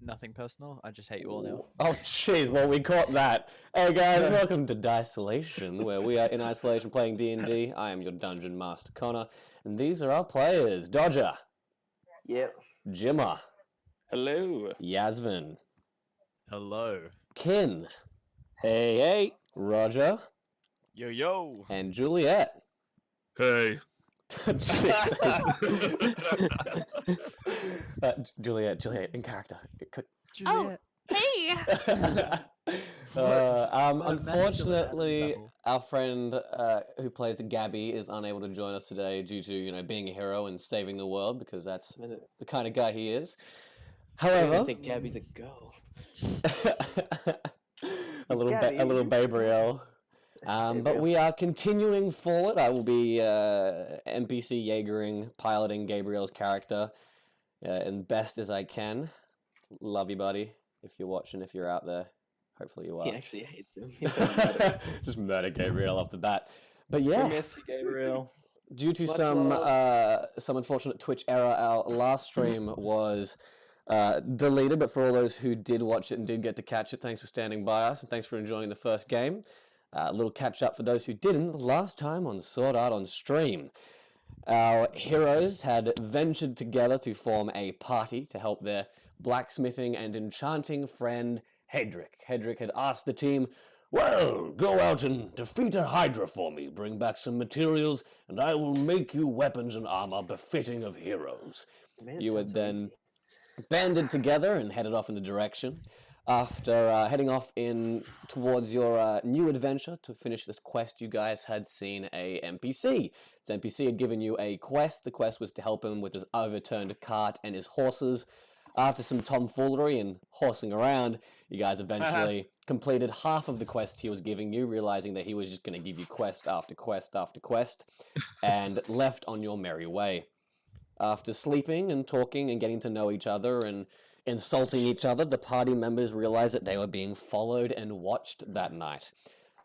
Nothing personal. I just hate you all now. Oh, jeez. Well, we caught that. Hey, guys. Welcome to Dicesolation, where we are in isolation playing D&D. I am your Dungeon Master, Connor. And these are our players. Dodger. Yep. Jimmer. Hello. Yasvin. Hello. Kin. Hey, hey. Roger. Yo, yo. And Juliet. Hey. Juliet, in character. Juliet. Hey! Unfortunately, our friend who plays Gabby is unable to join us today due to, being a hero and saving the world, because that's the kind of guy he is. However, I think Gabby's a girl. a little Gabriel. But we are continuing forward. I will be NPC Jaegering, piloting Gabriel's character and best as I can. Love you, buddy. If you're watching, if you're out there, hopefully you are. He actually hates him. Just murder Gabriel off the bat. But yeah, We miss you, Gabriel. due to Much some unfortunate Twitch error, our last stream was deleted. But for all those who did watch it and did get to catch it, thanks for standing by us and thanks for enjoying the first game. A little catch up for those who didn't. Last time on Sword Art on Stream, our heroes had ventured together to form a party to help their blacksmithing and enchanting friend Hedrick. Hedrick had asked the team, "Well, go out and defeat a Hydra for me, bring back some materials, and I will make you weapons and armor befitting of heroes." You had then banded together and headed off in the direction. After heading off towards your new adventure to finish this quest, you guys had seen a NPC. This NPC had given you a quest. The quest was to help him with his overturned cart and his horses. After some tomfoolery and horsing around, you guys eventually completed half of the quest he was giving you, realizing that he was just going to give you quest after quest after quest, and left on your merry way. After sleeping and talking and getting to know each other and insulting each other, the party members realized that they were being followed and watched that night.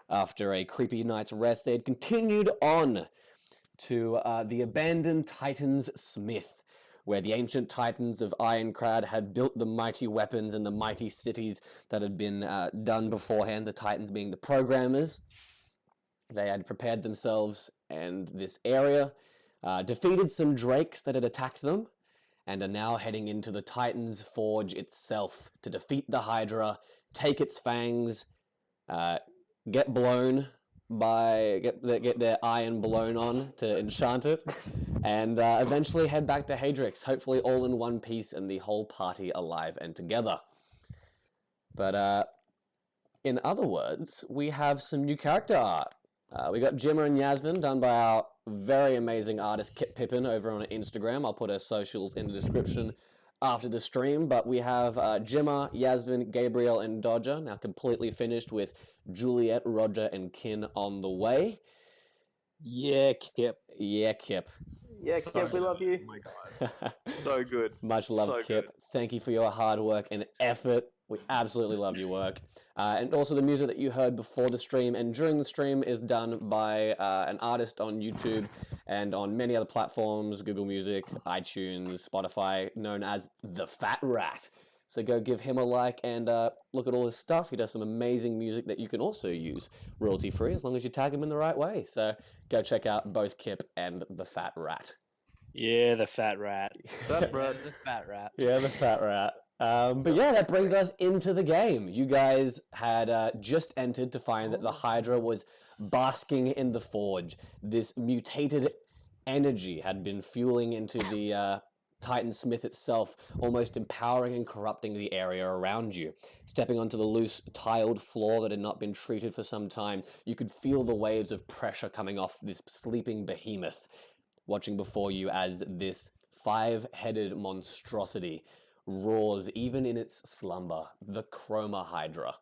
After a creepy night's rest, they had continued on to the abandoned Titan's Smith, where the ancient Titans of Ironcrad had built the mighty weapons and the mighty cities that had been done beforehand, the Titans being the programmers. They had prepared themselves and this area, defeated some drakes that had attacked them, and are now heading into the Titan's Forge itself to defeat the Hydra, take its fangs, get their iron blown on to enchant it, and eventually head back to Hadrix, hopefully all in one piece and the whole party alive and together. But in other words, we have some new character art. We got Jimmer and Yasvin done by our very amazing artist Kit Pippin over on Instagram. I'll put her socials in the description after the stream. But we have Jimmer, Yasvin, Gabriel, and Dodger now completely finished with Juliet, Roger, and Kin on the way. Yeah, Kip. Yeah, Kip. Yeah, Kip, we love you. Oh my god. So good. Much love, So Kip. good. Thank you for your hard work and effort. We absolutely love your work. And also the music that you heard before the stream and during the stream is done by an artist on YouTube and on many other platforms, Google Music, iTunes, Spotify, known as The Fat Rat. So go give him a like and look at all his stuff. He does some amazing music that you can also use royalty-free as long as you tag him in the right way. So go check out both Kip and The Fat Rat. Yeah, the fat rat. Fat rat. The fat rat. Yeah, The Fat Rat. But yeah, that brings us into the game. You guys had just entered to find that the Hydra was basking in the forge. This mutated energy had been fueling into the Titan Smith itself, almost empowering and corrupting the area around you. Stepping onto the loose tiled floor that had not been treated for some time, you could feel the waves of pressure coming off this sleeping behemoth, watching before you as this 5-headed monstrosity roars even in its slumber, the Chroma Hydra.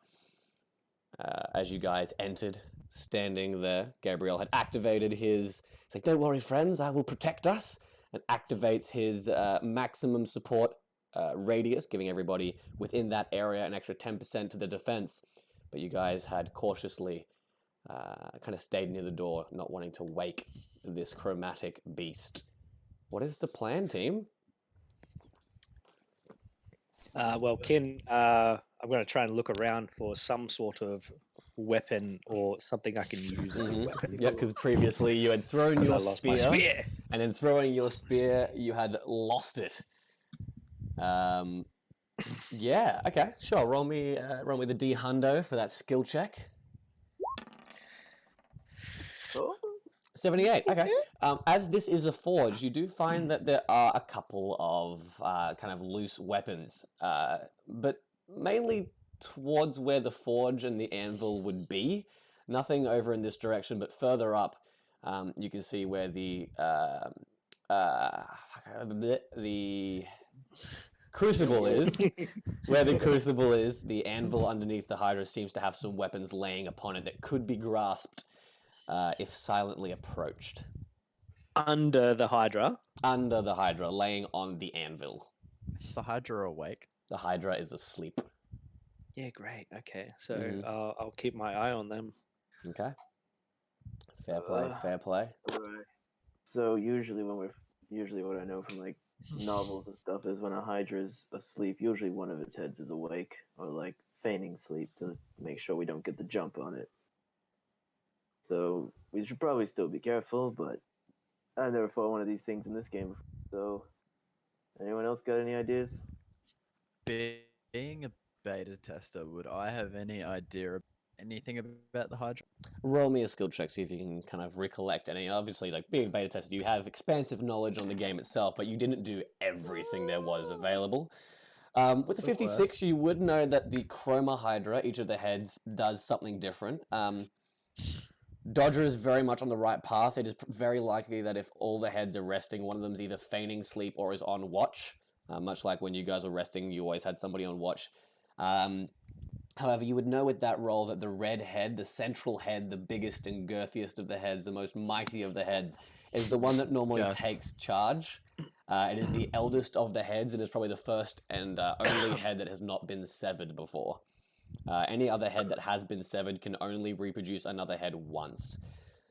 As you guys entered, standing there, Gabriel had activated his... He's like, "Don't worry, friends, I will protect us," and activates his maximum support radius, giving everybody within that area an extra 10% to the defense. But you guys had cautiously kind of stayed near the door, not wanting to wake this chromatic beast. What is the plan, team? Well, Ken, I'm going to try and look around for some sort of weapon or something I can use as a weapon. Yeah, because previously you had thrown 'Cause I your lost my spear, spear. and in throwing your spear, you had lost it. Yeah, okay, sure. Roll me the D hundo for that skill check. Oh, 78. Okay. As this is a forge, you do find that there are a couple of kind of loose weapons, but mainly towards where the forge and the anvil would be. Nothing over in this direction, but further up, you can see where the crucible is. Where the crucible is, the anvil underneath the hydra seems to have some weapons laying upon it that could be grasped if silently approached. Under the Hydra. Under the hydra, laying on the anvil. Is the Hydra awake? The hydra is asleep. Yeah, great. Okay, so Mhm. I'll keep my eye on them. Okay. Fair play, fair play. right. So usually what I know from like novels and stuff is when a hydra's asleep, usually one of its heads is awake or like feigning sleep to make sure we don't get the jump on it. So we should probably still be careful, but I never fought one of these things in this game. So anyone else got any ideas? Being a beta tester, would I have any idea of anything about the Hydra? Roll me a skill check, see if you can kind of recollect any. Obviously, like being a beta tester, you have expansive knowledge on the game itself, but you didn't do everything there was available. With the 56, you would know that the Chroma Hydra, each of the heads, does something different. Dodger is very much on the right path. It is very likely that if all the heads are resting, one of them's either feigning sleep or is on watch. Much like when you guys were resting, you always had somebody on watch. However, you would know with that roll that the red head, the central head, the biggest and girthiest of the heads, the most mighty of the heads, is the one that normally takes charge. It is the eldest of the heads, and is probably the first and only head that has not been severed before. Any other head that has been severed can only reproduce another head once.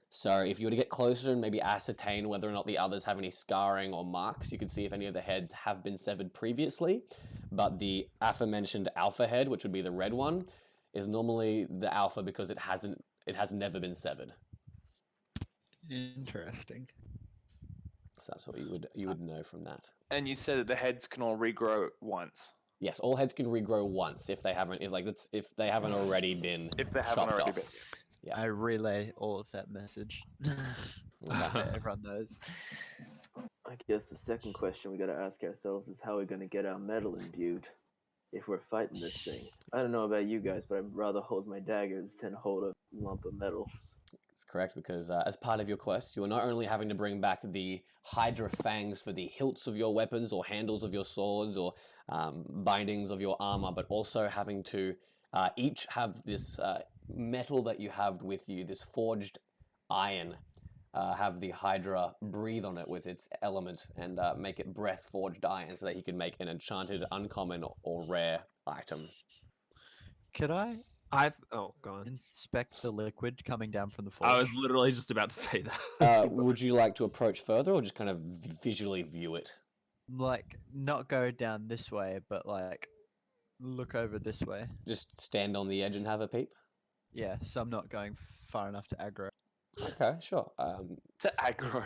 So if you were to get closer and maybe ascertain whether or not the others have any scarring or marks, you could see if any of the heads have been severed previously. But the aforementioned alpha head, which would be the red one, is normally the alpha because it has never been severed. Interesting. So that's what you would know from that. And you said that the heads can all regrow once. Yes, all heads can regrow once if they haven't already been chopped off. Yeah. I relay all of that message. Everyone knows. I guess the second question we gotta ask ourselves is how we're gonna get our metal imbued if we're fighting this thing. I don't know about you guys, but I'd rather hold my daggers than hold a lump of metal. That's correct, because as part of your quest, you are not only having to bring back the Hydra fangs for the hilts of your weapons or handles of your swords or bindings of your armor, but also having to each have this metal that you have with you, this forged iron, have the Hydra breathe on it with its element and make it breath forged iron so that he can make an enchanted, uncommon, or rare item. Could I go on. inspect the liquid coming down from the forge? I was literally just about to say that. Would you like to approach further or just kind of visually view it? Like, not go down this way, but like, look over this way. Just stand on the edge and have a peep? Yeah, so I'm not going far enough to aggro. Okay, sure. The aggro.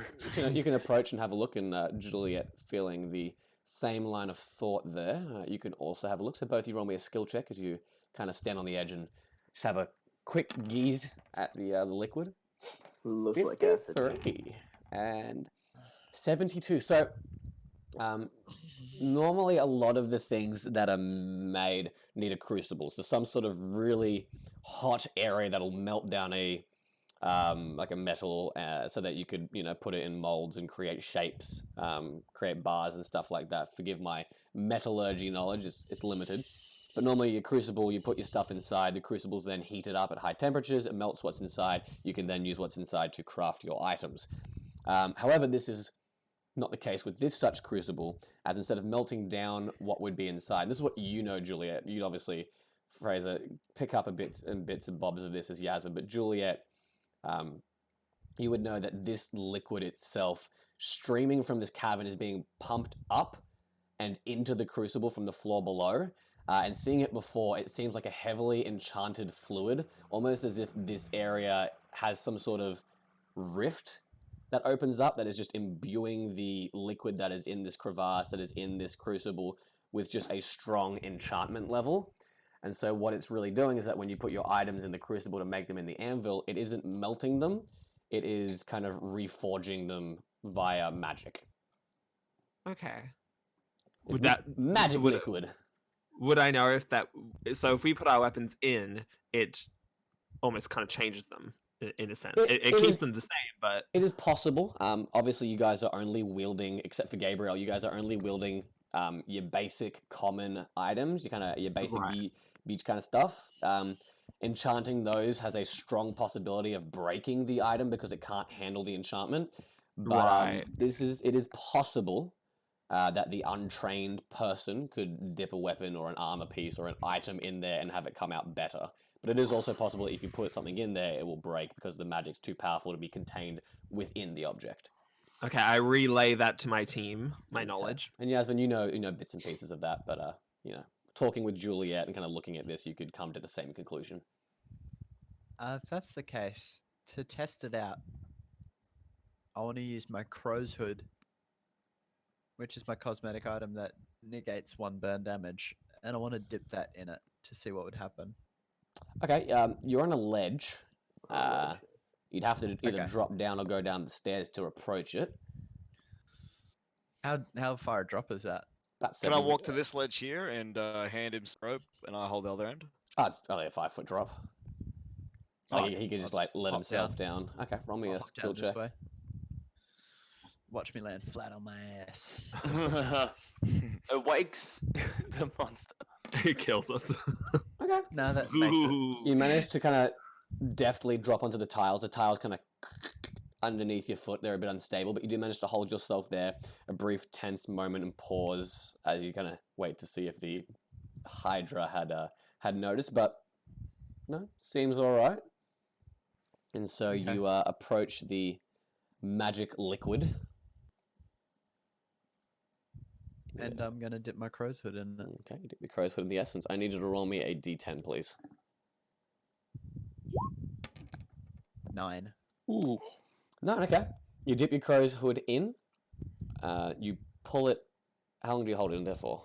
You can approach and have a look, and Juliet, feeling the same line of thought there, you can also have a look. So both of you roll me a skill check as you kind of stand on the edge and just have a quick gaze at the liquid. Looks like acid. 53 and 72. So normally a lot of the things that are made need a crucible. So some sort of really hot area that'll melt down like a metal so that you could, put it in molds and create shapes, create bars and stuff like that. Forgive my metallurgy knowledge, it's limited. But normally your crucible, you put your stuff inside, the crucible's then heated up at high temperatures, it melts what's inside, you can then use what's inside to craft your items. However, this is not the case with this such crucible, as instead of melting down what would be inside, this is what you know, Juliet, you'd obviously, Fraser, pick up bits and bobs of this as Yazza, but Juliet, you would know that this liquid itself, streaming from this cavern, is being pumped up and into the crucible from the floor below. And seeing it before, it seems like a heavily enchanted fluid, almost as if this area has some sort of rift that opens up that is just imbuing the liquid that is in this crevasse, that is in this crucible, with just a strong enchantment level. And so what it's really doing is that when you put your items in the crucible to make them in the anvil, it isn't melting them, it is kind of reforging them via magic. Okay. It's Would that magic would, liquid? Would I know if that? So if we put our weapons in, it almost kind of changes them in a sense. It keeps them the same, but it is possible. Obviously, you guys are only wielding, except for Gabriel, you guys are only wielding your basic common items, your basic beach kind of stuff. Enchanting those has a strong possibility of breaking the item because it can't handle the enchantment. But it is possible that the untrained person could dip a weapon or an armor piece or an item in there and have it come out better. But it is also possible that if you put something in there, it will break because the magic's too powerful to be contained within the object. Okay, I relay that to my team, my knowledge. And Yasmin, you know bits and pieces of that, but talking with Juliet and kind of looking at this, you could come to the same conclusion. If that's the case, to test it out, I want to use my crow's hood, which is my cosmetic item that negates 1 burn damage, and I want to dip that in it to see what would happen. Okay, you're on a ledge. You'd have to either drop down or go down the stairs to approach it. How far a drop is that? Can I walk to this ledge here and hand him some rope, and I hold the other end? Oh, it's only a 5-foot drop. So he could just let himself down. Okay, roll me a skill check. Watch me land flat on my ass. Awakes the monster. It kills us. Okay. No, that makes it. You manage to kind of deftly drop onto the tiles. The tiles kind of underneath your foot. They're a bit unstable, but you do manage to hold yourself there. A brief tense moment and pause as you kind of wait to see if the Hydra had noticed, but no, seems all right. And so you approach the magic liquid. And I'm going to dip my crow's hood in it. Okay, you dip your crow's hood in the essence. I need you to roll me a d10, please. 9. Ooh. No, okay. You dip your crow's hood in. You pull it. How long do you hold it in there for?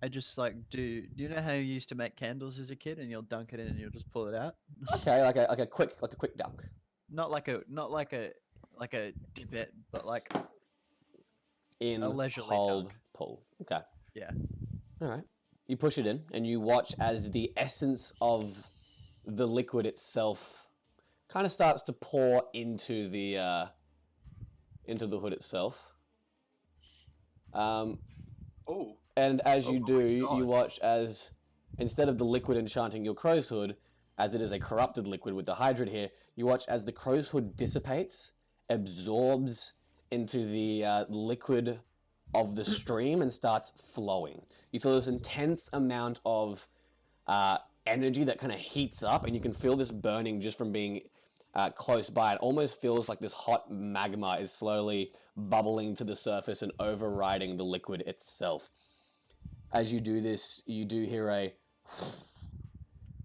I just do you know how you used to make candles as a kid and you'll dunk it in and you'll just pull it out? Okay, like a quick dunk. Not like a dip it, but like In, a leisurely hold, dunk. pull. Okay. Yeah. All right. You push it in and you watch as the essence of the liquid itself kind of starts to pour into the hood itself. And as you do, you watch as instead of the liquid enchanting your crow's hood, as it is a corrupted liquid with the Hydra here, you watch as the crow's hood dissipates, absorbs into the liquid of the stream and starts flowing. You feel this intense amount of energy that kind of heats up, and you can feel this burning just from being close by. It almost feels like this hot magma is slowly bubbling to the surface and overriding the liquid itself. As you do this, you do hear a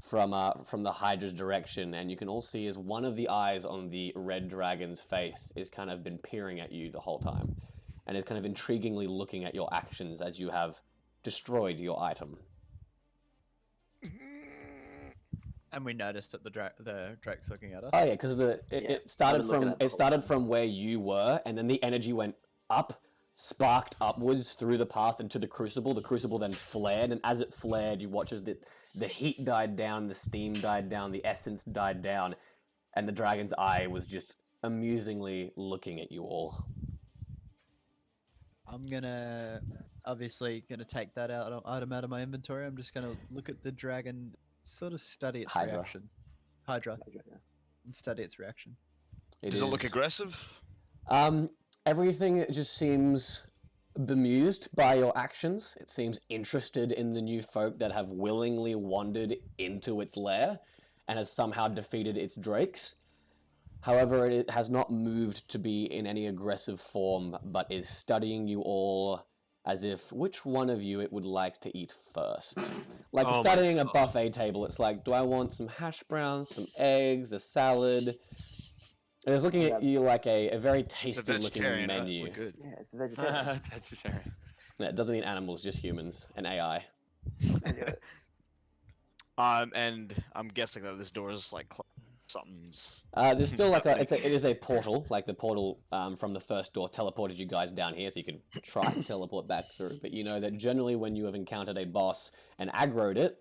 from the Hydra's direction, and you can all see as one of the eyes on the red dragon's face is kind of been peering at you the whole time, and is kind of intriguingly looking at your actions as you have destroyed your item. And we noticed that the Drake's looking at us. Oh yeah, because it started from where you were, and then the energy went up, sparked upwards through the path into the crucible. The crucible then flared, and as it flared, you watch as the heat died down, the steam died down, the essence died down, and the dragon's eye was just amusingly looking at you all. I'm obviously gonna take that item out of my inventory. I'm just gonna look at the dragon, sort of study its reaction. Hydra. And study its reaction. Does it look aggressive? Everything just seems bemused by your actions. It seems interested in the new folk that have willingly wandered into its lair and has somehow defeated its drakes. However, it has not moved to be in any aggressive form, but is studying you all as if which one of you it would like to eat first. Like Oh my studying a gosh. buffet table, it's like, do I want some hash browns, some eggs, a salad? And it's looking at you like a very It's a tasty looking vegetarian. Huh? menu. We're good. Yeah, it's a vegetarian. Vegetarian. Yeah, it doesn't mean animals, just humans and AI. I knew it. And I'm guessing that this door is like something's. There's still like it is a portal, like the portal from the first door teleported you guys down here, so you could try and teleport back through. But you know that generally when you have encountered a boss and aggroed it,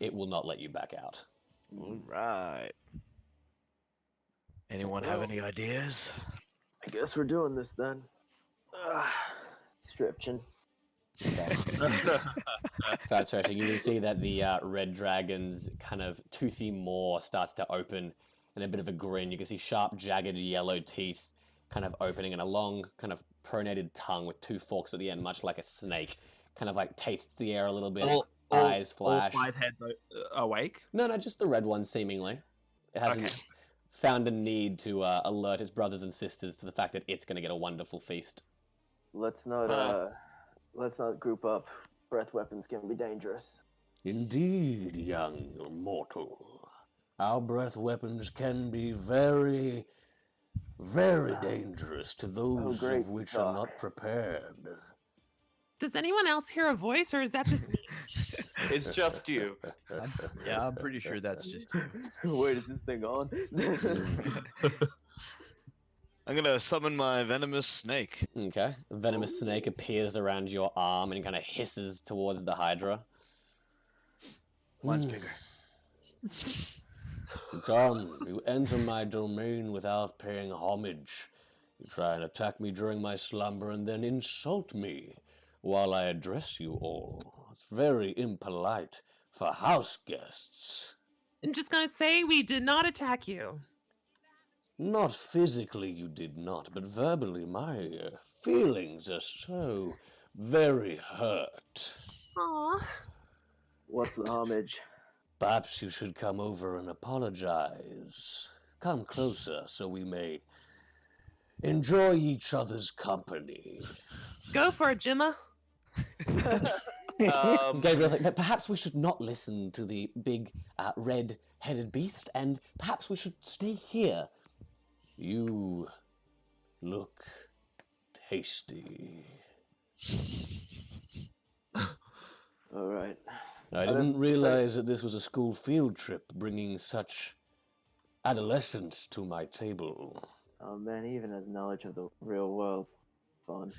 it will not let you back out. All right. Anyone have any ideas? I guess we're doing this then. Stretching. Start stretching. You can see that the red dragon's kind of toothy maw starts to open, and a bit of a grin. You can see sharp, jagged, yellow teeth kind of opening, and a long, kind of pronated tongue with two forks at the end, much like a snake. Kind of like tastes the air a little bit. Eyes flash. All 5 heads awake. No, just the red one, seemingly. It hasn't found a need to alert its brothers and sisters to the fact that it's going to get a wonderful feast. Let's not group up. Breath weapons can be dangerous. Indeed, young mortal. Our breath weapons can be very, very dangerous to those great of which are talk. not prepared. Does anyone else hear a voice, or is that just me? It's just you. Yeah, I'm pretty sure that's just you. Wait, is this thing on? I'm gonna summon my venomous snake. Okay. A venomous snake appears around your arm and kind of hisses towards the Hydra. Mine's bigger. Come, you enter my domain without paying homage. You try and attack me during my slumber and then insult me while I address you all. It's very impolite for house guests. I'm just gonna say we did not attack you. Not physically you did not, but verbally my feelings are so very hurt. Aw. What's the homage? Perhaps you should come over and apologize. Come closer so we may enjoy each other's company. Go for it, Gemma. Gabriel's like, but perhaps we should not listen to the big red-headed beast, and perhaps we should stay here. You look tasty. All right. I didn't realize that this was a school field trip, bringing such adolescents to my table. Oh man, he even has knowledge of the real world. Fun.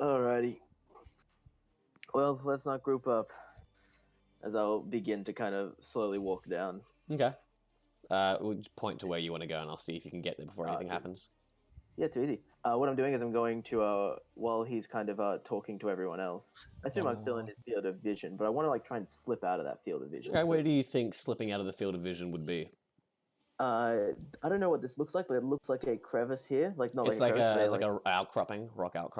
Alrighty. Well, let's not group up. As I'll begin to kind of slowly walk down. Okay. We'll just point to where you want to go, and I'll see if you can get there before anything happens. Yeah, too easy. What I'm doing is I'm going to, while he's kind of talking to everyone else, I assume I'm still in his field of vision, but I want to like try and slip out of that field of vision. Okay, where do you think slipping out of the field of vision would be? I don't know what this looks like, but it looks like a crevice here. Like, not It's like like a crevice, a but rock outcropping.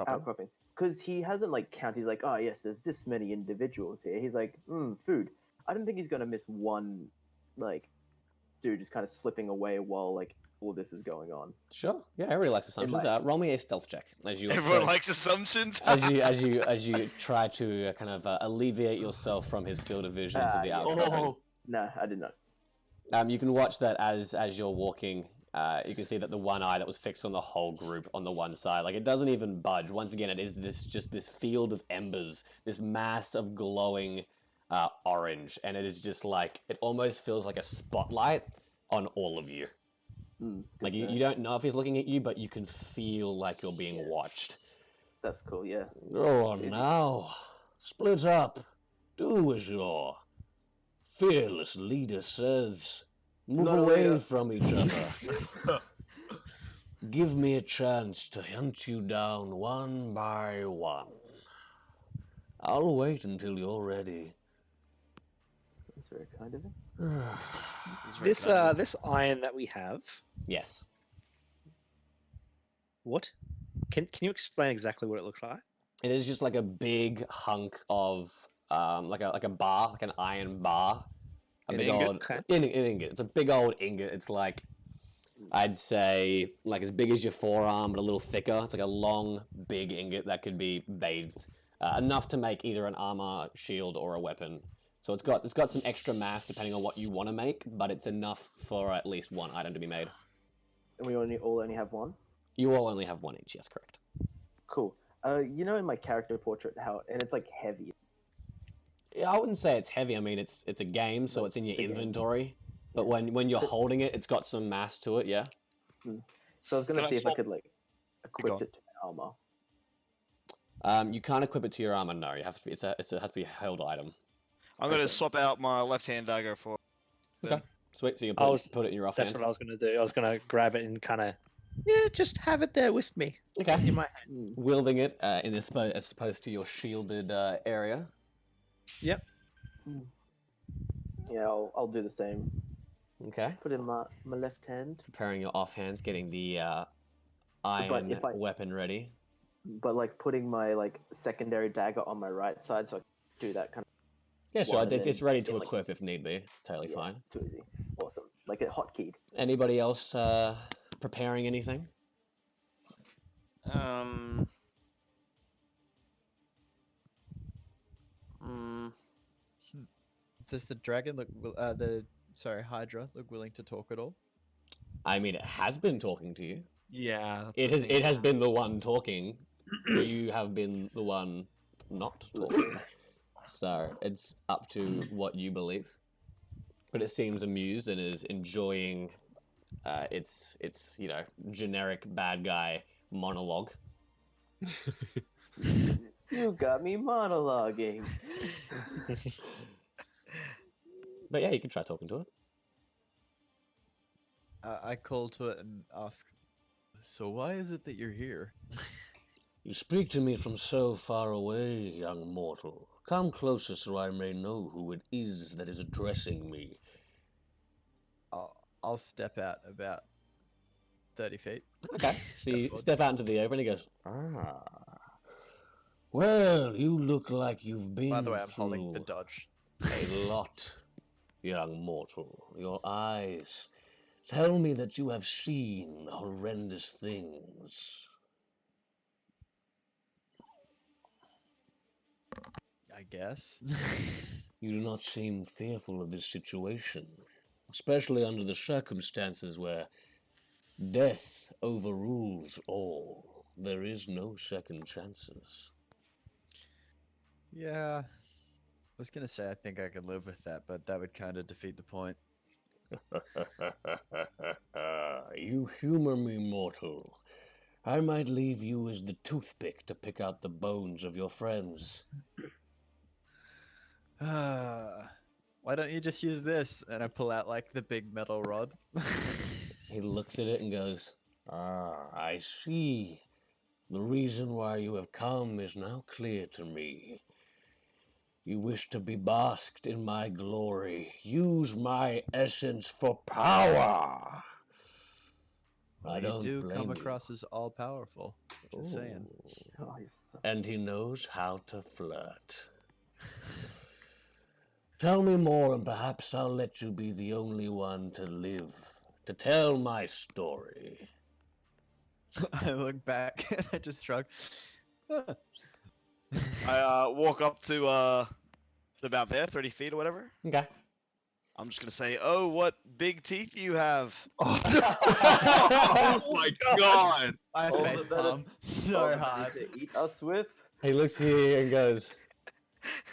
outcropping. Because he hasn't like counted. He's like, oh yes, there's this many individuals here. He's like, food. I don't think he's gonna miss one, like, dude just kind of slipping away while like all this is going on. Sure. Yeah, everybody likes assumptions. Roll me a stealth check as you Everyone approach- likes assumptions. as you try to kind of alleviate yourself from his field of vision to the yeah. outcropping. No, I did not. You can watch that as you're walking. You can see that the one eye that was fixed on the whole group on the one side, like it doesn't even budge. Once again, it is this field of embers, this mass of glowing orange, and it is just like it almost feels like a spotlight on all of you. Like you don't know if he's looking at you, but you can feel like you're being watched. That's cool. Yeah. Go on now, split up, do as your fearless leader says. Move away from each other. Give me a chance to hunt you down one by one. I'll wait until you're ready. That's very kind of him. This iron that we have. Yes. What? Can you explain exactly what it looks like? It is just like a big hunk of like a bar, like an iron bar, A An big ingot? old Okay. an ingot. It's a big old ingot. It's like, I'd say, like as big as your forearm, but a little thicker. It's like a long, big ingot that could be bathed, enough to make either an armor, shield, or a weapon. So it's got some extra mass depending on what you want to make, but it's enough for at least one item to be made. And we all only have one. You all only have one each. Yes, correct. Cool. You know, in my character portrait, and it's like heavy. Yeah, I wouldn't say it's heavy. I mean, it's a game, so But it's in your the game. inventory. But when you're holding it, it's got some mass to it. Yeah. So I was gonna Can I see if I swap- could like equip on. it to my armor. You can't equip it to your armor. No, you have to. It has to be a held item. I'm gonna Okay. swap out my left-hand dagger for. Okay. Sweet. So you I can was- put it in your That's offhand. what I was gonna do. I was gonna grab it and kind of, just have it there with me Okay. in my hand. Wielding it as opposed to your shielded area. Yep. Yeah, I'll do the same. Okay. Put it in my left hand, Preparing your offhands, getting the iron if I- weapon ready. but like putting my like secondary dagger on my right side, so I can do that kind of. Yeah, sure. Well, and It's then ready to get, like, equip if need be. It's totally Yeah, fine. too easy. Awesome. Like a hotkey. Anybody else preparing anything? Um. mm, Does the dragon look? Hydra look willing to talk at all? I mean, it has been talking to you. Yeah. It has been the one talking. You have been the one not talking. So it's up to what you believe. But it seems amused and is enjoying its generic bad guy monologue. You got me monologuing. But yeah, you can try talking to it. I call to it and ask, so why is it that you're here? You speak to me from so far away, young mortal. Come closer so I may know who it is that is addressing me. I'll step out about 30 feet. Okay. So you step out into the open. He goes, Ah. Well, you look like you've been By the way, I'm holding the through dodge. a lot, young mortal. Your eyes tell me that you have seen horrendous things. I guess. You do not seem fearful of this situation, especially under the circumstances where death overrules all. There is no second chances. Yeah. I was gonna say I think I could live with that, but that would kind of defeat the point. You humor me, mortal. I might leave you as the toothpick to pick out the bones of your friends. Why don't you just use this? And I pull out like the big metal rod. He looks at it and goes, Ah, I see. The reason why you have come is now clear to me. You wish to be basked in my glory. Use my essence for power. I You don't do blame come you. across as all powerful. Just saying. Ooh. Oh, And he knows how to flirt. Tell me more, and perhaps I'll let you be the only one to live, to tell my story. I look back and I just shrug. Huh. I walk up to about there, 30 feet or whatever. okay. I'm just gonna say, "Oh, what big teeth you have!" Oh my god! I All the face better- palm so hard. To eat us with. He looks at you and goes,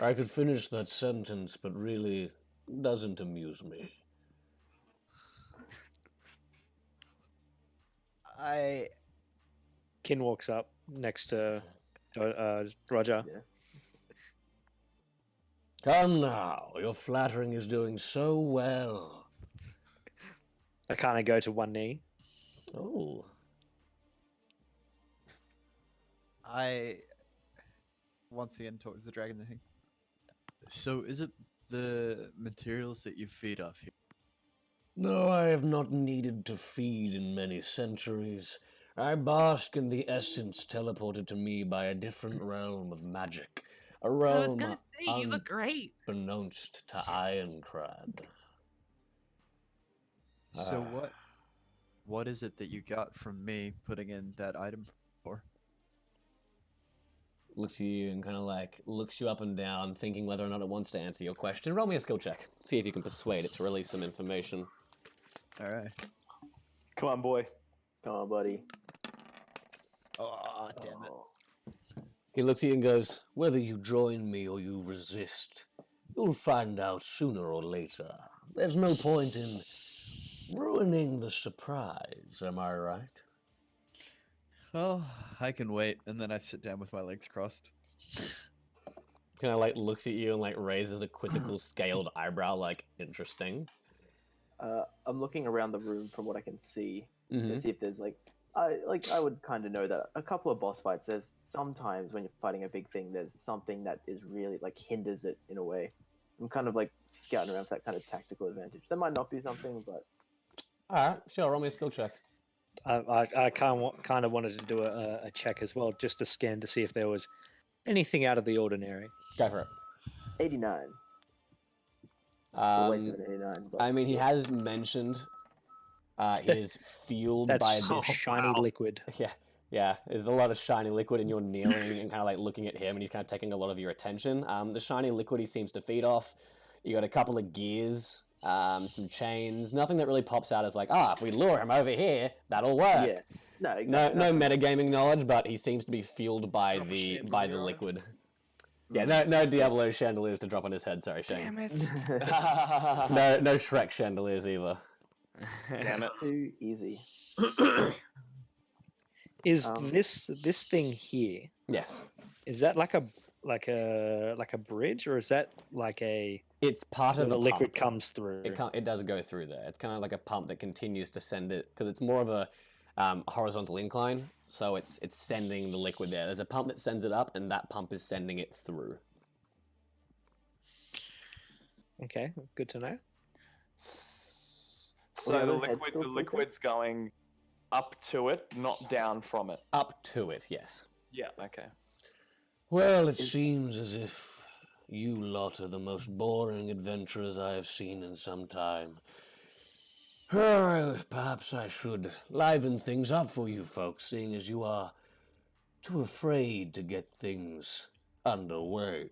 I could finish that sentence, but really doesn't amuse me. Kin walks up next to Roger. Yeah. Come now, your flattering is doing so well. I kind of go to one knee. oh, I once again talk to the dragon thing. So is it the materials that you feed off here? No, I have not needed to feed in many centuries. I bask in the essence teleported to me by a different realm of magic. A I was realm gonna say you look great. unbeknownst to Ironcrad. So what is it that you got from me putting in that item for? Looks at you and kind of like looks you up and down, thinking whether or not it wants to answer your question. Roll me a skill check. See if you can persuade it to release some information. All right. Come on, boy. Come on, buddy. Oh, damn it. Oh. He looks at you and goes, "Whether you join me or you resist, you'll find out sooner or later. There's no point in ruining the surprise, am I right?" Oh, I can wait, and then I sit down with my legs crossed. Kind of like looks at you and like raises a quizzical scaled eyebrow, like interesting. I'm looking around the room from what I can see Mm-hmm. to see if there's I would kind of know that a couple of boss fights. There's sometimes when you're fighting a big thing, there's something that is really like hinders it in a way. I'm kind of like scouting around for that kind of tactical advantage. There might not be something, but All right, sure. Roll me a skill check. I kind of wanted to do a check as well, just to scan to see if there was anything out of the ordinary. Go for it. 89. Waste of an 89. But, I mean, he has mentioned he is fueled That's by this. shiny liquid. Yeah. There's a lot of shiny liquid, and you're kneeling and kind of like looking at him, and he's kind of taking a lot of your attention. The shiny liquid he seems to feed off. You got a couple of gears, some chains. Nothing that really pops out as like, if we lure him over here, that'll work. yeah. No, exactly. No metagaming knowledge, but he seems to be fueled by Drop a the chandelier on liquid. Yeah, no Diablo chandeliers to drop on his head. Sorry, Shane. Damn it. No Shrek chandeliers either. Damn it. Too easy. Is this thing here? Yes, Is that like a bridge, or is that like a it's part where of the a liquid pump. comes through? It does go through there. It's kind of like a pump that continues to send it because it's more of a horizontal incline, so it's sending the liquid there. There's a pump that sends it up, and that pump is sending it through. Okay, good to know. So Yeah, the the head's still liquid's going up to it, not down from it. Up to it, yes. Yeah. Okay. Well, it seems as if you lot are the most boring adventurers I have seen in some time. Perhaps I should liven things up for you folks, seeing as you are too afraid to get things underway.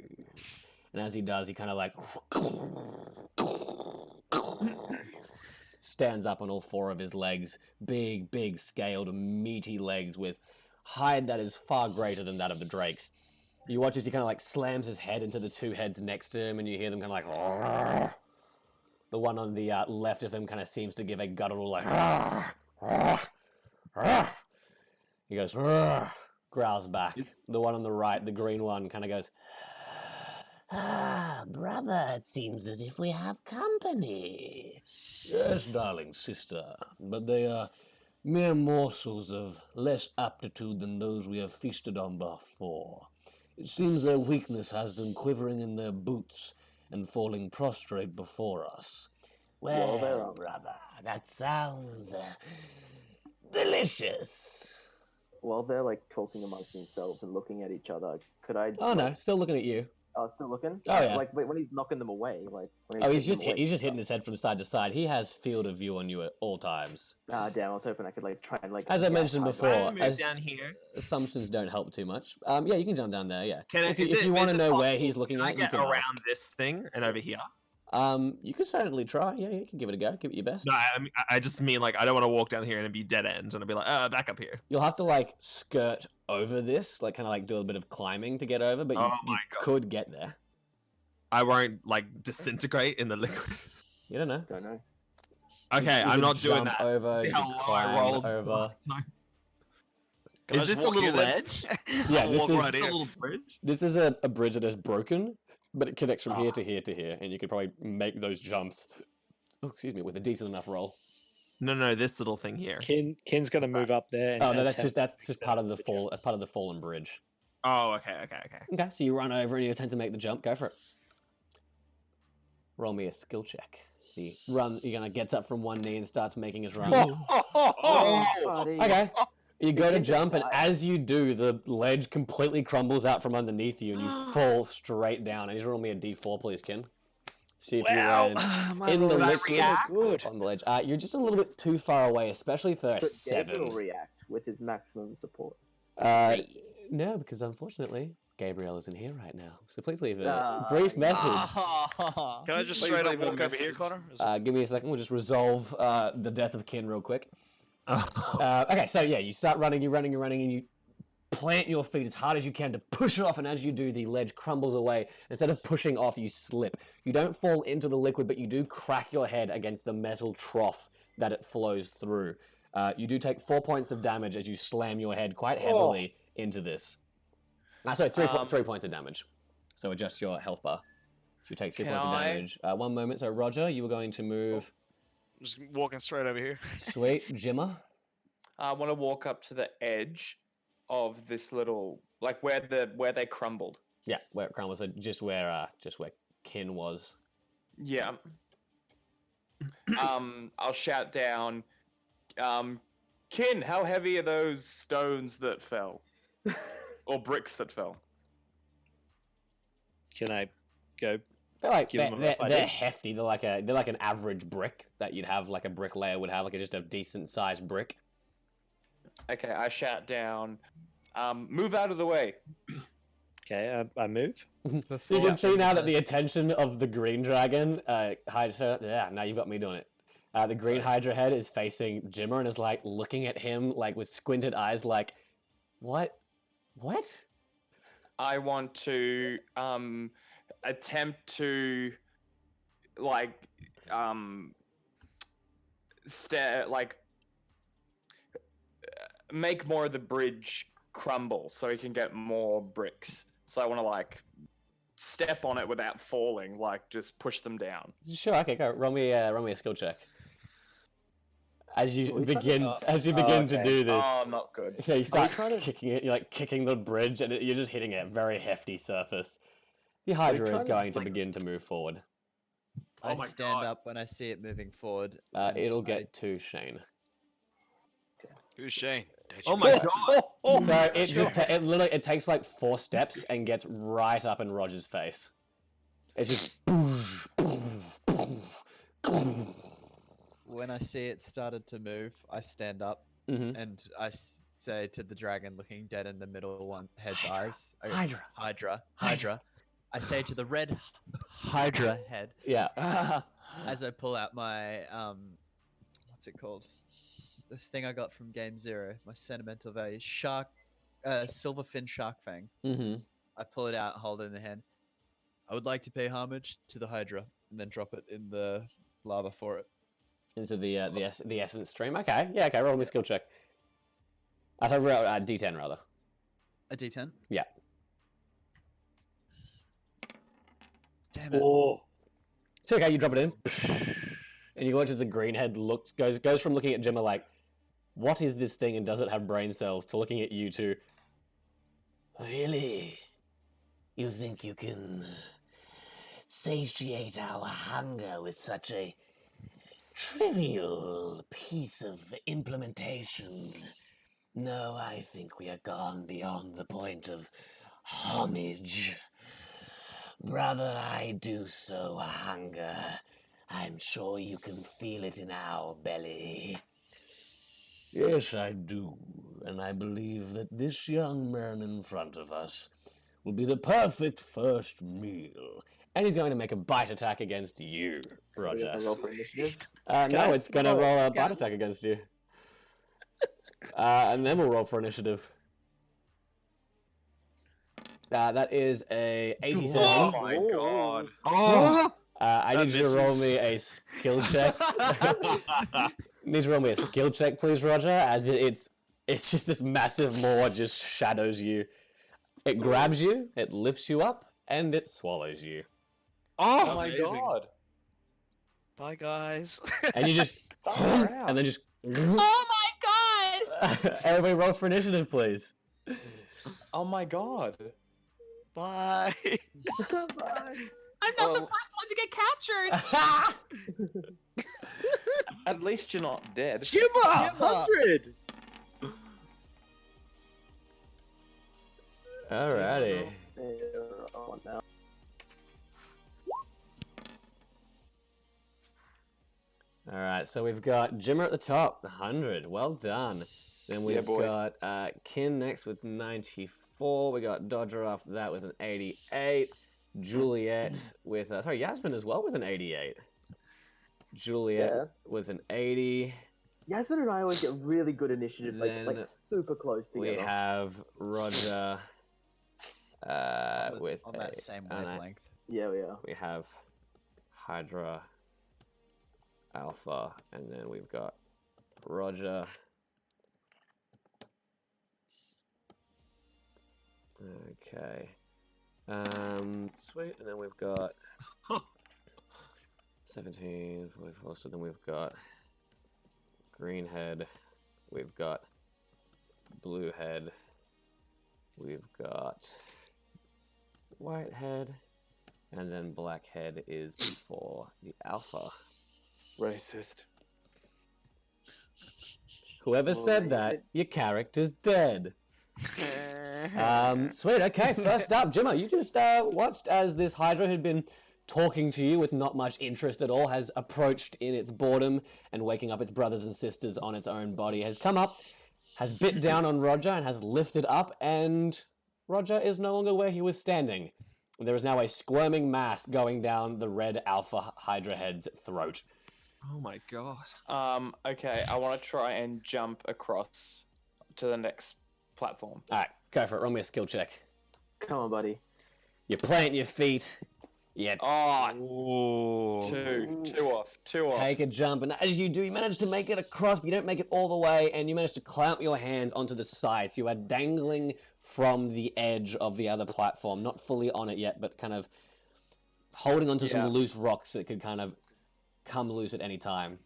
And as he does, he kind of like stands up on all four of his legs, big, scaled, meaty legs with hide that is far greater than that of the drakes. You watch as he kind of like slams his head into the two heads next to him, and you hear them kind of like. Roar. The one on the left of them kind of seems to give a guttural like. Roar, roar. He goes, roar, growls back. The one on the right, the green one, kind of goes. Brother, it seems as if we have company. Yes, darling sister, but they are mere morsels of less aptitude than those we have feasted on before. It seems their weakness has them quivering in their boots and falling prostrate before us. Well, they're Well, brother, that sounds delicious. While they're like talking amongst themselves and looking at each other, could I? Oh no, still looking at you. I was still looking. Oh, yeah. Like when he's knocking them away, like. When Oh, he's taking just them away he's from just hitting stuff. his head from side to side. He has field of view on you at all times. Ah, damn! I was hoping I could like try and like. As I gap mentioned hide before, them. Move as- down here. Assumptions don't help too much. Yeah, you can jump down there. Yeah. Can I, if is you it- want to is it know where possible- he's looking can I at, you get can around ask. this thing and over here? You can certainly try. Yeah, you can give it a go. Give it your best. No, I just mean like I don't want to walk down here and be dead end and I'll be like, back up here. You'll have to like skirt over this, like kind of like do a bit of climbing to get over, but you, Oh you my God. could get there. I won't like disintegrate in the liquid. You don't know. Don't know. Okay, You I'm could not doing jump that. over. See You how could low I climb rolled over. last time? Can I Is just this a walk little here then? ledge? Yeah, I'll this walk is- right here. A little bridge. This is a bridge that is broken, but it connects from here to here to here, and you could probably make those jumps. Oh, excuse me, with a decent enough roll. No, this little thing here. Ken's gonna move up there. And Oh no, that's attempt just part of the fall. That's part of the fallen bridge. Oh, okay. Okay, so you run over and you attempt to make the jump. Go for it. Roll me a skill check. So you run. He kind of gets up from one knee and starts making his run. Oh, buddy. Okay. You go to jump, and as you do, the ledge completely crumbles out from underneath you, and you fall straight down. And you roll me a d4, please, Ken. See if Wow, you my land in the lord, that's liquid so good. on the ledge. You're just a little bit too far away, especially for a Could 7. Gabriel react with his maximum support? No, because unfortunately, Gabriel isn't here right now. So please leave a Ah, brief yeah. message. Can I just Please straight up leave a walk over here, message. Connor? Give me a second. We'll just resolve the death of Kin real quick. Okay, so yeah, you start running, you're running, and you plant your feet as hard as you can to push it off, and as you do, the ledge crumbles away. Instead of pushing off, you slip. You don't fall into the liquid, but you do crack your head against the metal trough that it flows through. You do take 4 points of damage as you slam your head quite heavily into this. Sorry, 3 points of damage. So adjust your health bar. So you take 3 Can points of I- damage. 1 moment. So Roger, you were going to move. Just walking straight over here. Sweet, Jimmer. I want to walk up to the edge of this little, like where they crumbled. Yeah, where it crumbles. So just where Kin was. Yeah. I'll shout down, Kin, how heavy are those stones that fell? Or bricks that fell? Can I go? They're like Give them a rough they're idea. hefty. They're like an average brick that you'd have, like a bricklayer would have, like just a decent sized brick. Okay, I shout down, move out of the way. Okay, I move. You can see now that the attention of the green dragon, Hydra. Yeah, now you've got me doing it. The green Hydra head is facing Jimmer and is like looking at him like with squinted eyes, like, what? I want to attempt to make more of the bridge crumble so he can get more bricks. So I want to like step on it without falling, like just push them down. Sure. Okay, go. Roll me a skill check. As you we trying to- begin to do this, Oh, not good. yeah, you start trying to- kicking it. You're like kicking the bridge, and you're just hitting a very hefty surface. The Hydra is trying to, going to begin to move forward. I Oh my stand God. up when I see it moving forward. and It'll I- get to Shane. Who's Shane? Oh my god! So it just it literally it takes like 4 steps and gets right up in Roger's face. It's just When I see it started to move, I stand up Mhm. and I say to the dragon looking dead in the middle one head's Hydra, eyes. Hydra. Hydra. I say to the red Hydra head Yeah. as I pull out my what's it called? The thing I got from Game Zero, my sentimental value, silverfin shark fang. Mm-hmm. I pull it out, hold it in the hand. I would like to pay homage to the Hydra, and then drop it in the lava for it. Into the essence stream. Okay. Yeah. Okay. Roll me a skill check. I thought roll D10 rather. A D10. Yeah. Damn it! Oh, It's okay. You drop it in, and you watch as the green head goes from looking at Gemma like, "What is this thing?" and does it have brain cells? To looking at you to, Really? You think you can satiate our hunger with such a trivial piece of implementation? No, I think we are gone beyond the point of homage. Brother, I do so hunger. I'm sure you can feel it in our belly. Yes, I do, and I believe that this young man in front of us will be the perfect first meal. and he's going to make a bite attack against you, We Roger. have to roll for initiative. No, it's going to roll a bite attack against you. And then we'll roll for initiative. That is a 87. Oh my god. I need you to roll misses. me a skill check. Need to roll me a skill check, please, Roger. As it's just this massive maw just shadows you. It grabs you, it lifts you up, and it swallows you. Oh my Amazing. god. Bye, guys. And you just and then just Oh my god! everybody roll for initiative, please. Oh my god. Bye. I'm not the Oh. first one to get captured. At least you're not dead. Jimmer, 100. Alrighty. On now. All right, so we've got Jimmer at the top, 100. Well done. Then we've boy. got Kin next with 94. We got Dodger after that with an 88. Juliet with Yasmin as well with an 88. Juliet Yeah. with an 80. Yasmin and I always get really good initiatives, like Then super close We together. have Roger with on that same wavelength. Yeah, we are. We have Hydra, Alpha, and then we've got Roger. Okay. Sweet. And then we've got 17, 44. So then we've got Greenhead. We've got Bluehead. We've got Whitehead. And then Blackhead is before the Alpha. Racist. Whoever said that, your character's dead. Sweet. Okay, first up, Jimmer, you just watched as this Hydra who'd been talking to you with not much interest at all has approached in its boredom and waking up its brothers and sisters on its own body, has come up, has bit down on Roger and has lifted up, and Roger is no longer where he was standing. There is now a squirming mass going down the red Alpha Hydra head's throat. Oh my god. Okay, I want to try and jump across to the next platform. All right, go for it. Roll me a skill check. Come on, buddy. You plant your feet. You Oh, two off. take a jump, and as you do, you manage to make it across, but you don't make it all the way, and you manage to clamp your hands onto the sides. You are dangling from the edge of the other platform, not fully on it yet, but kind of holding onto some loose rocks that could kind of come loose at any time.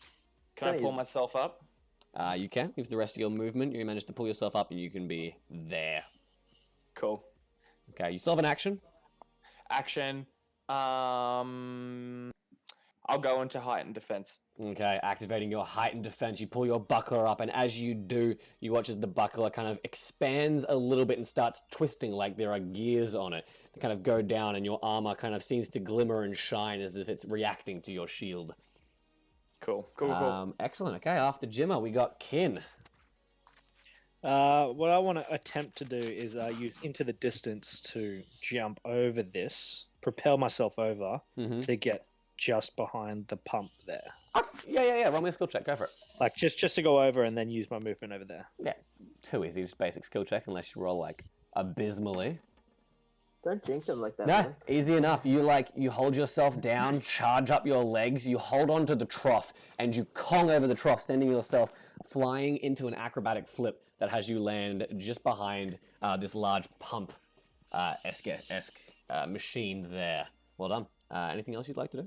Can I pull myself up? You can. With the rest of your movement, you manage to pull yourself up, and you can be there. Cool. Okay, you still have an action? Action. I'll go into heightened defense. Okay, activating your heightened defense, you pull your buckler up, and as you do, you watch as the buckler kind of expands a little bit and starts twisting like there are gears on it that kind of go down, and your armor kind of seems to glimmer and shine as if it's reacting to your shield. Cool. Excellent. Okay, after Jimmer, we got Kin. What I want to attempt to do is use Into the Distance to jump over this, propel myself over to get just behind the pump there. Yeah. Roll me a skill check. Go for it. Like just to go over and then use my movement over there. Yeah, too easy. Just basic skill check unless you roll like abysmally. Don't jinx him like that, No, man. easy enough. You hold yourself down, charge up your legs, you hold onto the trough, and you cong over the trough, sending yourself flying into an acrobatic flip that has you land just behind this large pump esque machine there. Well done. Anything else you'd like to do?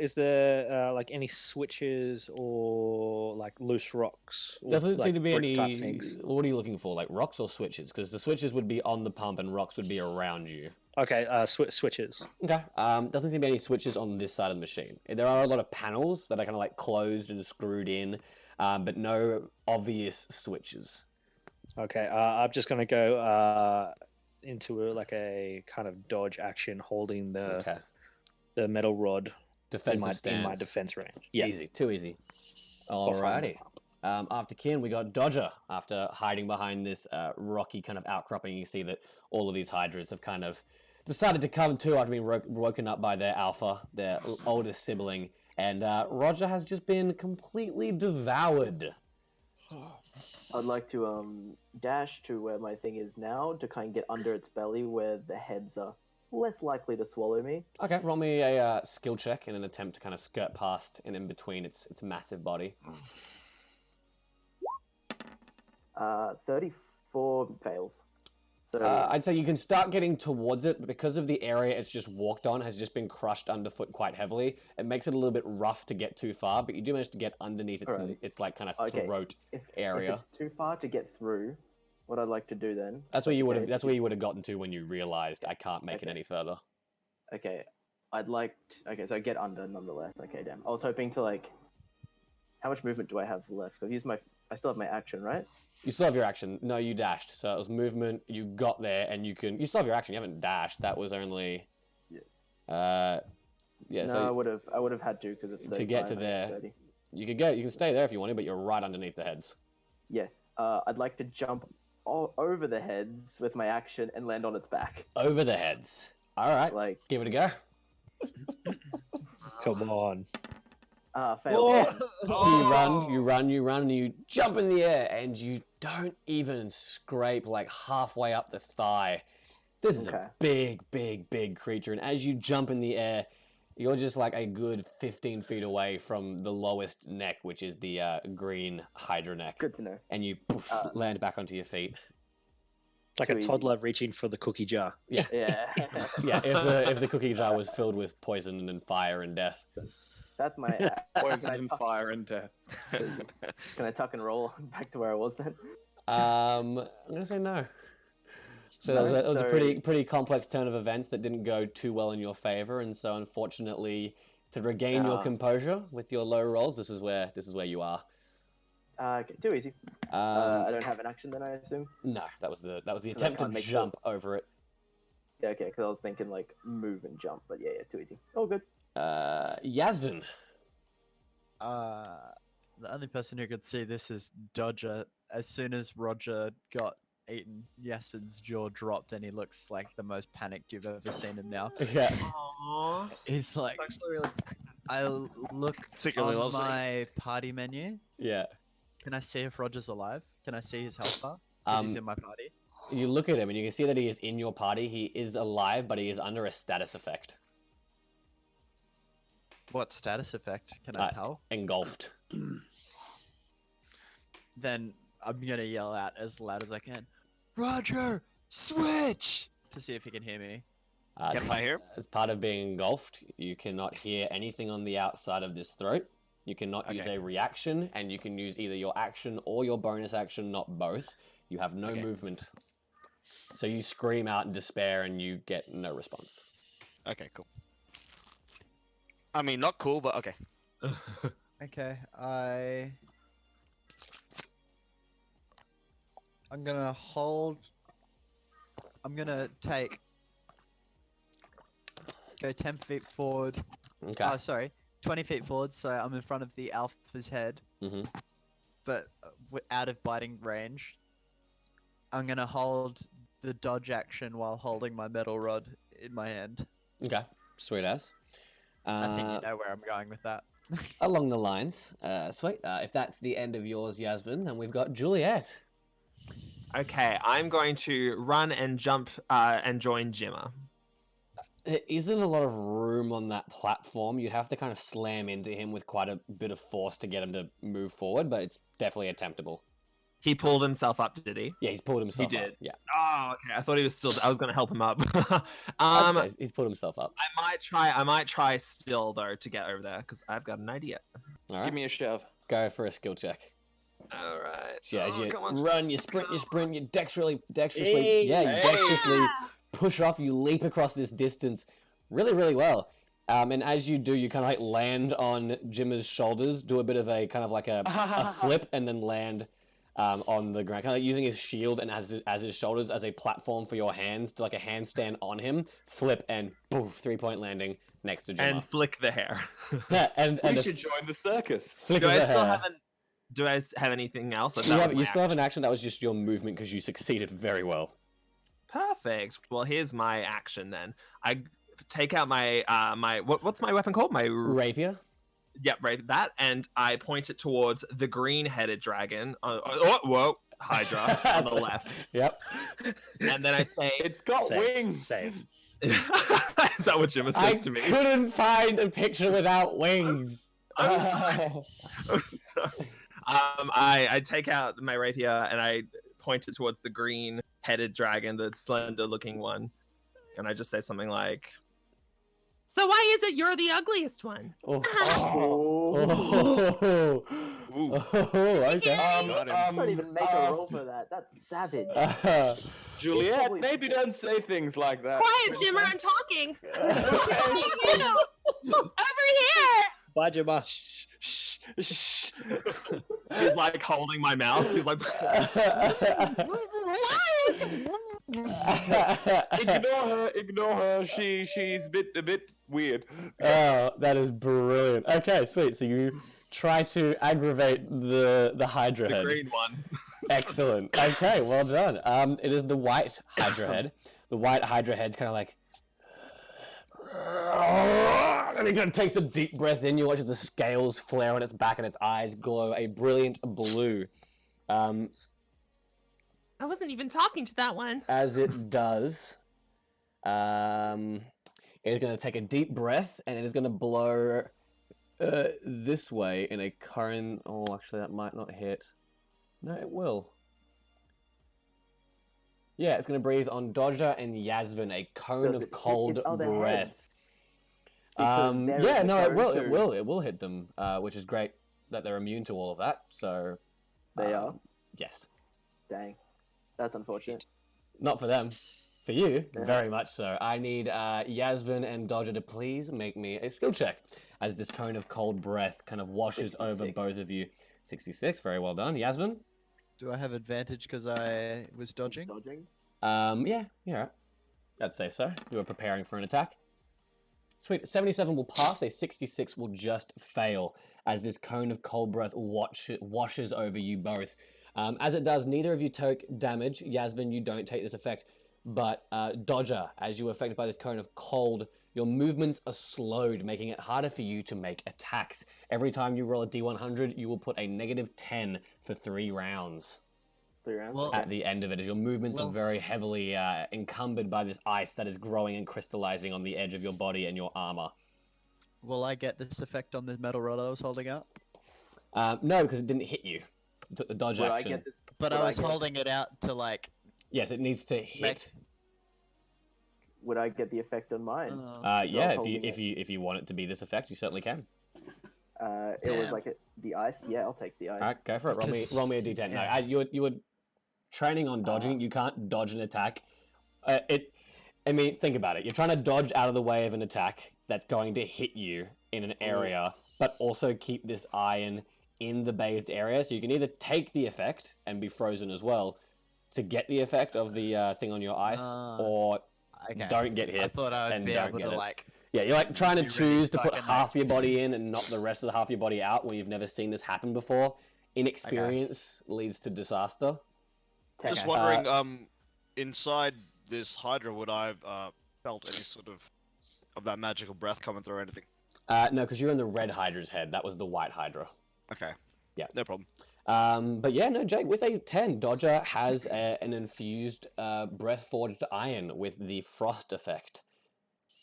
Is there like any switches or like loose rocks? Or, Doesn't like, seem to be brick type any. things? What are you looking for? Like rocks or switches? Because the switches would be on the pump and rocks would be around you. Okay, switches. Okay. Doesn't seem to be any switches on this side of the machine. There are a lot of panels that are kind of like closed and screwed in, but no obvious switches. Okay, I'm just gonna go into like a kind of dodge action, holding the metal rod Defensive in my stance. defense range. Yeah, Easy, too easy. Alrighty. After Kin, we got Dodger. After hiding behind this rocky kind of outcropping, you see that all of these Hydras have kind of decided to come to after being woken up by their alpha, their oldest sibling, and Roger has just been completely devoured. I'd like to dash to where my thing is now to kind of get under its belly where the heads are less likely to swallow me. Okay, roll me a skill check in an attempt to kind of skirt past and in between its massive body. 34 fails. So I'd say you can start getting towards it, but because of the area it's just walked on has just been crushed underfoot quite heavily. It makes it a little bit rough to get too far, but you do manage to get underneath its, its like kind of throat area. If it's too far to get through, what I'd like to do then... That's where you would have. That's where you would have gotten to when you realized I can't make it any further. Okay, I'd like... Okay, so I get under nonetheless. Okay, damn. I was hoping to like... How much movement do I have left? I've used my... I still have my action, right? You still have your action. No, you dashed. So it was movement. You got there, and you can. You still have your action. You haven't dashed. That was only. Yeah, No, so I would have had to because it's to get to 35, there, 30. you can stay there if you want to, but you're right underneath the heads. Yeah. I'd like to jump over the heads with my action and land on its back. Over the heads. All right, Like, give it a go. Come on. failed Whoa. again. So you run, and you jump in the air, and you don't even scrape like halfway up the thigh. This is Okay. a big creature, and as you jump in the air, you're just like a good 15 feet away from the lowest neck, which is the green Hydra neck. Good to know. And you land back onto your feet. It's like Too a easy. toddler reaching for the cookie jar. Yeah. Yeah. Yeah, if the cookie jar was filled with poison and fire and death. That's my. Poison and fire and death. Can I tuck and roll back to where I was then? I'm gonna say no. So No? that was a So- pretty complex turn of events that didn't go too well in your favor, and so unfortunately, to regain your Ah. composure with your low rolls, this is where you are. Okay, too easy. I don't have an action then, I assume. No, that was the I attempt to can't make jump over it. Yeah, okay, because I was thinking like move and jump, but yeah, too easy. Oh, good. Yasvin. The only person who could see this is Dodger. As soon as Roger got eaten, Yasvin's jaw dropped and he looks like the most panicked you've ever seen him now. Yeah. Aww. He's like, Actually, really I look Secretly on loves it. my party menu. Yeah. Can I see if Roger's alive? Can I see his health bar? 'Cause he's Um, in my party. You look at him and you can see that he is in your party. He is alive, but he is under a status effect. What status effect can I tell? Engulfed. Then I'm gonna yell out as loud as I can, Roger, switch! To see if he can hear me. Can I hear? As part of being engulfed, you cannot hear anything on the outside of this throat. You cannot use Okay. a reaction, and you can use either your action or your bonus action, not both. You have no Okay. movement. So you scream out in despair and you get no response. Okay, cool. I mean, not cool, but okay. Okay, I'm gonna hold. I'm gonna go 10 feet forward. Okay. Oh, sorry, 20 feet forward. So I'm in front of the alpha's head, Mm-hmm. but out of biting range. I'm gonna hold the dodge action while holding my metal rod in my hand. Okay. Sweet as. I think you know where I'm going with that. Along the lines. Sweet. If that's the end of yours, Yasvin, then we've got Juliet. Okay, I'm going to run and jump and join Jimmer. There isn't a lot of room on that platform. You'd have to kind of slam into him with quite a bit of force to get him to move forward, but it's definitely attemptable. He pulled himself up, did he? Yeah, he's pulled himself up. did. Yeah. Oh, okay. I thought he was still. I was going to help him up. That's okay, he's pulled himself up. I might try still though to get over there because I've got an idea. All right. Give me a shove. Go for a skill check. All right. So yeah, as Oh, you come on. run, you sprint, you dexterously, Hey, yeah, you hey. dexterously push off, you leap across this distance really, really well. And as you do, you kind of like land on Jimmer's shoulders, do a bit of a kind of like a flip, and then land on the ground, kind of like using his shield and as his shoulders as a platform for your hands, to like a handstand on him, flip, and poof, 3-point landing next to Jimmer. And flick the hair. Yeah, and We the should join the circus. flick Do of I the still hair. do I have anything else? Like, You, that have, was you my still have an action. That was just your movement because you succeeded very well. Perfect. Well, here's my action then. I take out my what's my weapon called? My Rapier. Yep, right. That, and I point it towards the green-headed dragon. Whoa, Hydra on the left. Yep. And then I say, It's got Save. wings. Save. "Is that what Jimmer I says to me?" couldn't find a picture without wings. I take out my rapier and I point it towards the green-headed dragon, the slender-looking one, and I just say something like, So why is it you're the ugliest one? Oh. Oh. Oh. Oh, okay. Got him. Don't even make a roll for that. That's savage. Juliet, Probably- maybe don't say things like that. Quiet, Jimmer, I'm talking. Over here. Bye, Jimmer. Shh, shh. he's like holding my mouth. He's like, Ignore her. She's a bit weird. Oh, that is brilliant. Okay, sweet. So you try to aggravate the Hydra The head. green one. Excellent. Okay, well done. It is the white Hydra head. The white Hydra head's kind of like, and it kind of takes a deep breath in. You watch as the scales flare on its back and its eyes glow a brilliant blue. I wasn't even talking to that one. As it does, it is going to take a deep breath and it is going to blow this way in a current. Oh, actually, that might not hit. No, it will. Yeah, it's going to breathe on Dodger and Yasvin, a cone Does of it hit cold its other breath. heads? Because they're Yeah, in the no, it will. current It too. will. It will hit them, which is great that they're immune to all of that. So They are? yes, Dang. That's unfortunate. not for them, for you, Yeah. very much so. I need Yasvin and Dodger to please make me a skill check as this cone of cold breath kind of washes over 66. both of you. 66, very well done, Yasvin. Do I have advantage because I was dodging? Dodging? Yeah, you're right. I'd say so. You were preparing for an attack. Sweet. 77 will pass. A 66 will just fail as this cone of cold breath washes over you both. As it does, neither of you take damage. Yasvin, you don't take this effect. But Dodger, as you are affected by this cone of cold, your movements are slowed, making it harder for you to make attacks. Every time you roll a D100, you will put a -10 for 3 rounds. 3 rounds? Well, At the end of it, as your movements are Well- very heavily encumbered by this ice that is growing and crystallizing on the edge of your body and your armor. Will I get this effect on the metal rod I was holding out? No, because it didn't hit you. You took the dodge Would I action. get this? But Would I I was get- holding it out to like. Yes, it needs to hit. Would I get the effect on mine? Yeah, holding if you want it to be this effect, you certainly can. It was Damn. like the ice. Yeah, I'll take the ice. All right, go for it. Because- Roll me a d10. yeah. No, you were training on dodging. You can't dodge an attack. I mean, think about it. You're trying to dodge out of the way of an attack that's going to hit you in an area, but also keep this iron in the bathed area. So you can either take the effect and be frozen as well to get the effect of the thing on your ice, or Okay. don't get hit. I thought I would and be don't able get to it. like. Yeah, you're like trying to Be really choose to put fucking half your nice. body in and not the rest of the half your body out when you've never seen this happen before. Inexperience leads to disaster. Okay. Just wondering, inside this Hydra, would I have felt any sort of that magical breath coming through or anything? No, because you're in the red Hydra's head. That was the white Hydra. Okay. Yeah. No problem. But yeah, no, Jake, with a 10, Dodger has an infused breath forged iron with the frost effect.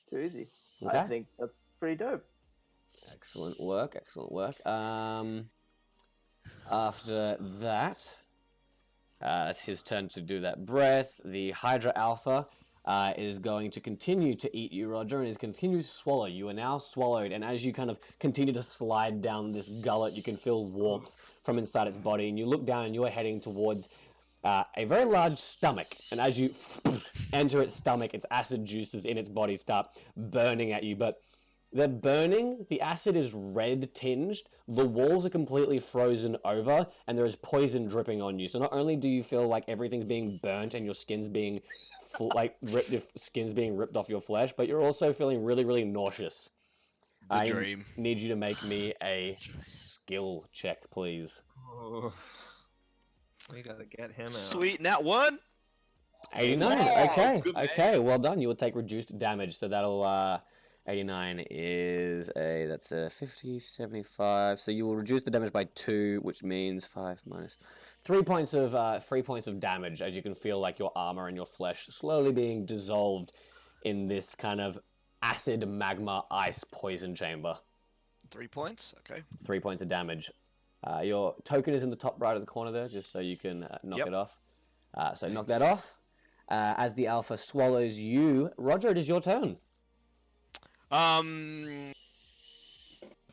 Too easy. Okay. I think that's pretty dope. Excellent work, excellent work. After that, it's his turn to do that breath. The Hydra Alpha is going to continue to eat you, Roger, and is continue to swallow. You are now swallowed, and as you kind of continue to slide down this gullet, you can feel warmth from inside its body, and you look down and you are heading towards a very large stomach, and as you enter its stomach, its acid juices in its body start burning at you, but they're burning, the acid is red tinged, the walls are completely frozen over, and there is poison dripping on you. So not only do you feel like everything's being burnt and your skin's being your skin's being ripped off your flesh, but you're also feeling really, really nauseous. The dream. Need you to make me a skill check, please. Oh, we gotta get him out. Sweet, nat 1. 89. Wow, Okay. good man. Okay. Well done. You will take reduced damage. So that'll 89 is that's a 50, 75. So you will reduce the damage by 2, which means 5 minus 3 points of damage as you can feel like your armor and your flesh slowly being dissolved in this kind of acid magma ice poison chamber. 3 points. Okay. 3 points of damage. Your token is in the top right of the corner there, just so you can knock Yep. it off. So knock that off. As the alpha swallows you, Roger, it is your turn.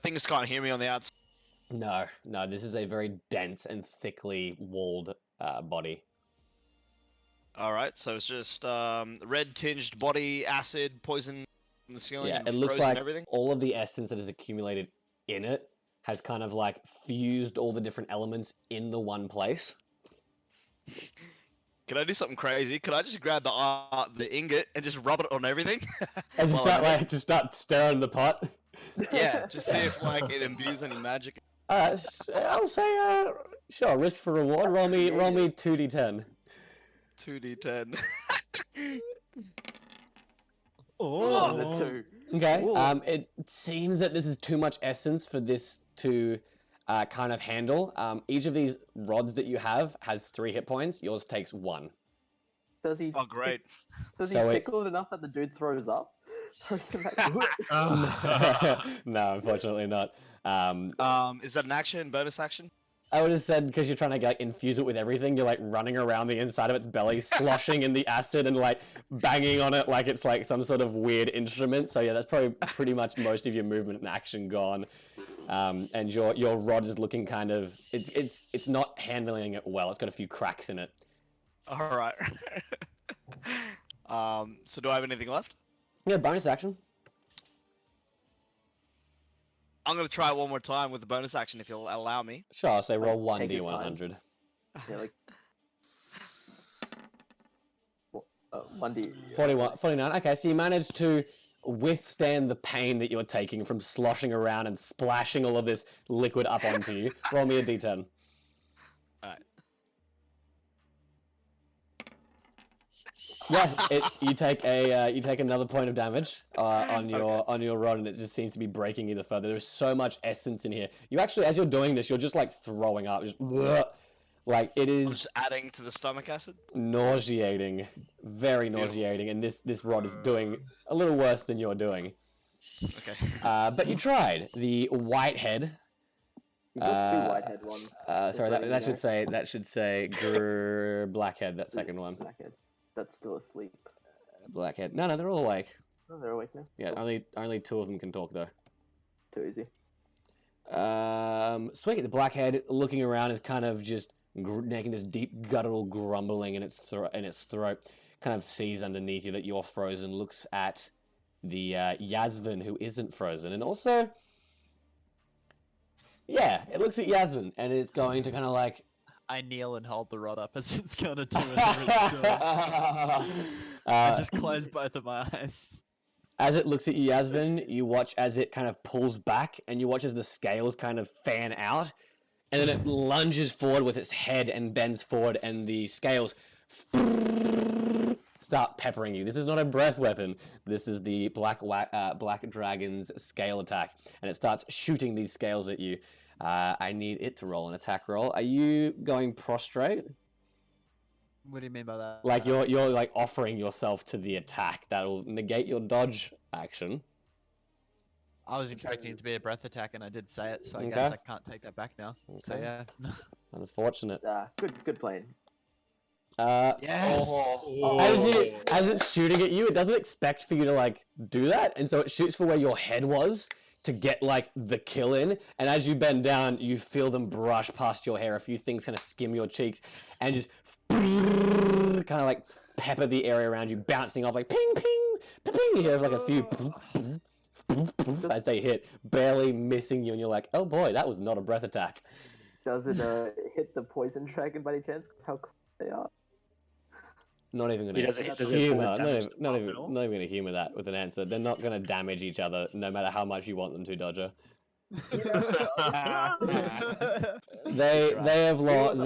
Things can't hear me on the outside. No, this is a very dense and thickly walled body. All right, so it's just red tinged body, acid, poison in the ceiling, Yeah, and it looks frozen like everything. all of the essence that is accumulated in it has kind of like fused all the different elements in the one place. Can I do something crazy? Could I just grab the ingot and just rub it on everything? As you While start I'm in it? like to start stirring the pot. Yeah, just see if like it imbues any magic. I'll say sure. Risk for reward. Roll me 2d10. 2d10. On the 2. Okay. Ooh. It seems that this is too much essence for this to kind of handle. Each of these rods that you have has 3 hit points. Yours takes 1. Does he? Oh, great. Does he So tickle it enough that the dude throws up? Throws him back. No, unfortunately not. Is that an action? Bonus action? I would have said because you're trying to like infuse it with everything, you're like running around the inside of its belly, sloshing in the acid and like banging on it like it's like some sort of weird instrument. So yeah, that's probably pretty much most of your movement and action gone. And your rod is looking kind of it's not handling it well. It's got a few cracks in it. All right. So do I have anything left? Yeah, bonus action. I'm gonna try it one more time with the bonus action if you'll allow me. Sure, I'll say roll Take his 1d100. Yeah, like 1d. 41, 49. Okay, so you managed to withstand the pain that you're taking from sloshing around and splashing all of this liquid up onto you. Roll me a d10. Alright. Yeah, you take another point of damage on your rod, and it just seems to be breaking either further. There's so much essence in here. You actually, as you're doing this, you're just like throwing up, just like it I'm is just adding to the stomach acid. nauseating, very nauseating, and this rod is doing a little worse than you're doing. Okay. But you tried the whitehead. You got 2 whitehead ones. Sorry, that should say blackhead. That second one. Blackhead. That's still asleep. Blackhead. No, they're all awake. Oh, they're awake now. Yeah, only 2 of them can talk though. Too easy. Sweet. The blackhead, looking around, is kind of just making this deep guttural grumbling in its throat. Kind of sees underneath you that you're frozen. Looks at the Yasmin, who isn't frozen, and also, yeah, it looks at Yasmin, and it's going to kind of like. I kneel and hold the rod up as it's gonna do whatever it's doing. I just close both of my eyes. As it looks at you, Yasmin, you watch as it kind of pulls back, and you watch as the scales kind of fan out, and then it lunges forward with its head and bends forward, and the scales start peppering you. This is not a breath weapon. This is the black dragon's scale attack, and it starts shooting these scales at you. I need it to roll an attack roll. Are you going prostrate? What do you mean by that? Like you're like offering yourself to the attack. That'll negate your dodge action. I was expecting it to be a breath attack, and I did say it, so I guess I can't take that back now. So Okay. yeah. Unfortunate. Good playing. Yes. As it's shooting at you, it doesn't expect for you to like do that, and so it shoots for where your head was to get like the kill in. And as you bend down, you feel them brush past your hair. A few things kind of skim your cheeks, and just kind of like pepper the area around you, bouncing off like ping ping ping. You hear like a few as they hit, barely missing you, and you're like, oh boy, that was not a breath attack. Does it hit the poison dragon by any chance? How close they are? Not even going Does to it humor. forward damage to Not the even pump going to humor that with an answer. They're not going to damage each other, no matter how much you want them to, Dodger. They have lived.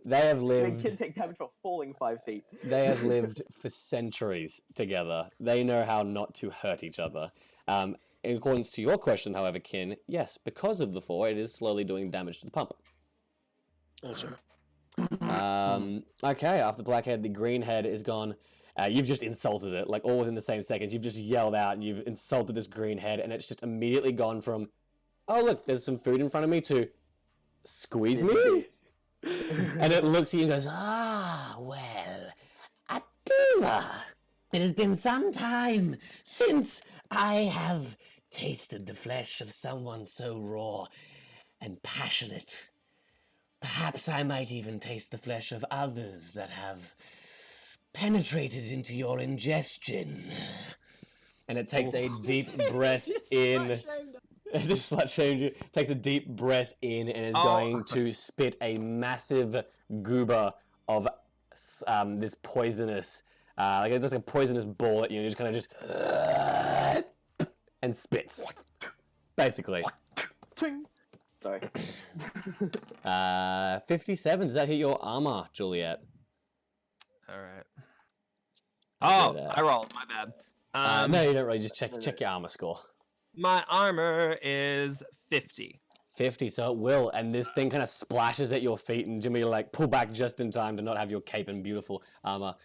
They have Make lived. kid take damage for falling 5 feet. They have lived for centuries together. They know how not to hurt each other. In accordance to your question, however, Kin, yes, because of the 4, it is slowly doing damage to the pump. Awesome. Okay, after the black head, the green head is gone. You've just insulted it, like all within the same seconds. You've just yelled out and you've insulted this green head, and it's just immediately gone from, oh look, there's some food in front of me, to squeeze me? And it looks at you and goes, well, Ativa, it has been some time since I have tasted the flesh of someone so raw and passionate. Perhaps I might even taste the flesh of others that have penetrated into your ingestion. And it takes a deep breath in. It just slut shamed you. Takes a deep breath in and is going to spit a massive goober of this poisonous, like it's just a poisonous ball at you, and you just kind of just and spits, basically. Sorry. 57. Does that hit your armor, Juliet? All right. Oh, Good, I rolled. My bad. No, you don't really. Just check your armor score. My armor is 50. 50, so it will, and this thing kind of splashes at your feet, and Jimmy like pull back just in time to not have your cape and beautiful armor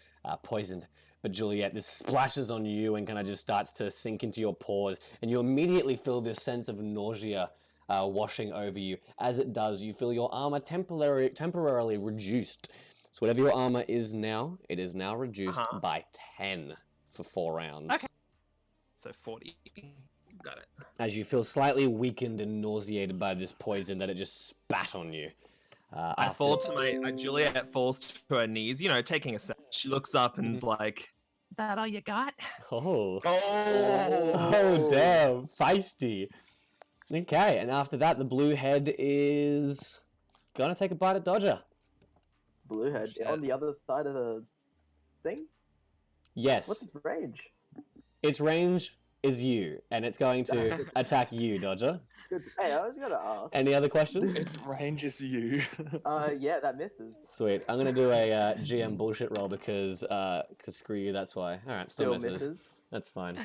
poisoned. But Juliet, this splashes on you and kind of just starts to sink into your pores, and you immediately feel this sense of nausea washing over you. As it does, you feel your armor temporarily reduced. So whatever your armor is now, it is now reduced by 10 for 4 rounds. Okay. So 40. Got it. As you feel slightly weakened and nauseated by this poison that it just spat on you. I fall to my Juliet falls to her knees, taking a sec. She looks up and is like, That all you got? Oh, damn, feisty. Okay, and after that, the blue head is gonna take a bite at Dodger. Blue head on the other side of the thing? Yes. What's its range? Its range is you, and it's going to attack you, Dodger. Good. Hey, I was gonna ask. Any other questions? Its range is you. Yeah, that misses. Sweet. I'm gonna do a GM bullshit roll because screw you. That's why. All right, still misses. That's fine.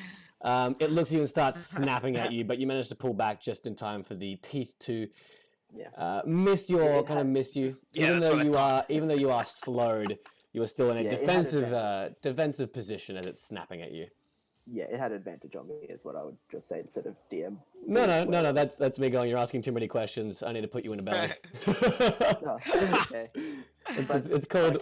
It looks at you and starts snapping at you, but you manage to pull back just in time for the teeth to miss you. Yeah, Even though you are slowed, you are still in a defensive position as it's snapping at you. Yeah, it had advantage on me, is what I would just say instead of DM. No. That's me going. You're asking too many questions. I need to put you in a belly. Okay. It's called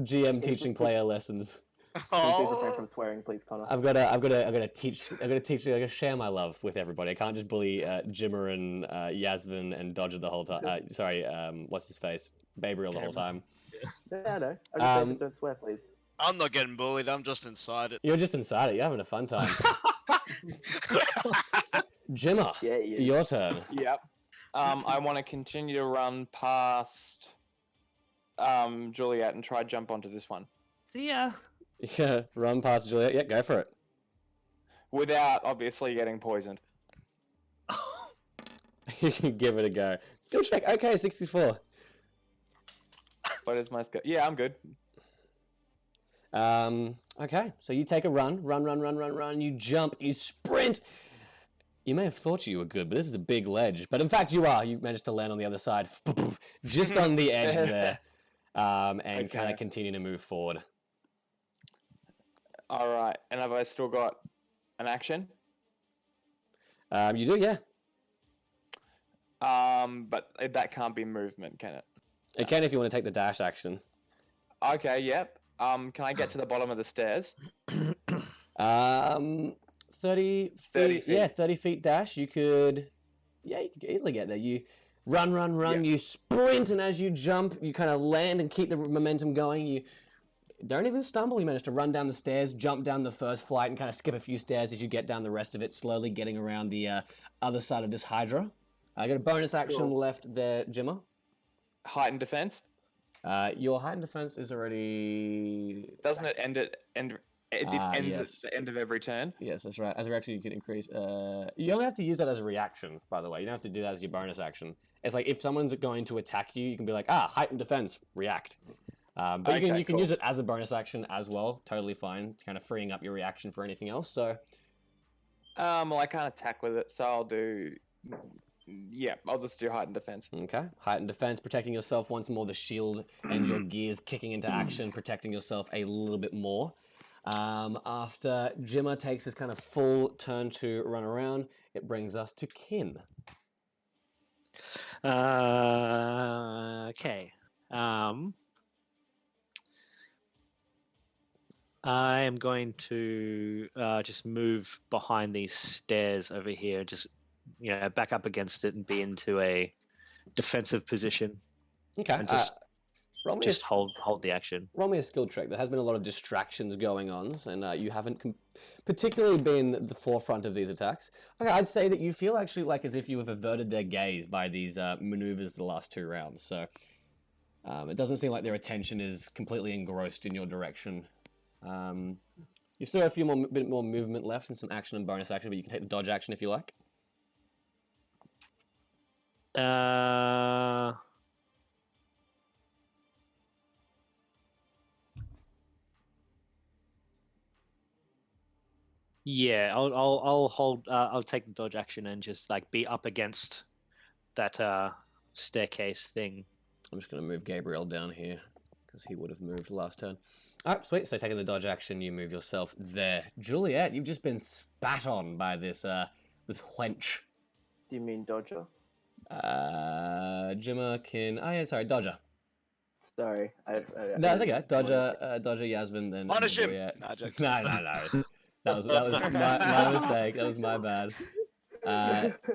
GM teaching player lessons. Please refrain from swearing, please, Connor. I've got to teach. I got to share my love with everybody. I can't just bully Jimmer and Yasvin and Dodger the whole time. Sorry, what's his face? Babriel the whole time. No. I just don't swear, please. I'm not getting bullied. I'm just inside it. You're just inside it. You're having a fun time. Jimmer, your turn. Yep. I want to continue to run past Juliet and try jump onto this one. See ya. Yeah, run past Juliet. Yeah, go for it. Without obviously getting poisoned. You can give it a go. Skill check. Okay, 64. What is my skill? Yeah, I'm good. Okay, so you take a run. You jump, you sprint. You may have thought you were good, but this is a big ledge. But in fact, you are. You managed to land on the other side, just on the edge there, and kind of continue to move forward. All right, and have I still got an action? You do, yeah. But that can't be movement, can it? It can if you want to take the dash action. Okay, yep. Can I get to the bottom of the stairs? 30 feet. 30 feet. Yeah, 30 feet dash. You could easily get there. You run, Yep. you sprint, and as you jump, you kind of land and keep the momentum going. You don't even stumble. You manage to run down the stairs, jump down the first flight, and kind of skip a few stairs as you get down the rest of it, slowly getting around the other side of this Hydra. I got a bonus action left there, Jimmer. Height and defense? Your height and defense is already... Doesn't it end at end? It ends at the end of every turn. Yes, that's right. As a reaction, you can increase. You only have to use that as a reaction, by the way. You don't have to do that as your bonus action. It's like if someone's going to attack you, you can be like, height and defense, react. But you can use it as a bonus action as well. Totally fine. It's kind of freeing up your reaction for anything else. So, well, I can't attack with it, so I'll do. Yeah, I'll just do height and defense. Okay, height and defense, protecting yourself once more. The shield and your gears kicking into action, protecting yourself a little bit more. After Jimmer takes his kind of full turn to run around, it brings us to Kin. Okay. I am going to just move behind these stairs over here, just back up against it and be into a defensive position. Okay. And just hold the action. Roll me a skill check. There has been a lot of distractions going on, and you haven't particularly been the forefront of these attacks. Okay, I'd say that you feel actually like as if you have averted their gaze by these maneuvers the last 2 rounds. So It doesn't seem like their attention is completely engrossed in your direction. You still have a few bit more movement left and some action and bonus action, but you can take the dodge action if you like. Yeah, I'll hold. I'll take the dodge action and just like be up against that staircase thing. I'm just going to move Gabriel down here because he would have moved last turn. All right, sweet. So taking the dodge action, you move yourself there. Juliet, you've just been spat on by this this wench. Do you mean Dodger? Jimmer can. Oh yeah, sorry, Dodger. Sorry. No, it's okay. Dodger, Yasmin, then Punish him! Juliet. Nah, jokes. No. That was my mistake. That was my bad.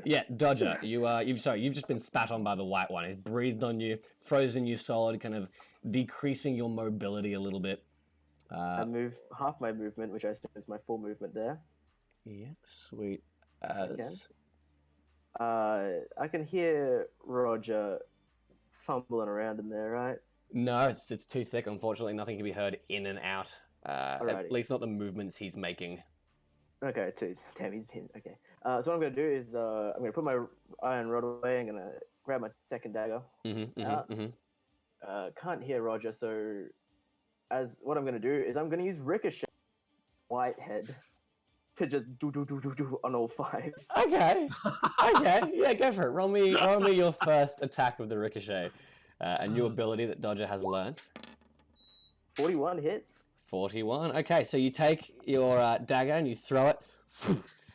Yeah, Dodger, you've just been spat on by the white one. It's breathed on you, frozen you solid, kind of decreasing your mobility a little bit. I move half my movement, which I assume is my full movement there. Yep, sweet Again. as. I can hear Roger fumbling around in there, right? No, it's too thick. Unfortunately, nothing can be heard in and out. At Alrighty. least not the movements he's making. Okay, damn, he's pinned. Okay. So what I'm gonna do is I'm gonna put my iron rod away. I'm gonna grab my second dagger. Can't hear Roger, so what I'm gonna do is I'm gonna use Ricochet Whitehead to just do on all five. Okay. Yeah, go for it. Roll me your first attack with the Ricochet. A new ability that Dodger has learned. 41 hits. 41. Okay, so you take your dagger and you throw it.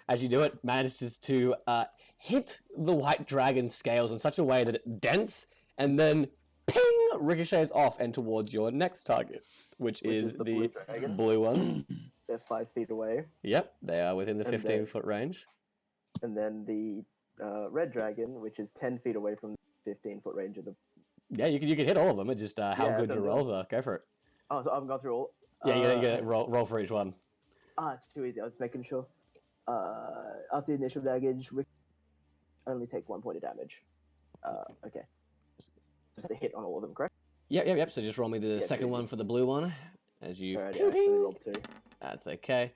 As you do it, manages to hit the white dragon's scales in such a way that it dents and then ping ricochets off and towards your next target, which is the blue one. They're 5 feet away. Yep, they are within the 15-foot range. And then the red dragon, which is 10 feet away from the 15-foot range of the... Yeah, you can hit all of them. It's just how good your rolls are. Go for it. Oh, so I've gone through all... Yeah, you gotta roll for each one. It's too easy. I was making sure. After the initial damage, we only take 1 point of damage. Okay. Just a hit on all of them, correct? Yep. So just roll me the second one for the blue one. As you rolled 2. That's okay.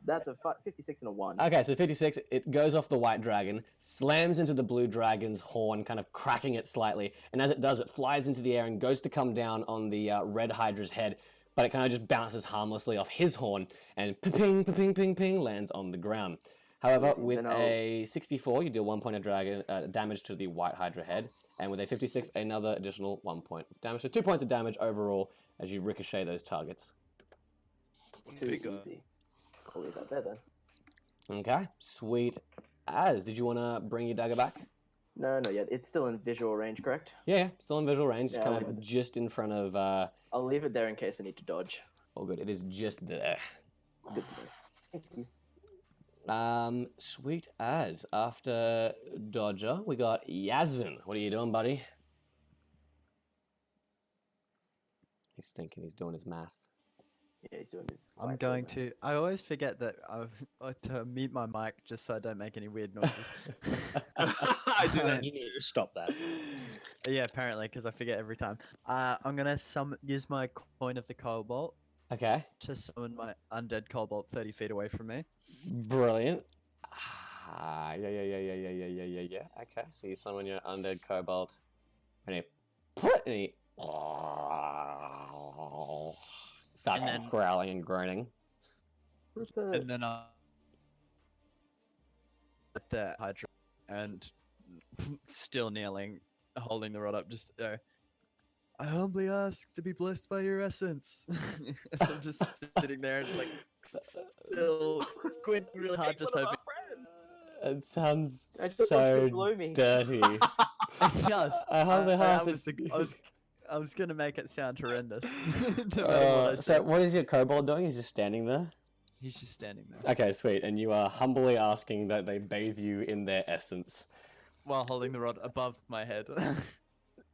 That's a 56 and a 1. Okay, so 56, it goes off the white dragon, slams into the blue dragon's horn, kind of cracking it slightly, and as it does, it flies into the air and goes to come down on the red hydra's head, but it kind of just bounces harmlessly off his horn, and ping, ping, ping, ping, lands on the ground. However, with a 64, you deal 1 point of damage to the white hydra head, and with a 56, another additional 1 point of damage. So 2 points of damage overall as you ricochet those targets. Too easy. I'll leave that there then. Okay, sweet as. Did you want to bring your dagger back? No, not yet. It's still in visual range, correct? Yeah, still in visual range. It's kind of just in front of... I'll leave it there in case I need to dodge. Oh, good. It is just there. Good to know. Thank you. Sweet as. After Dodger, we got Yasmin. What are you doing, buddy? He's thinking. He's doing his math. Yeah, he's doing his... I'm going to... I always forget that to mute my mic just so I don't make any weird noises. I do that. You need to stop that. Yeah, apparently, because I forget every time. I'm going to use my coin of the cobalt Okay. to summon my undead cobalt 30 feet away from me. Brilliant. Yeah. Okay, so you summon your undead cobalt, and he starts growling and groaning. And then at the hydra and still kneeling, holding the rod up, just I humbly ask to be blessed by your essence. So I'm just sitting there and like still squinting really hard, just hoping. It sounds so dirty. It does. I was gonna make it sound horrendous. So what is your kobold doing? He's just standing there? He's just standing there. Okay, sweet. And you are humbly asking that they bathe you in their essence. While holding the rod above my head.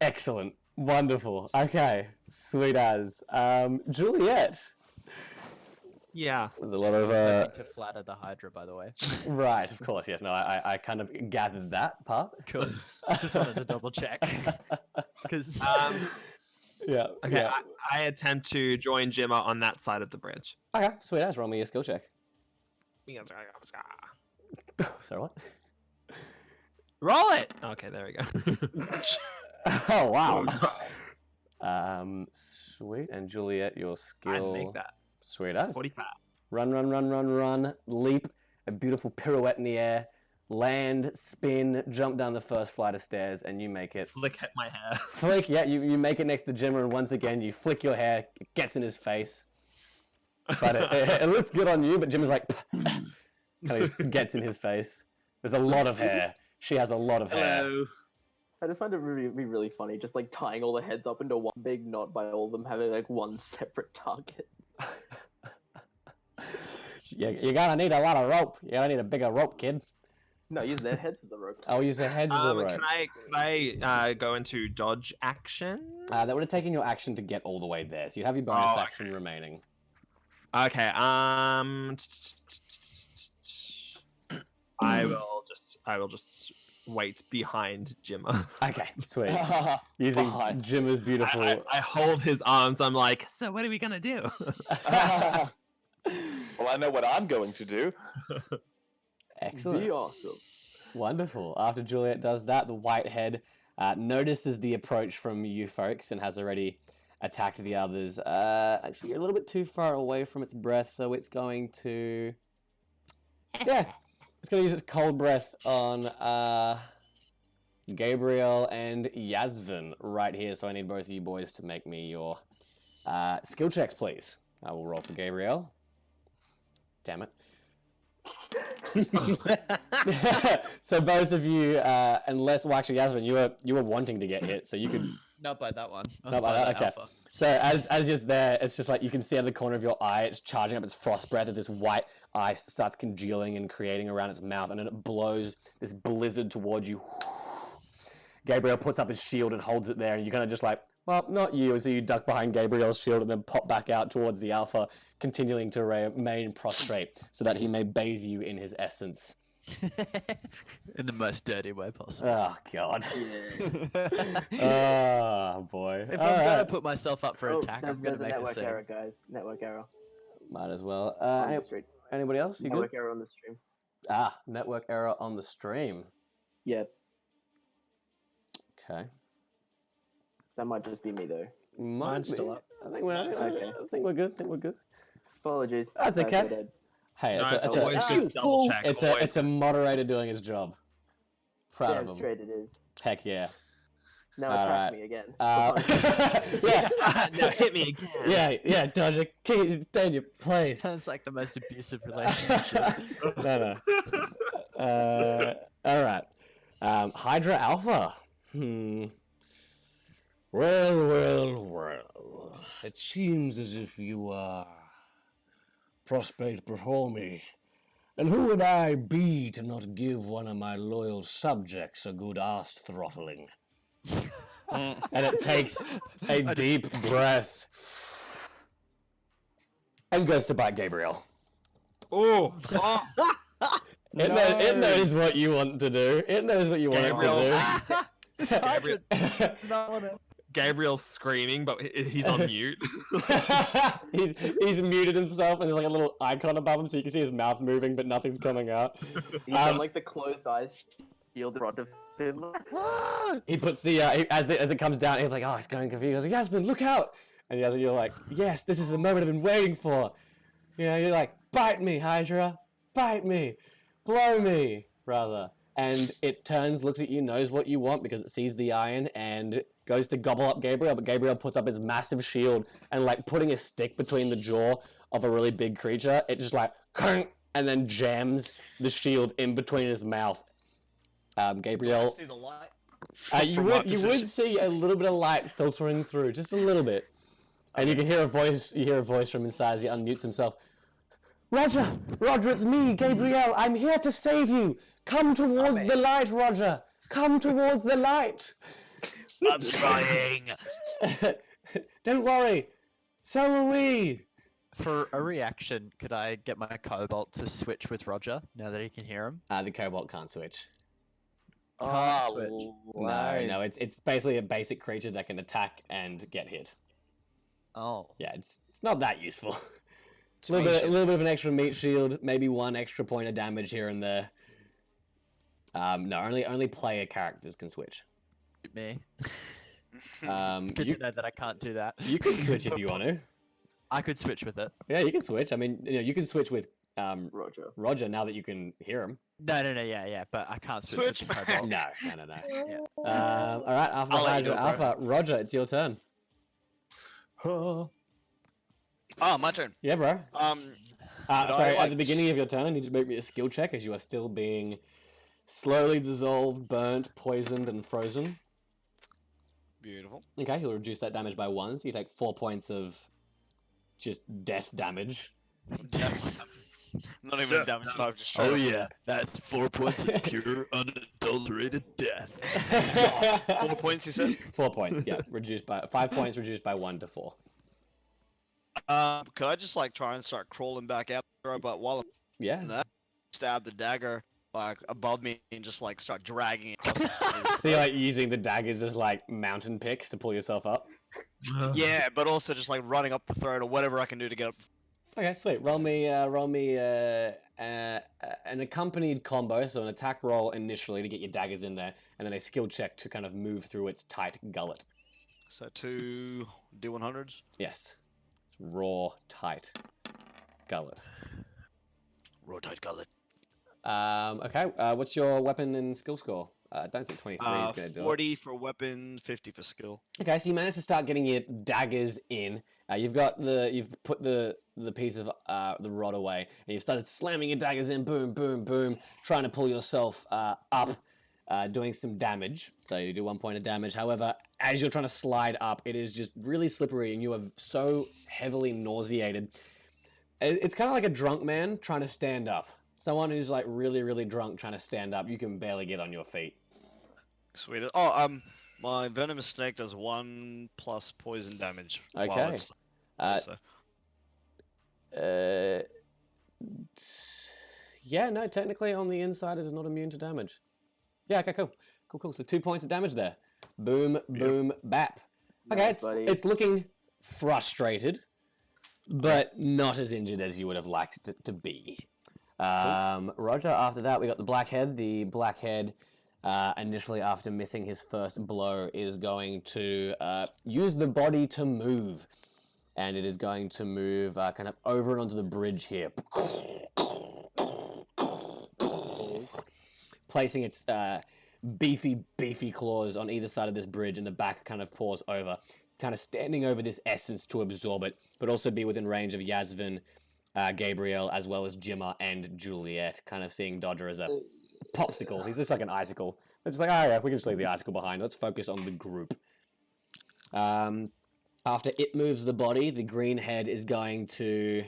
Excellent. Wonderful. Okay. Sweet as. Juliet. Yeah. There's a lot of... to flatter the hydra, by the way. Right, of course, yes. No, I kind of gathered that part. Cool. I just wanted to double check. Because Yeah. Okay, Yeah. I attempt to join Jimmer on that side of the bridge. Okay, sweet as. Roll me a skill check. Sorry, what? Roll it. Okay, there we go. Oh, wow. Sweet. And Juliet, your I'd skill. make that. Sweet as. 45. Run. Leap. A beautiful pirouette in the air. Land, spin, jump down the first flight of stairs, and you make it. Flick at my hair. Flick, yeah, you make it next to Jimmer, and once again, you flick your hair. It gets in his face. But it looks good on you, but Jimmer's like, kind of gets in his face. There's a lot of hair. She has a lot of hair. Hello. I just find it be really funny, just like tying all the heads up into one big knot by all of them having like one separate target. You're gonna need a lot of rope. You're gonna need a bigger rope, kid. No, use their heads as the rope. I'll use their heads as a rope. Can I go into dodge action? That would have taken your action to get all the way there, so you'd have your bonus action remaining. Okay. I will just wait behind Jimmer. Okay, sweet. Using Jimmer's beautiful. I hold his arms. I'm like, So what are we gonna do? Well, I know what I'm going to do. Excellent. Be awesome. Wonderful. After Juliet does that, the white head notices the approach from you folks and has already attacked the others. Actually, you're a little bit too far away from its breath, so it's going to... Yeah, it's going to use its cold breath on Gabriel and Yasvin right here. So I need both of you boys to make me your skill checks, please. I will roll for Gabriel. Damn it. So both of you, unless, well, actually, Yasmin, you were wanting to get hit, so you could. Not by that one. Not by that. Okay. Alpha. So as you're there, it's just like you can see out of the corner of your eye, it's charging up its frost breath as this white ice starts congealing and creating around its mouth, and then it blows this blizzard towards you. Gabriel puts up his shield and holds it there, and you're kind of just like, well, not you. So you duck behind Gabriel's shield and then pop back out towards the Alpha, continuing to remain prostrate so that he may bathe you in his essence. In the most dirty way possible. Oh, God. Yeah. Oh, boy. If All I'm gonna right. put myself up for attack, I'm gonna there's a make a network scene. error, guys. Network error. Might as well. On the stream. Anybody else? You Network good? error on the stream. Network error on the stream. Yeah, Okay. that might just be me though. Mine's still up. I think we're good. I think we're good. Apologies. That's guys, okay. we're dead. Hey, No, it's always good to double check. it's a moderator doing his job. Proud Damn of him. straight it is. Heck yeah. Now All attack right. me again. Yeah. No, hit me again. Yeah, Dodger. Stay in your place. Sounds like the most abusive relationship. No. All right. Hydra Alpha. Well. It seems as if you are prostrate before me. And who would I be to not give one of my loyal subjects a good arse throttling? And it takes a deep breath and goes to bite Gabriel. Oh. It knows what you want to do. It knows what you want it to do. Gabriel's screaming, but he's on mute. he's muted himself, and there's like a little icon above him, so you can see his mouth moving, but nothing's coming out. He's got like the closed eyes shield rod of him. He puts the as it comes down, he's like, oh, he's going confused. He goes, Yasmin, look out! And you're like, yes, this is the moment I've been waiting for. You're like, bite me, Hydra, bite me, blow me, rather. And it turns, looks at you, knows what you want because it sees the iron, and goes to gobble up Gabriel, but Gabriel puts up his massive shield, and like putting a stick between the jaw of a really big creature, it just like, and then jams the shield in between his mouth. Gabriel, See the light. you would see a little bit of light filtering through, just a little bit. And you can hear a voice, from inside as he unmutes himself. Roger, it's me, Gabriel, I'm here to save you. Come towards the light, Roger. Come towards the light. I'm trying. Don't worry. So are we. For a reaction, could I get my Cobalt to switch with Roger now that he can hear him? The Cobalt can't switch. Ah, switch. No, it's basically a basic creature that can attack and get hit. Oh. Yeah, it's not that useful. It's A little meat bit, shield. a little bit of an extra meat shield, maybe 1 extra point of damage here and there. No, only player characters can switch. Me. Um, It's good you, to know that I can't do that. you can switch if you want to. I could switch with it. Yeah, you can switch. I mean, you can switch with Roger. Roger now that you can hear him. No, yeah, but I can't switch, with the Switch. cobalt. No. Yeah. All right, after I'll let you Hydra do it, bro. Alpha, Roger, it's your turn. Oh. Oh, my turn. Yeah, bro. But Sorry, I at the beginning of your turn, I need you to make me a skill check as you are still being slowly dissolved, burnt, poisoned, and frozen. Beautiful. Okay, he'll reduce that damage by 1, so you take 4 points of just death damage. Not even damage. I've just Oh straight up- yeah, that's 4 points of pure, unadulterated death. 4 points, you said? 4 points, yeah. Reduced by 5 points, reduced by 1 to 4. Could I just like try and start crawling back out there? But while I'm Yeah. doing that, stab the dagger like above me and just like start dragging it across the street. So you're like using the daggers as like mountain picks to pull yourself up? Yeah, but also just like running up the throat or whatever I can do to get up. Okay, sweet. Roll me an accompanied combo, so an attack roll initially to get your daggers in there, and then a skill check to kind of move through its tight gullet. So 2 D100s. Yes. It's raw, tight gullet. Raw tight gullet. Okay, what's your weapon and skill score? I don't think 23 is going to do it. 40 for weapon, 50 for skill. Okay, so you managed to start getting your daggers in. You've put the piece of the rod away, and you've started slamming your daggers in, boom, boom, boom, trying to pull yourself up, doing some damage. So you do 1 point of damage. However, as you're trying to slide up, it is just really slippery, and you are so heavily nauseated. It's kind of like a drunk man trying to stand up. Someone who's like really, really drunk trying to stand up, you can barely get on your feet. Sweet. Oh, my venomous snake does 1 plus poison damage. while Okay. it's- so- Yeah, no, technically on the inside it is not immune to damage. Yeah, okay, cool. So 2 points of damage there. Boom, boom, bap. Okay, Nice, buddy. it's looking frustrated, but not as injured as you would have liked it to be. Roger, after that, we got the Blackhead. The Blackhead, initially after missing his first blow, is going to use the body to move. And it is going to move kind of over and onto the bridge here. Placing its beefy claws on either side of this bridge, and the back kind of paws over. Kind of standing over this essence to absorb it, but also be within range of Yasvin, Gabriel, as well as Jimmer and Juliet, kind of seeing Dodger as a popsicle. He's just like an icicle. It's just like, oh yeah, we can just leave the icicle behind. Let's focus on the group. After it moves the body, the green head is going to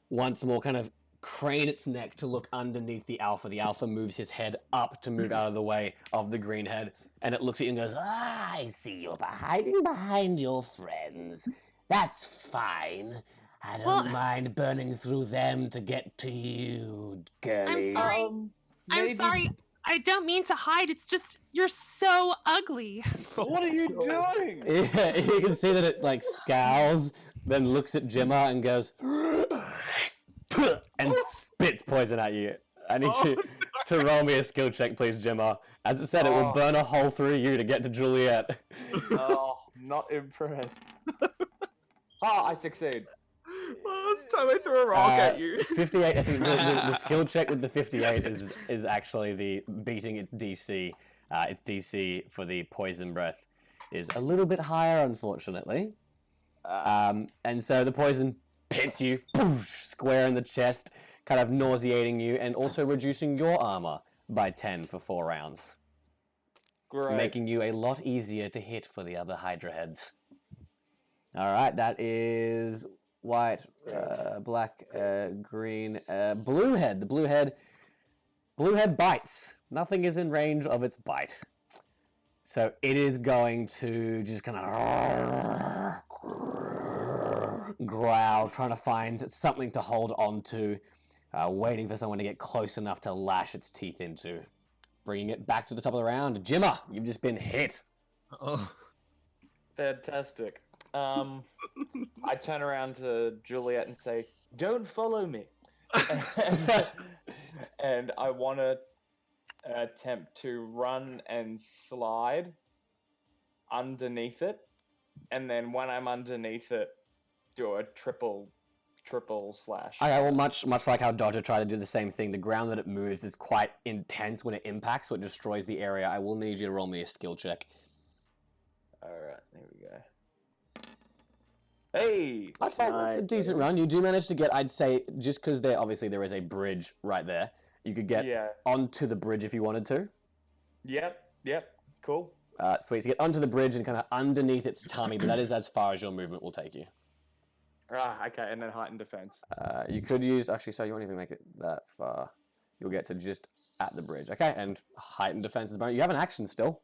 once more kind of crane its neck to look underneath the alpha. The alpha moves his head up to move out of the way of the green head, and it looks at you and goes, I see you're hiding behind your friends. That's fine. I don't mind burning through them to get to you, girlie. I'm sorry. I'm sorry. I don't mean to hide. It's just you're so ugly. What are you doing? Yeah, you can see that it like scowls, then looks at Jimmer and goes and spits poison at you. I need you to roll me a skill check, please, Jimmer. As it said, it will burn a hole through you to get to Juliet. Oh, not impressed. I succeed. Last time I threw a rock at you. 58. I think the skill check with the 58 is actually the beating its DC. Its DC for the poison breath is a little bit higher, unfortunately. And so the poison hits you square in the chest, kind of nauseating you, and also reducing your armor by 10 for 4 rounds. Great. Making you a lot easier to hit for the other Hydra heads. All right, that is white, black, green, blue head. The blue head bites. Nothing is in range of its bite. So it is going to just kind of growl, trying to find something to hold on to, waiting for someone to get close enough to lash its teeth into. bringing it back to the top of the round. Jimmer, you've just been hit. Oh. Fantastic. I turn around to Juliet and say, "Don't follow me." And I want to attempt to run and slide underneath it, and then when I'm underneath it, do a triple slash. Okay, well, much like how Dodger tried to do the same thing, the ground that it moves is quite intense when it impacts, so it destroys the area. I will need you to roll me a skill check. Alright, there we go. Hey! Okay, that's a Nice, decent run. You do manage to get, I'd say, just because there is a bridge right there, you could get Yeah. onto the bridge if you wanted to. Yep, cool. Sweet, so get onto the bridge and kind of underneath its tummy, but that is as far as your movement will take you. Okay, and then heightened defense. You could use, actually, so you won't even make it that far. You'll get to just at the bridge. Okay, and heightened defense at the moment. You have an action still.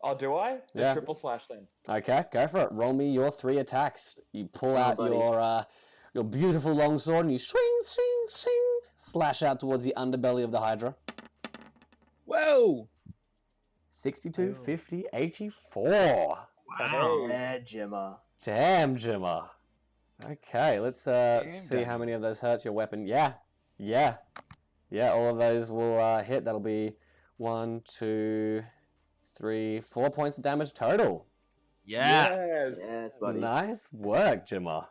Oh, do I? The Yeah. triple slash then. Okay, go for it. Roll me your 3 attacks. You pull out buddy. your beautiful longsword and you swing, slash out towards the underbelly of the Hydra. Whoa! 62, 50, 84. Wow. Yeah, Jimmer. Damn, Jimmer. Okay, let's see how many of those hurts your weapon. Yeah, all of those will hit. That'll be 1, 2, 3, 4 points of damage total. Yeah. Yes, buddy. Nice work, Jimmer.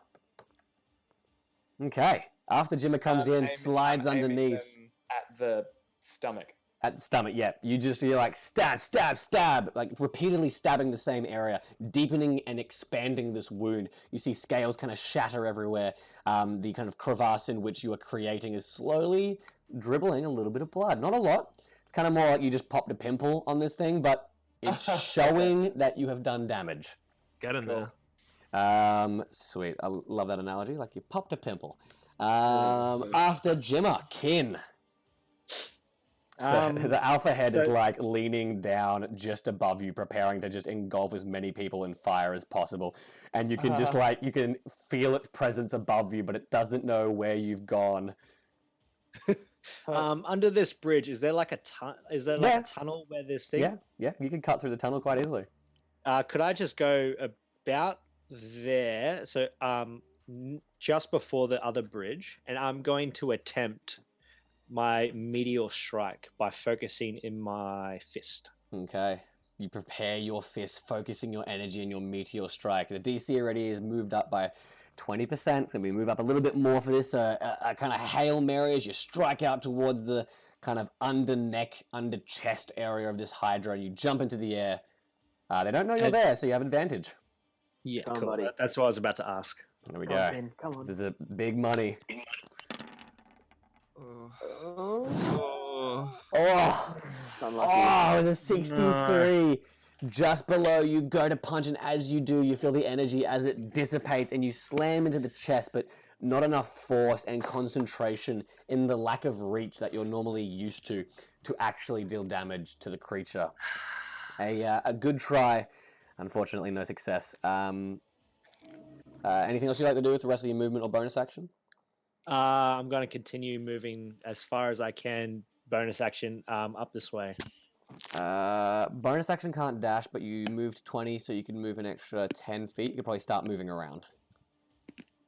Okay, after Jimmer comes in, slides I'm aiming underneath. them at the stomach. At the stomach, yeah. You're like stab, like repeatedly stabbing the same area, deepening and expanding this wound. You see scales kind of shatter everywhere. The kind of crevasse in which you are creating is slowly dribbling a little bit of blood. Not a lot. It's kind of more like you just popped a pimple on this thing, but it's showing that you have done damage. Get in there. Sweet. I love that analogy. Like you popped a pimple. After Jimmer, Kin. The alpha head is like leaning down just above you, preparing to just engulf as many people in fire as possible. And you can just like, you can feel its presence above you, but it doesn't know where you've gone. Under this bridge, is there like a a tunnel where this thing? Yeah, you can cut through the tunnel quite easily. Could I just go about there? So just before the other bridge, and I'm going to attempt my meteor strike by focusing in my fist. Okay. You prepare your fist, focusing your energy in your meteor strike. The DC already is moved up by 20%. It's going to be moved up a little bit more for this. A kind of Hail Mary as you strike out towards the kind of under neck, under chest area of this Hydra, and you jump into the air. They don't know you're there, so you have advantage. Yeah, Come on, cool. buddy. That's what I was about to ask. There we Come go. on, Ben, come on. This is a big money. Oh, Unlucky. with a 63. Just below, you go to punch, and as you do, you feel the energy as it dissipates, and you slam into the chest, but not enough force and concentration in the lack of reach that you're normally used to actually deal damage to the creature. A good try. Unfortunately, no success. Anything else you'd like to do with the rest of your movement or bonus action? I'm going to continue moving as far as I can. Bonus action up this way. Bonus action can't dash, but you moved 20, so you can move an extra 10 feet. You could probably start moving around.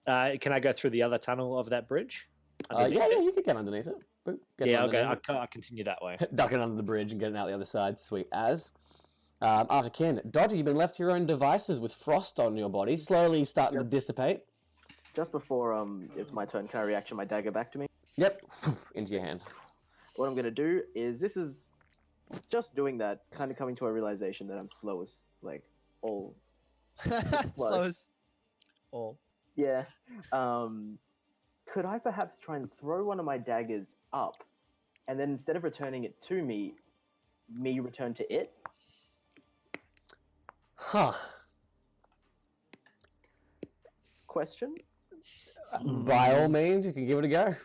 Can I go through the other tunnel of that bridge? Yeah, you could get underneath it. Boop, I'll continue that way. Ducking under the bridge and getting out the other side. Sweet as. After Ken, Dodger, you've been left to your own devices with frost on your body, slowly starting to dissipate. Just before it's my turn, can I reaction my dagger back to me? Yep, into your hand. What I'm gonna do is just doing that, kind of coming to a realization that I'm slow as like all. Slow as all. Yeah. Could I perhaps try and throw one of my daggers up, and then instead of returning it to me return to it? Huh. Question? By all means, you can give it a go.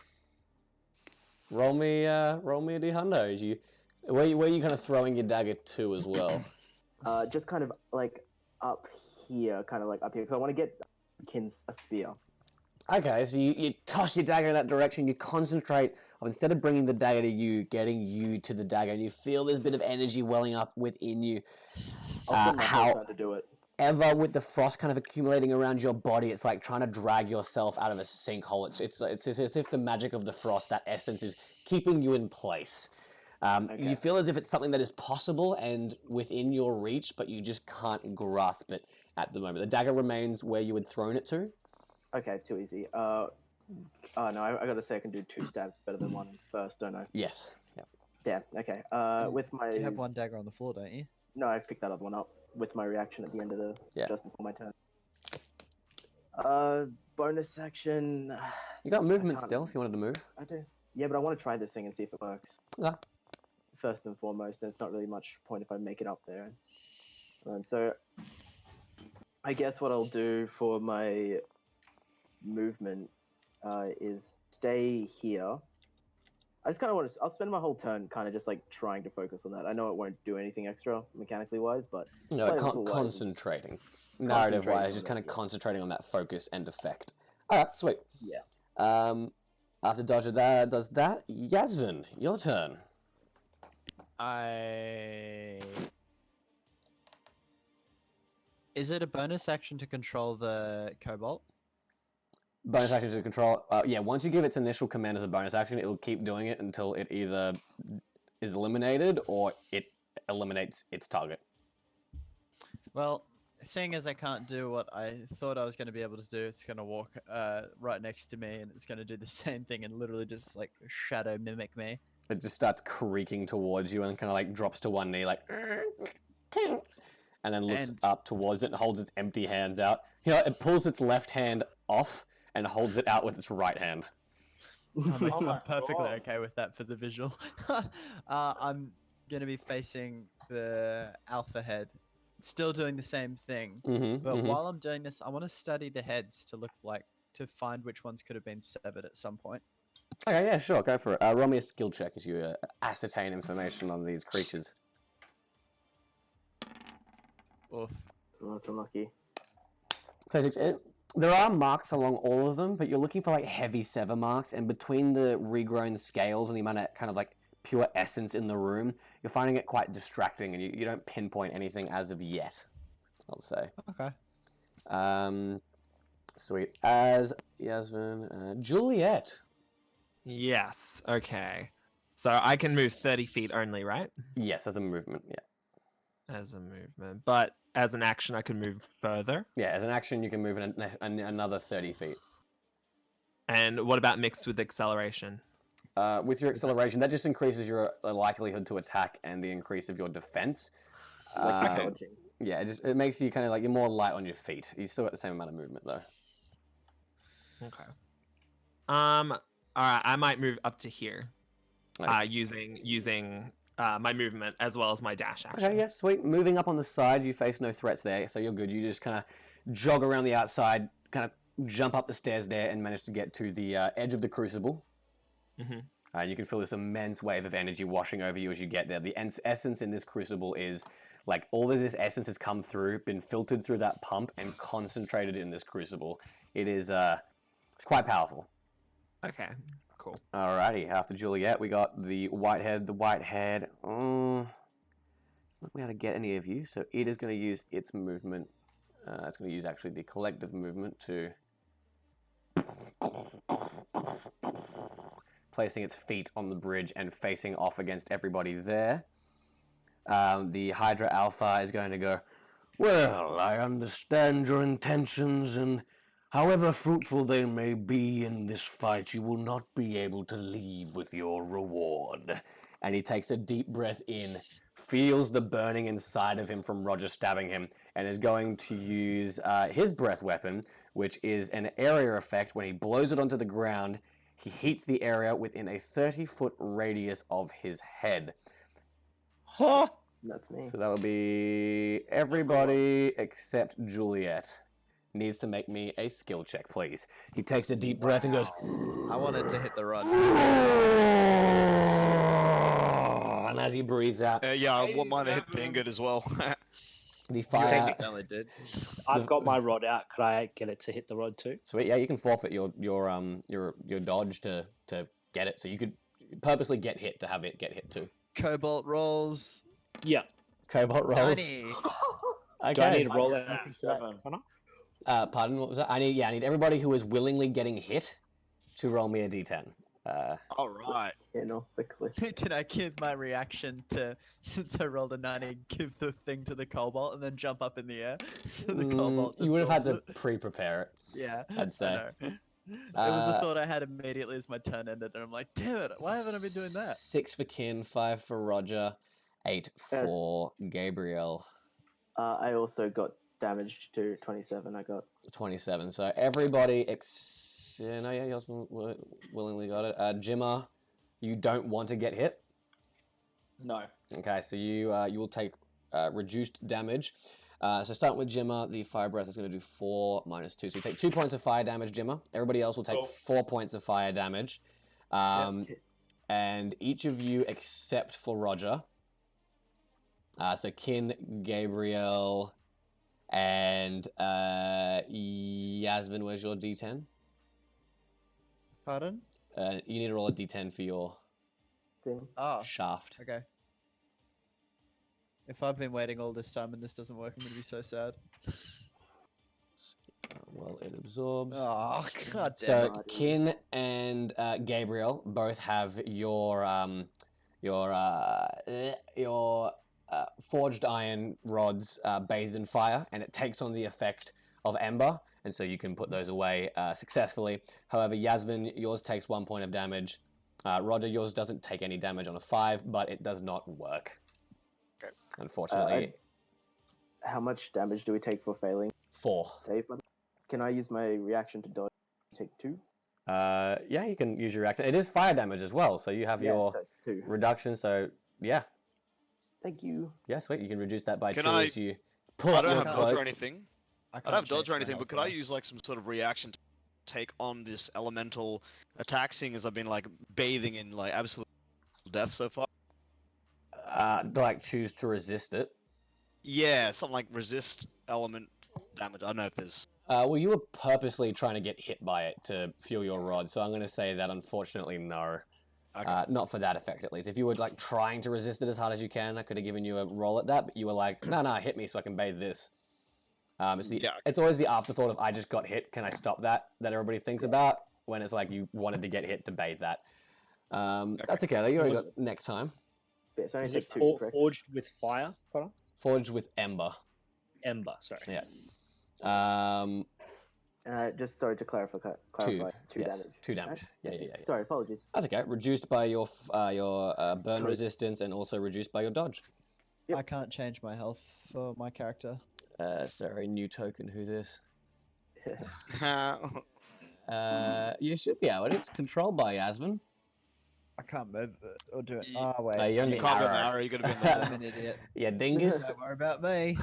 Roll me a d100. Where are you kind of throwing your dagger to as well? Just kind of like up here, because I want to get Kin's a spear. Okay, so you toss your dagger in that direction, you concentrate on, instead of bringing the dagger to you, getting you to the dagger, and you feel this bit of energy welling up within you. I'll spend my whole turn to do it. However, with the frost kind of accumulating around your body, it's like trying to drag yourself out of a sinkhole. It's as if the magic of the frost, that essence, is keeping you in place. You feel as if it's something that is possible and within your reach, but you just can't grasp it at the moment. The dagger remains where you had thrown it to. Okay, too easy. No, I gotta say I can do 2 stabs better than 1 first, don't I? Yes. Yep. Yeah, okay. With my... You have 1 dagger on the floor, don't you? No, I picked that other one up with my reaction at the end of the... just before my turn. Bonus action... You got movement still, if you wanted to move. I do. Yeah, but I want to try this thing and see if it works. Okay. First and foremost, and it's not really much point if I make it up there. And so... I guess what I'll do for my... movement is stay here. I just kind of want to. I'll spend my whole turn kind of just like trying to focus on that. I know it won't do anything extra mechanically wise, but no, concentrating, narrative wise, just kind of concentrating on that focus and effect. All right, sweet. Yeah. After Dodger does that, Yasvin, your turn. Is it a bonus action to control the Cobalt? Bonus action to control. Yeah, once you give its initial command as a bonus action, it will keep doing it until it either is eliminated or it eliminates its target. Well, seeing as I can't do what I thought I was going to be able to do, it's going to walk right next to me and it's going to do the same thing and literally just like shadow mimic me. It just starts creaking towards you and kind of like drops to one knee, like, and then looks up towards it and holds its empty hands out. You know, it pulls its left hand off and holds it out with its right hand. I'm perfectly okay with that for the visual. I'm going to be facing the alpha head, still doing the same thing. But while I'm doing this, I want to study the heads to find which ones could have been severed at some point. Okay, yeah, sure, go for it. Roll me a skill check as you ascertain information on these creatures. Oof. Oh, that's unlucky. 36. There are marks along all of them, but you're looking for like heavy sever marks, and between the regrown scales and the amount of kind of like pure essence in the room, you're finding it quite distracting, and you don't pinpoint anything as of yet, I'll say. Okay. Sweet. As Yasmin, Juliet. Yes. Okay. So I can move 30 feet only, right? Yes, as a movement, yeah. As a movement. But as an action, I can move further? Yeah, as an action, you can move another 30 feet. And what about mixed with acceleration? With your acceleration, that just increases your likelihood to attack and the increase of your defense. Okay. Yeah, it makes you kind of like, you're more light on your feet. You still got the same amount of movement, though. Okay. All right, I might move up to here, Okay. using my movement as well as my dash action. Okay, yeah, sweet. Moving up on the side, you face no threats there, so you're good. You just kind of jog around the outside, kind of jump up the stairs there, and manage to get to the edge of the crucible. You can feel this immense wave of energy washing over you as you get there. The essence in this crucible is like all of this essence has come through, been filtered through that pump, and concentrated in this crucible. It is it's quite powerful. Okay, cool. Alrighty, after Juliet, we got the Whitehead. The Whitehead, it's not going to be able to get any of you, so it is going to use its movement. It's going to use actually the collective movement to placing its feet on the bridge and facing off against everybody there. The Hydra Alpha is going to go, well, I understand your intentions, and however fruitful they may be in this fight, you will not be able to leave with your reward. And he takes a deep breath in, feels the burning inside of him from Roger stabbing him, and is going to use his breath weapon, which is an area effect. When he blows it onto the ground, he heats the area within a 30-foot radius of his head. Huh? That's me. So that'll be everybody except Juliet. Needs to make me a skill check, please. He takes a deep breath and goes, I wanted to hit the rod. and as he breathes out, Yeah, I want mine to hit Banggood as well. The fire. Technically did. I've got my rod out. Could I get it to hit the rod too? Sweet. Yeah, you can forfeit your dodge to get it. So you could purposely get hit to have it get hit too. Cobalt rolls. Yeah. Cobalt rolls. 90. Okay. Do I need to roll I that got out for that, 7. Connor? Pardon, what was that? I need everybody who is willingly getting hit to roll me a d10. All right. Getting off the cliff. Can I give my reaction to, since I rolled a 90, give the thing to the cobalt and then jump up in the air? So the cobalt you would have had to absorbs it? pre-prepare it. Yeah, I'd say. I know. It was a thought I had immediately as my turn ended, and I'm like, damn it, why haven't I been doing that? 6 for Kin, 5 for Roger, 8 for Gabriel. I also got damaged to 27. I got 27. So everybody no, yeah, you also willingly got it. Jimmer, you don't want to get hit. No. Okay, so you will take reduced damage. So starting with Jimmer, the fire breath is going to do 4 minus 2. So you take 2 points of fire damage, Jimmer. Everybody else will take 4 points of fire damage. And each of you except for Roger. So Kin, Gabriel, and Yasmin, where's your d10? Pardon? You need to roll a d10 for your thing. Oh, shaft. okay. If I've been waiting all this time and this doesn't work, I'm going to be so sad. Well, it absorbs. Oh, god damn So it. Kin and Gabriel both have your forged iron rods bathed in fire, and it takes on the effect of ember, and so you can put those away successfully. However, Yasmin, yours takes 1 point of damage. Roger, yours doesn't take any damage on a 5, but it does not work. Okay. Unfortunately. How much damage do we take for failing? 4. Save button. Can I use my reaction to dodge? Take 2. Yeah, you can use your reaction. It is fire damage as well, so you have your so it's 2. reduction. So yeah, Thank you. yeah, sweet. You can reduce that by Can 2 I- as you pull I up don't your have dodge or cloak. anything. I can't don't have dodge change or my anything, but health could I bar. use like some sort of reaction to take on this elemental attack, seeing as I've been like bathing in like absolute death so far? Like choose to resist it. Yeah, something like resist element damage. I don't know if there's. Well, you were purposely trying to get hit by it to fuel your rod, so I'm going to say that unfortunately no. Okay. Not for that effect, at least. If you were like trying to resist it as hard as you can, I could have given you a roll at that, but you were like, no, hit me so I can bathe this. It's always the afterthought of I just got hit, can I stop that everybody thinks about, when it's like you wanted to get hit to bathe that. That's okay, though. You already got next time. Yeah, it's only Is it take 2, correct? forged with fire, Connor? Forged with ember. Ember, sorry. Yeah. Just sorry to clarify. 2 yes, damage. 2 damage. Right? Yeah. Sorry, apologies. That's okay. Reduced by your burn resistance and also reduced by your dodge. Yep. I can't change my health for my character. Sorry, new token. Who this? Oh, You should be able to. It's controlled by Yasmin. I can't move it or do it. Ye- Oh, wait. you're on you the can't be on the arrow. arrow. You got to be on the. I'm an idiot. Yeah, dingus. Don't worry about me.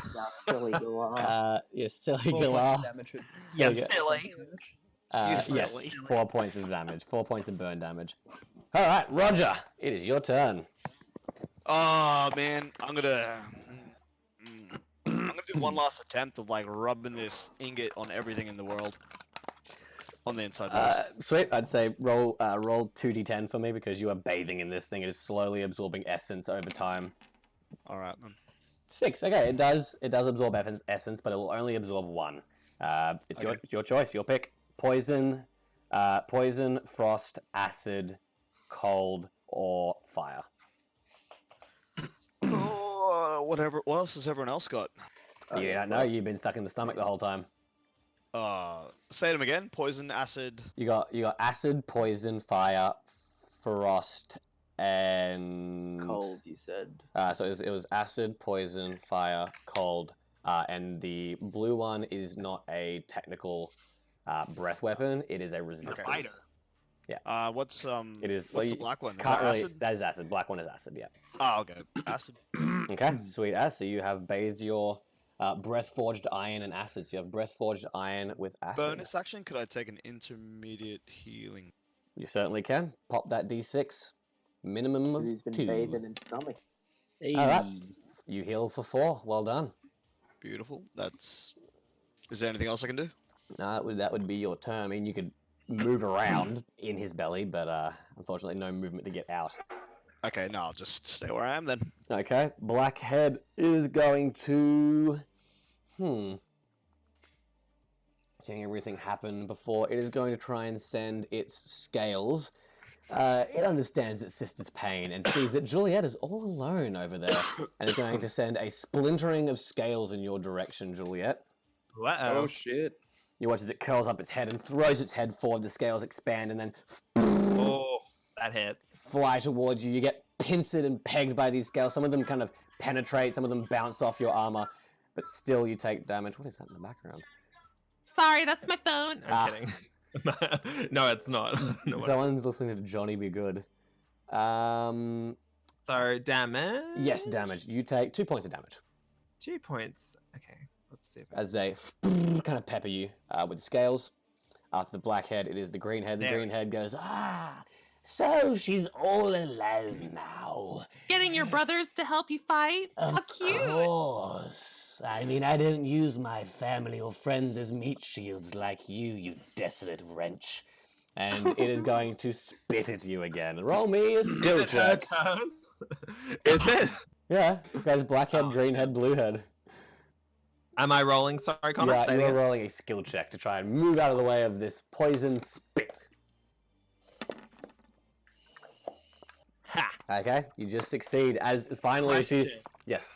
Silly Galar. Yeah, silly 4 points of Galar. damage with- Yeah, You silly. yes, silly. 4 points of damage. 4 points of burn damage. All right, Roger. It is your turn. Oh man, I'm gonna do one last attempt of like rubbing this ingot on everything in the world. On the inside. Sweet. I'd say roll 2d10 for me because you are bathing in this thing. It is slowly absorbing essence over time. All right then. 6. Okay, it does absorb essence, but it will only absorb 1. It's your choice. Your pick. Poison, frost, acid, cold, or fire. Oh, whatever. What else has everyone else got? You don't know. You've been stuck in the stomach the whole time. Say them again. Poison, acid. You got acid, poison, fire, frost, and Cold, you said. So it was acid, poison, fire, cold, and the blue one is not a technical breath weapon. It is a resistance. Spider. What's It is. What's the black one? Is Can't that really. acid? That is acid. Black one is acid. Yeah. Oh, okay. Acid. Okay. Sweet as. So you have bathed your breath forged iron and acid. So you have breath forged iron with acid. Bonus action. Could I take an intermediate healing? You certainly can. Pop that d6. Minimum of He's been 2. bathing in stomach. All right. You heal for 4. Well done. Beautiful. Is there anything else I can do? That would be your turn. I mean, you could move around in his belly, but unfortunately, no movement to get out. Okay, no, I'll just stay where I am then. Okay, Blackhead is going to... Seeing everything happen before, it is going to try and send its scales. It understands its sister's pain and sees that Juliet is all alone over there and is going to send a splintering of scales in your direction, Juliet. Oh shit. You watch as it curls up its head and throws its head forward, the scales expand and then Oh, that hits. fly towards you. You get pincered and pegged by these scales. Some of them kind of penetrate, some of them bounce off your armor, but still you take damage. What is that in the background? Sorry, that's my phone. I'm kidding. No, it's not. No, Someone's listening to Johnny Be Good. so damage. Yes, damage. You take 2 points of damage 2 points. Okay, let's see. as they kind of pepper you with scales. After the black head, it is the green head. The green head goes, so she's all alone now. Getting your brothers to help you fight? How cute. Of course. I mean, I didn't use my family or friends as meat shields like you desolate wretch. And it is going to spit at you again. Roll me a skill Is it her check. turn? Is it? Yeah, guys, black head, green head, blue head. Am I rolling? Sorry, Connor. Yeah, say it you are again. rolling a skill check to try and move out of the way of this poison spit. Ha. Okay, you just succeed as finally she... Question. Yes.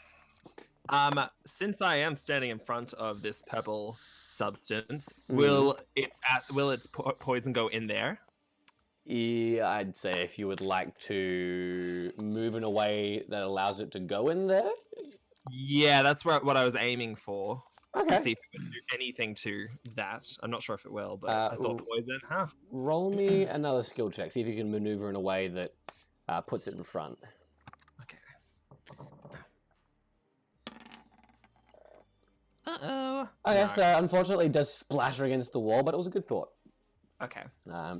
Since I am standing in front of this purple substance, Mm. will its poison go in there? Yeah, I'd say if you would like to move in a way that allows it to go in there. Yeah, that's what I was aiming for. Okay. To see if it would do anything to that. I'm not sure if it will, but I thought poison. Huh. Roll me another skill check. See if you can maneuver in a way that puts it in front. Okay. Uh-oh. Okay, No. so unfortunately it does splatter against the wall, but it was a good thought. Okay.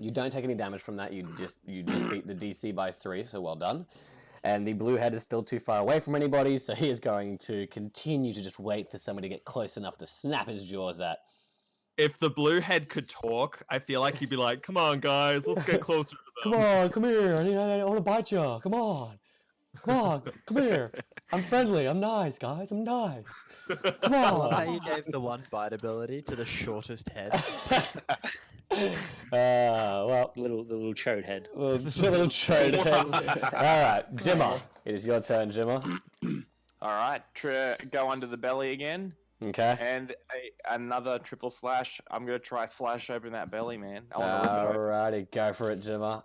You don't take any damage from that. You just beat the DC by 3, so well done. And the blue head is still too far away from anybody, so he is going to continue to just wait for somebody to get close enough to snap his jaws at. If the blue head could talk, I feel like he'd be like, "Come on, guys, let's get closer to them." Come on, come here. I want to bite you. Come on. Come here. I'm friendly. I'm nice, guys. I'm nice. Come I love how on. you gave the one bite ability to the shortest head. Well, The little chode head. little trade. All right, Jimmer. It is your turn, Jimmer. All right, go under the belly again, Okay. and another triple slash. I'm gonna try slash open that belly, man. I want to rip it open. Alrighty, go for it, Jimmer.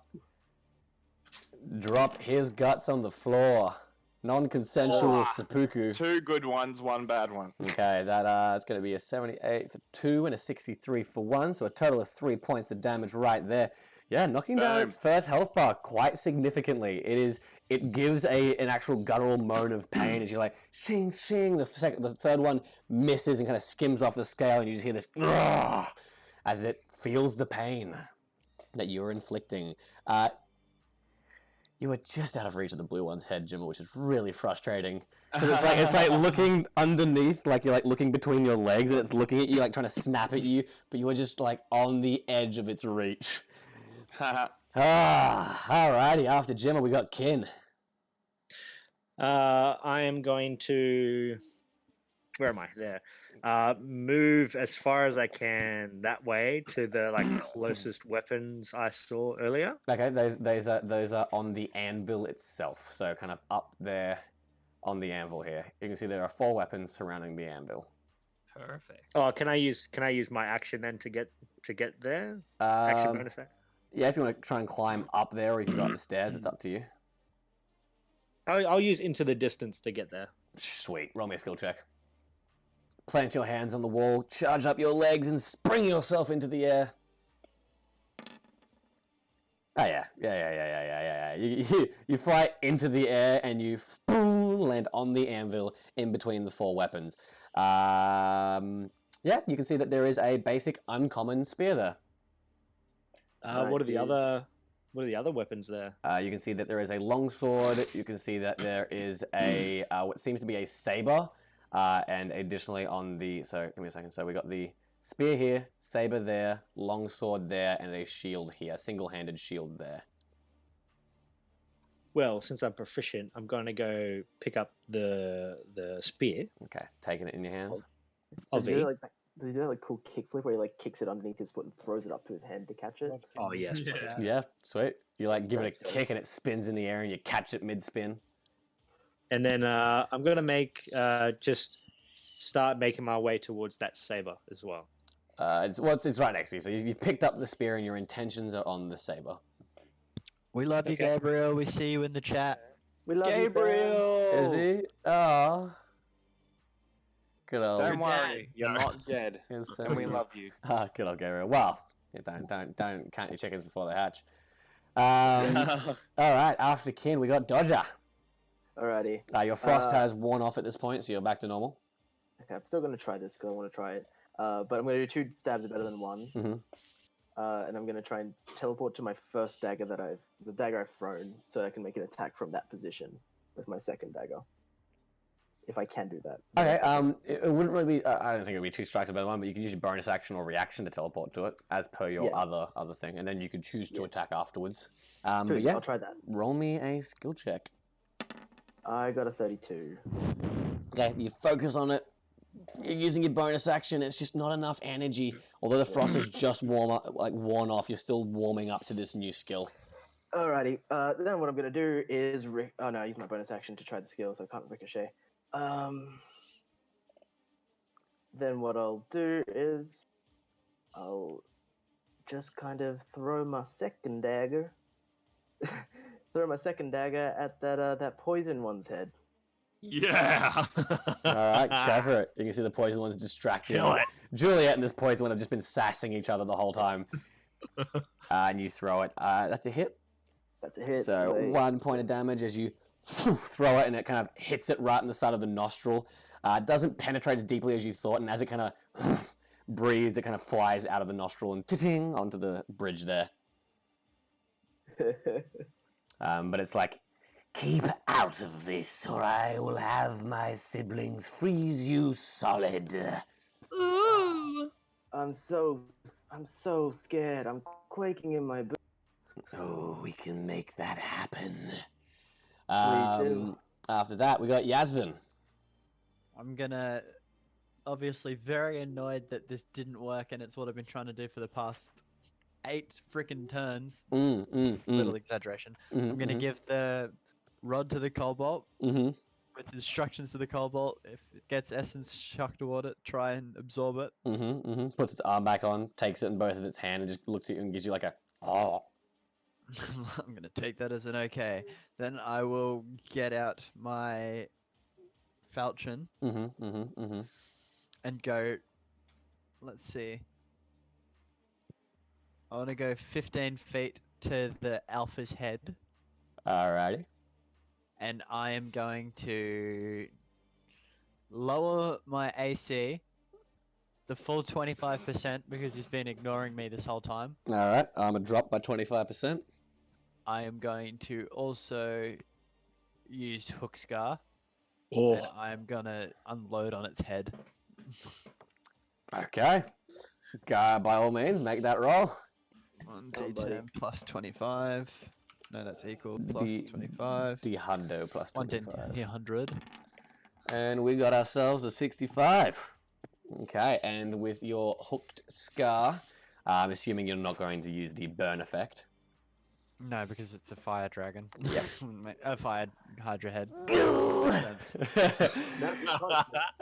Drop his guts on the floor. Non-consensual seppuku. 2 good ones, 1 bad one. Okay, that it's going to be a 78 for 2 and a 63 for 1, so a total of 3 points of damage right there. Yeah, knocking down Boom. its first health bar quite significantly. It gives an actual guttural moan of pain as you're like shing shing. The third one misses and kind of skims off the scale, and you just hear this "Grrr," as it feels the pain that you're inflicting. You were just out of reach of the blue one's head, Jimmer, which is really frustrating. 'Cause it's like looking underneath, like you're like looking between your legs, and it's looking at you, like trying to snap at you, but you were just like on the edge of its reach. Alrighty. After Jimmer, we got Kin. I am going to. Where am I? There. Move as far as I can that way to the closest weapons I saw earlier. Okay, those are on the anvil itself, so kind of up there on the anvil here. You can see there are 4 weapons surrounding the anvil. Perfect. Oh, can I use my action then to get there? Action bonus there. Yeah, if you want to try and climb up there, or you can go up the stairs, it's up to you. I'll use into the distance to get there. Sweet. Roll me a skill check. Plant your hands on the wall, charge up your legs, and spring yourself into the air. Oh, yeah. You fly into the air, and you land on the anvil in between the 4 weapons. Yeah, you can see that there is a basic uncommon spear there. What are the other weapons there? You can see that there is a longsword. You can see that there is a what seems to be a saber. And additionally on the, so give me a second. So we got the spear here, saber there, longsword there, and a shield here, single-handed shield there. Well, since I'm proficient, I'm going to go pick up the spear. Okay, taking it in your hands. Does he do that like cool kickflip where he like kicks it underneath his foot and throws it up to his hand to catch it? Oh yes, please. Yeah, sweet. You like give it a That's good. kick and it spins in the air and you catch it mid-spin. And then I'm going to make just start making my way towards that saber as well. It's right next to you. So you've picked up the spear and your intentions are on the saber. We love you, Okay. Gabriel. We see you in the chat. We love Gabriel! Is he? Oh. Good old. Don't You're worry, dead. you're No. not dead, Yes, and we love you. Ah, good old Gabriel. Well, don't count your chickens before they hatch. All right, after Kin, we got Dodger. Alrighty. Your frost has worn off at this point, so you're back to normal. Okay, I'm still gonna try this because I want to try it. But I'm gonna do 2 stabs are better than 1. Mhm. And I'm gonna try and teleport to my first dagger the dagger I've thrown, so I can make an attack from that position with my second dagger. If I can do that. Okay. It wouldn't really be. I don't think it would be 2 strikes a better one, but you could use your bonus action or reaction to teleport to it, as per your Yeah. other thing, and then you could choose to Yeah. attack afterwards. Good, But yeah, I'll try that. roll me a skill check. I got a 32. Okay, you focus on it. You're using your bonus action. It's just not enough energy. Although the frost is just worn off, you're still warming up to this new skill. Alrighty. Then what I'm gonna do is oh no, I use my bonus action to try the skill, so I can't ricochet. Then what I'll do is I'll just kind of throw my second dagger. Throw my second dagger at that poison one's head. Yeah. All right, go for it. You can see the poison one's distracted. Kill it. Juliet and this poison one have just been sassing each other the whole time. And you throw it. That's a hit. That's a hit. So 1 point of damage as you throw it, and it kind of hits it right in the side of the nostril. It doesn't penetrate as deeply as you thought, and as it kind of breathes, it kind of flies out of the nostril and ting onto the bridge there. But it's like, keep out of this, or I will have my siblings freeze you solid. Ooh. I'm so scared. I'm quaking in my boots. Oh, we can make that happen. do. After that, we got Yasvin. I'm gonna obviously very annoyed that this didn't work, and it's what I've been trying to do for the past 8 freaking turns. Little exaggeration. I'm gonna give the rod to the cobalt with instructions to the cobalt. If it gets essence chucked toward it, try and absorb it. Puts its arm back on, takes it in both of its hands, and just looks at you and gives you like a oh. I'm gonna take that as an okay. Then I will get out my falchion and go. Let's see. I want to go 15 feet to the alpha's head, Alrighty. and I am going to lower my AC the full 25% because he's been ignoring me this whole time. Alright, I'm a drop by 25%. I am going to also use Hook Scar, Oh, and I am gonna unload on its head. Okay. By all means, make that roll. 1d10 plus 25. No, that's equal. Plus The- 25. The hundo plus 25. 100. And we got ourselves a 65. Okay, and with your hooked scar, I'm assuming you're not going to use the burn effect. No, because it's a fire dragon. Yep. A fire hydra head.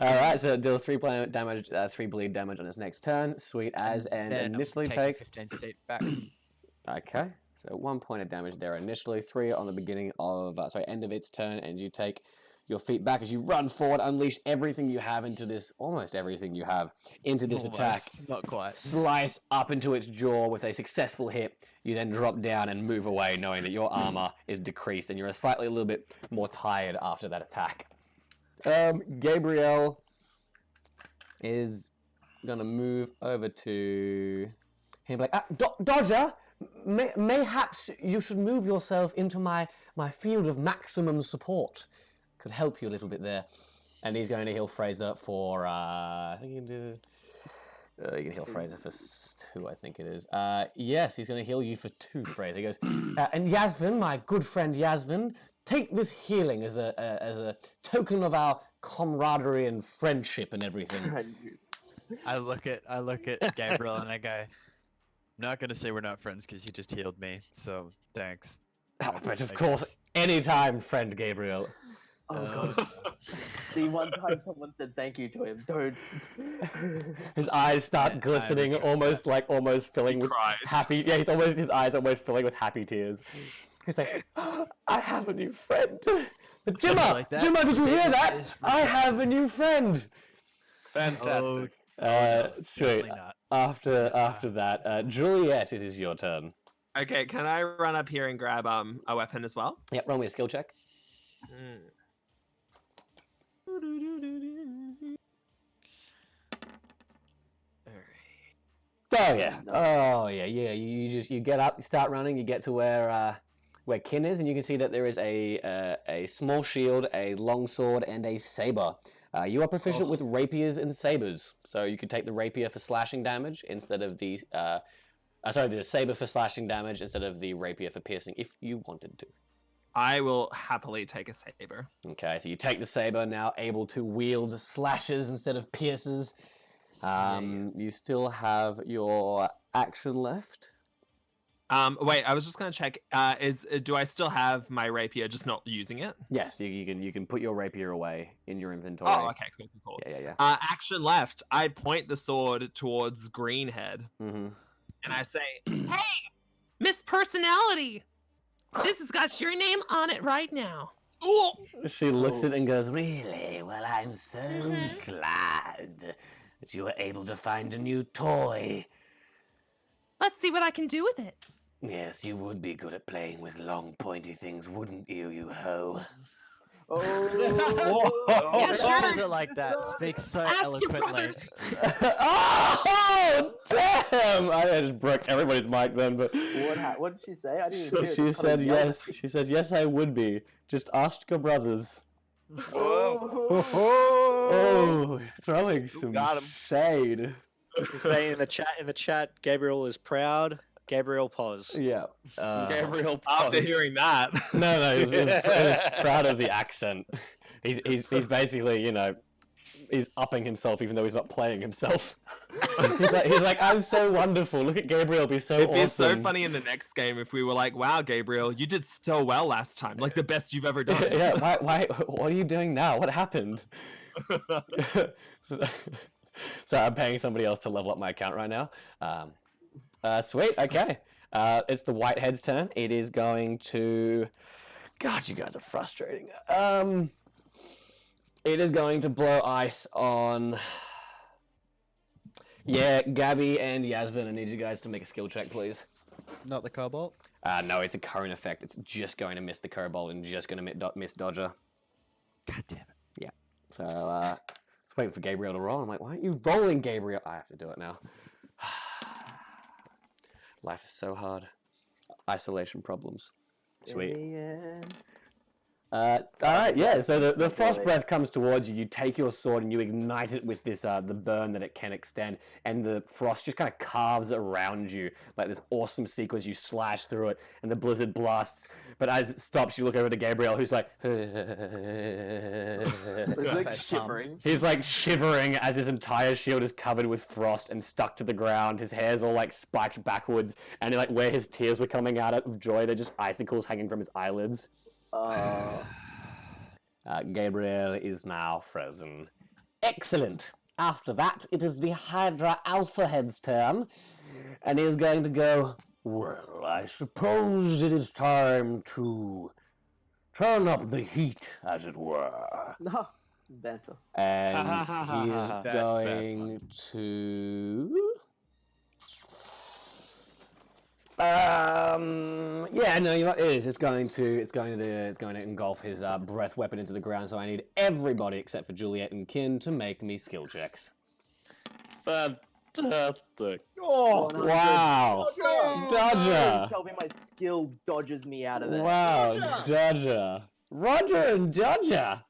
Alright, so deal 3 damage, 3 bleed damage on its next turn. Sweet as, and Then initially take takes. 15 feet back. Okay, so 1 point of damage there initially, 3 on the beginning of, end of its turn, and you take your feet back as you run forward, unleash everything you have into this, almost everything you have, into this attack. Almost, not quite. Slice up into its jaw with a successful hit. You then drop down and move away, knowing that your armor is decreased and you're a little bit more tired after that attack. Gabriel is gonna move over to him, like, Dodger, mayhaps you should move yourself into my field of maximum support. Could help you a little bit there. And he's going to heal Fraser for, I think you can do... you can heal Fraser for 2, I think it is. Yes, he's going to heal you for 2, Fraser. He goes, and Yasvin, my good friend Yasvin, take this healing as a token of our camaraderie and friendship and everything. I look at Gabriel and I go, I'm not gonna say we're not friends because you just healed me, so thanks. But of I course, guess. anytime, friend Gabriel. Oh god. See, one time someone said thank you to him. Don't. His eyes start I glistening, retract almost filling with cries. happy. Yeah, his eyes almost filling with happy tears. He's like, I have a new friend. Jimmer, like that Jimmer, did you hear statement that? is I have a new friend. Fantastic. Sweet. Definitely not. After that, Juliet, it is your turn. Okay, can I run up here and grab a weapon as well? Yep, roll me a skill check. Oh yeah. You get up, you start running, you get to where Kin is, and you can see that there is a small shield, a long sword, and a saber. You are proficient with rapiers and sabers, so you could take the rapier for slashing damage instead of the the saber for slashing damage instead of the rapier for piercing, if you wanted to. I will happily take a saber. Okay, so you take the saber, now able to wield slashes instead of pierces. You still have your action left. Wait, I was just gonna check. Do I still have my rapier, just not using it? Yes, you can put your rapier away in your inventory. Oh, okay, cool. Yeah. Action left. I point the sword towards Greenhead, and I say, Hey, Miss Personality, this has got your name on it right now. She looks at it and goes, "Really? Well, I'm so glad that you were able to find a new toy. Let's see what I can do with it. Yes, you would be good at playing with long, pointy things, wouldn't you, you hoe? Yeah, Why is sure. it like that? Speaks so Ask your eloquently. brothers. Oh, damn! I just broke everybody's mic then, but What did she say? I didn't even hear it. she Just said kinda yelled. yes. She says, yes, I would be. Just ask your brothers. Oh. Oh, throwing some got 'em. shade. Say in the chat, Gabriel is proud. Gabriel pause. Yeah. Gabriel pause. after hearing that, No, he's proud of the accent. He's basically, he's upping himself even though he's not playing himself. he's like, I'm so wonderful. Look at Gabriel be so it'd awesome. be so funny in the next game if we were like, "Wow, Gabriel, you did so well last time, like the best you've ever done." Yeah, why? What are you doing now? What happened? So I'm paying somebody else to level up my account right now. Sweet. Okay. It's the Whitehead's turn. It is going to. God, you guys are frustrating. It is going to blow ice on. Yeah, Gabby and Yasvin. I need you guys to make a skill check, please. Not the cobalt. No, it's a current effect. It's just going to miss the Kobold and just going to miss Dodger. God damn it. Yeah. So, I was waiting for Gabriel to roll. I'm like, why aren't you rolling, Gabriel? I have to do it now. Life is so hard. Isolation problems. Sweet. Yeah. Alright, yeah, so the frost breath comes towards you, you take your sword and you ignite it with this, the burn that it can extend, and the frost just kind of carves around you, like this awesome sequence, you slash through it, and the blizzard blasts, but as it stops, you look over to Gabriel, who's like... It's like shivering. He's like shivering as his entire shield is covered with frost and stuck to the ground, his hair's all like spiked backwards, and like where his tears were coming out of joy, they're just icicles hanging from his eyelids. Gabriel is now frozen. Excellent. After that, it is the Hydra Alpha Head's turn, and he is going to go, well, I suppose it is time to turn up the heat, as it were. No, better. And he is That's going to... it is. It's going to engulf his breath weapon into the ground. So I need everybody except for Juliet and Kin to make me skill checks. Fantastic. Oh, Wow, Dodger! Tell me my skill dodges me out of there. Wow, Dodger! Roger and Dodger!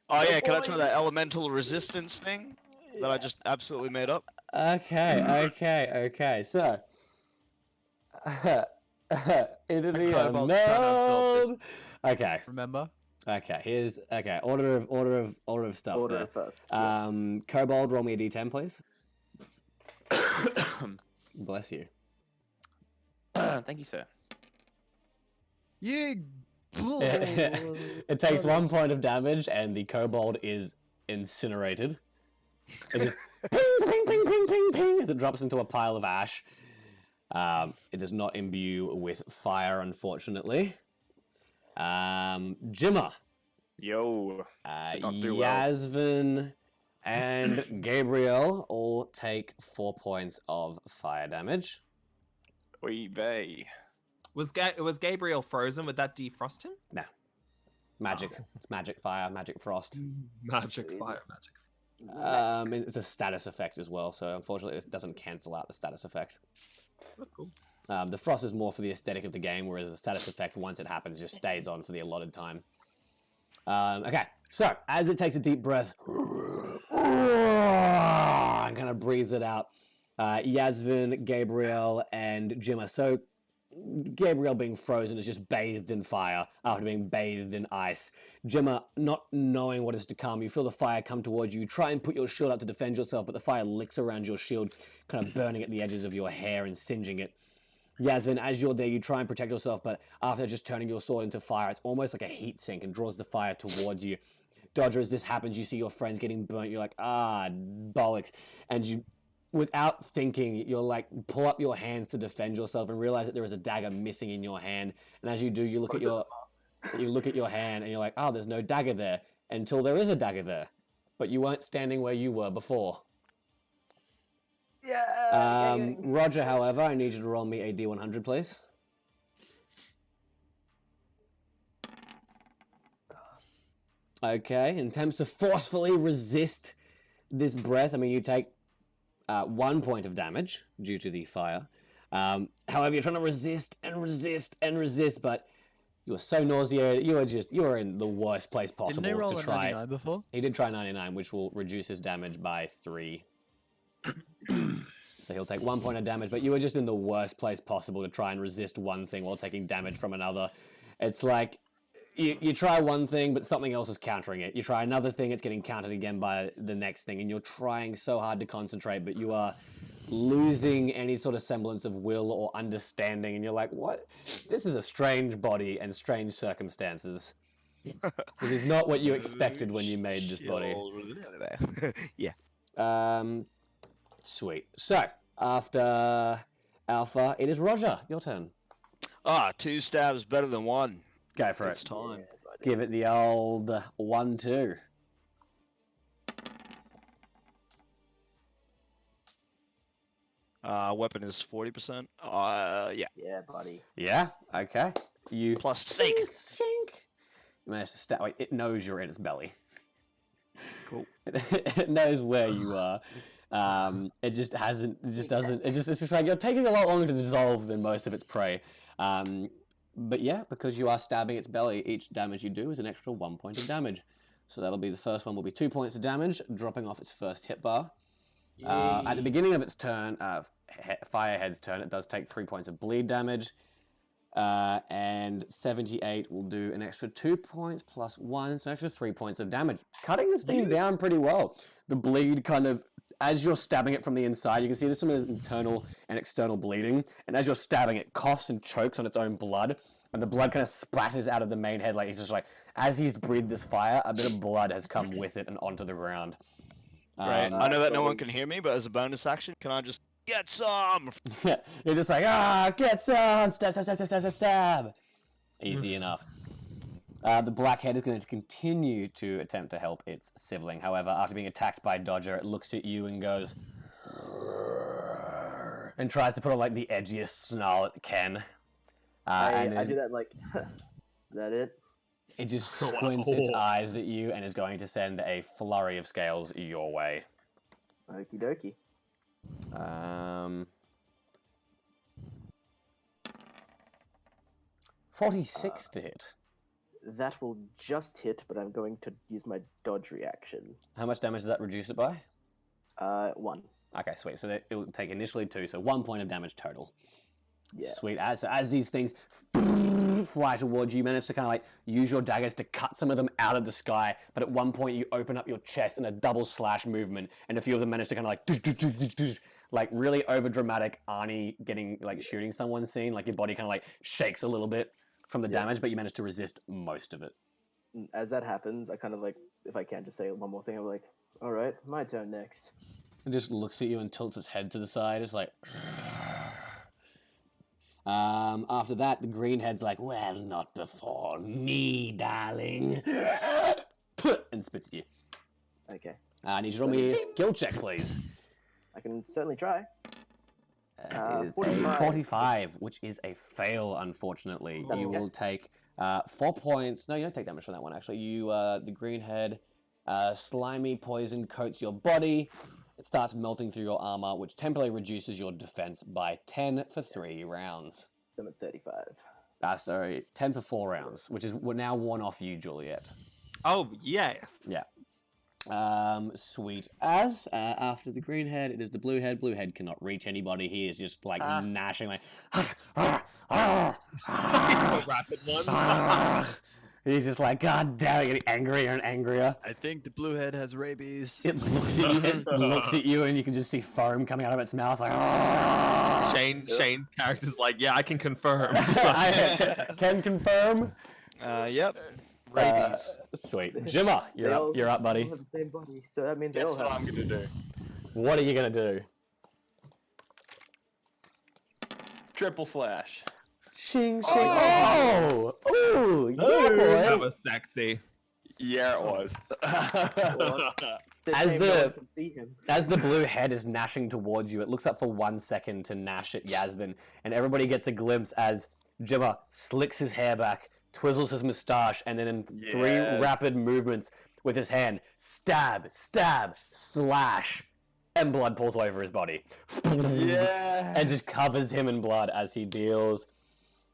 Oh Go yeah, can I try boy. that elemental resistance thing that I just absolutely made up? Okay. So, into the Kobold's trying to absorb unknown. Okay. Remember? Okay. Here's Order of stuff Order there. first. Yeah. Kobold, roll me a d10, please. Bless you. Thank you, sir. You. It takes 1 point of damage, and the kobold is incinerated. It just ping, ping, ping, ping, ping, ping as it drops into a pile of ash. It does not imbue with fire, unfortunately. Jimmer, Yo. Did not do well. Yasvin, and Gabriel all take 4 points of fire damage. Oy vey. Was Gabriel frozen? Would that defrost him? No. Magic. It's magic fire, magic frost. Magic fire, magic. It's a status effect as well, so unfortunately it doesn't cancel out the status effect. That's cool. The frost is more for the aesthetic of the game, whereas the status effect, once it happens, just stays on for the allotted time. Okay, so as it takes a deep breath, and kind of breathes it out, Yasvin, Gabriel, and Jimmer. So Gabriel, being frozen, is just bathed in fire after being bathed in ice. Jimmer, not knowing what is to come, you feel the fire come towards you. You try and put your shield up to defend yourself, but the fire licks around your shield, kind of burning at the edges of your hair and singeing it. Yasvin, as you're there, you try and protect yourself, but after just turning your sword into fire, it's almost like a heat sink and draws the fire towards you. Dodger, as this happens, you see your friends getting burnt. You're like, bollocks. And you, without thinking, you'll like pull up your hands to defend yourself and realize that there is a dagger missing in your hand. And as you do, you look at your hand and you're like, oh, there's no dagger there, until there is a dagger there. But you weren't standing where you were before. Yeah. Roger, however, I need you to roll me a D100, please. Okay, in attempts to forcefully resist this breath, I mean, you take 1 point of damage due to the fire. However, you're trying to resist, but you are so nauseated. You are in the worst place possible Didn't he roll to a try. 99 before? He did try 99, which will reduce his damage by 3. So he'll take 1 point of damage, but you were just in the worst place possible to try and resist one thing while taking damage from another. It's like you try one thing, but something else is countering it. You try another thing, it's getting countered again by the next thing, and you're trying so hard to concentrate, but you are losing any sort of semblance of will or understanding, and you're like, what? This is a strange body and strange circumstances. This is not what you expected when you made this body. Yeah. Sweet. So, after Alpha, it is Roger. Your turn. 2 stabs better than 1. Go for It's it. time. Give it the old 1-2. Weapon is 40%. Yeah. Yeah, buddy. Yeah, okay. You Plus sink. Sink. You managed to stab. Like, it knows you're in its belly. Cool. It knows where you are. It just hasn't. It just doesn't. It's just like you're taking a lot longer to dissolve than most of its prey. But yeah, because you are stabbing its belly, each damage you do is an extra 1 point of damage. So that'll be the first one. Will be 2 points of damage, dropping off its first hit bar. At the beginning of its turn, Firehead's turn, it does take 3 points of bleed damage. And 78 will do an extra 2 points plus 1, so an extra 3 points of damage. Cutting this thing down pretty well. The bleed kind of, as you're stabbing it from the inside, you can see there's some internal and external bleeding. And as you're stabbing, it coughs and chokes on its own blood. And the blood kind of splatters out of the main head. Like, it's just like, as he's breathed this fire, a bit of blood has come with it and onto the ground. Right. I know that no one can hear me, but as a bonus action, can I just get some? You're just like, get some! Stab! Easy enough. The Blackhead is going to continue to attempt to help its sibling. However, after being attacked by Dodger, it looks at you and goes... and tries to put on, like, the edgiest snarl it can. I do that like, is that it? It just squints its eyes at you and is going to send a flurry of scales your way. Okie dokie. 46 to hit. That will just hit, but I'm going to use my dodge reaction. How much damage does that reduce it by? 1. Okay, sweet. So it will take initially 2, so 1 point of damage total. Yeah. Sweet. As these things fly towards you, you manage to kind of like use your daggers to cut some of them out of the sky. But at one point, you open up your chest in a double slash movement, and a few of them manage to kind of like really over dramatic Arnie getting like shooting someone scene. Like your body kind of like shakes a little bit from the damage, but you manage to resist most of it. As that happens, I kind of like, if I can just say one more thing, I'm like, all right, my turn next. It just looks at you and tilts its head to the side. It's like. After that, the green head's like, well, not before me, darling. And spits at you. Okay. I need you to roll me a skill check, please. I can certainly try. It is 45. a 45, which is a fail, unfortunately. That's You okay. will take 4 points. No, you don't take damage from that one, actually. You, the green head, slimy poison coats your body. It starts melting through your armor, which temporarily reduces your defense by 10 for 3 rounds. I'm at 35. Sorry, 10 for 4 rounds, which is now worn off you, Juliet. Oh, yes. Yeah. Sweet as. After the green head, it is the blue head. Blue head cannot reach anybody. He is just like gnashing, like. Rapid one. He's just like, God damn it, getting angrier and angrier. I think the blue head has rabies. It looks at you, and you can just see foam coming out of its mouth. Like, Shane's character's like, yeah, I can confirm. I can confirm. Yep. Rabies. Sweet. Jimmer, you're up, buddy. They all have the same body, so that means they Guess all what have. I'm gonna do? What are you gonna do? Triple slash. Shing, shing. Oh! Ooh, yeah, That boy. was sexy. Yeah, it was. This As name, the- no one can see him. As the blue head is gnashing towards you, it looks up for 1 second to gnash at Yasvin, and everybody gets a glimpse as Jimmer slicks his hair back, twizzles his moustache, and then in 3 Yes. rapid movements with his hand, stab, stab, slash, and blood pours all over his body. Yeah. And just covers him in blood as he deals.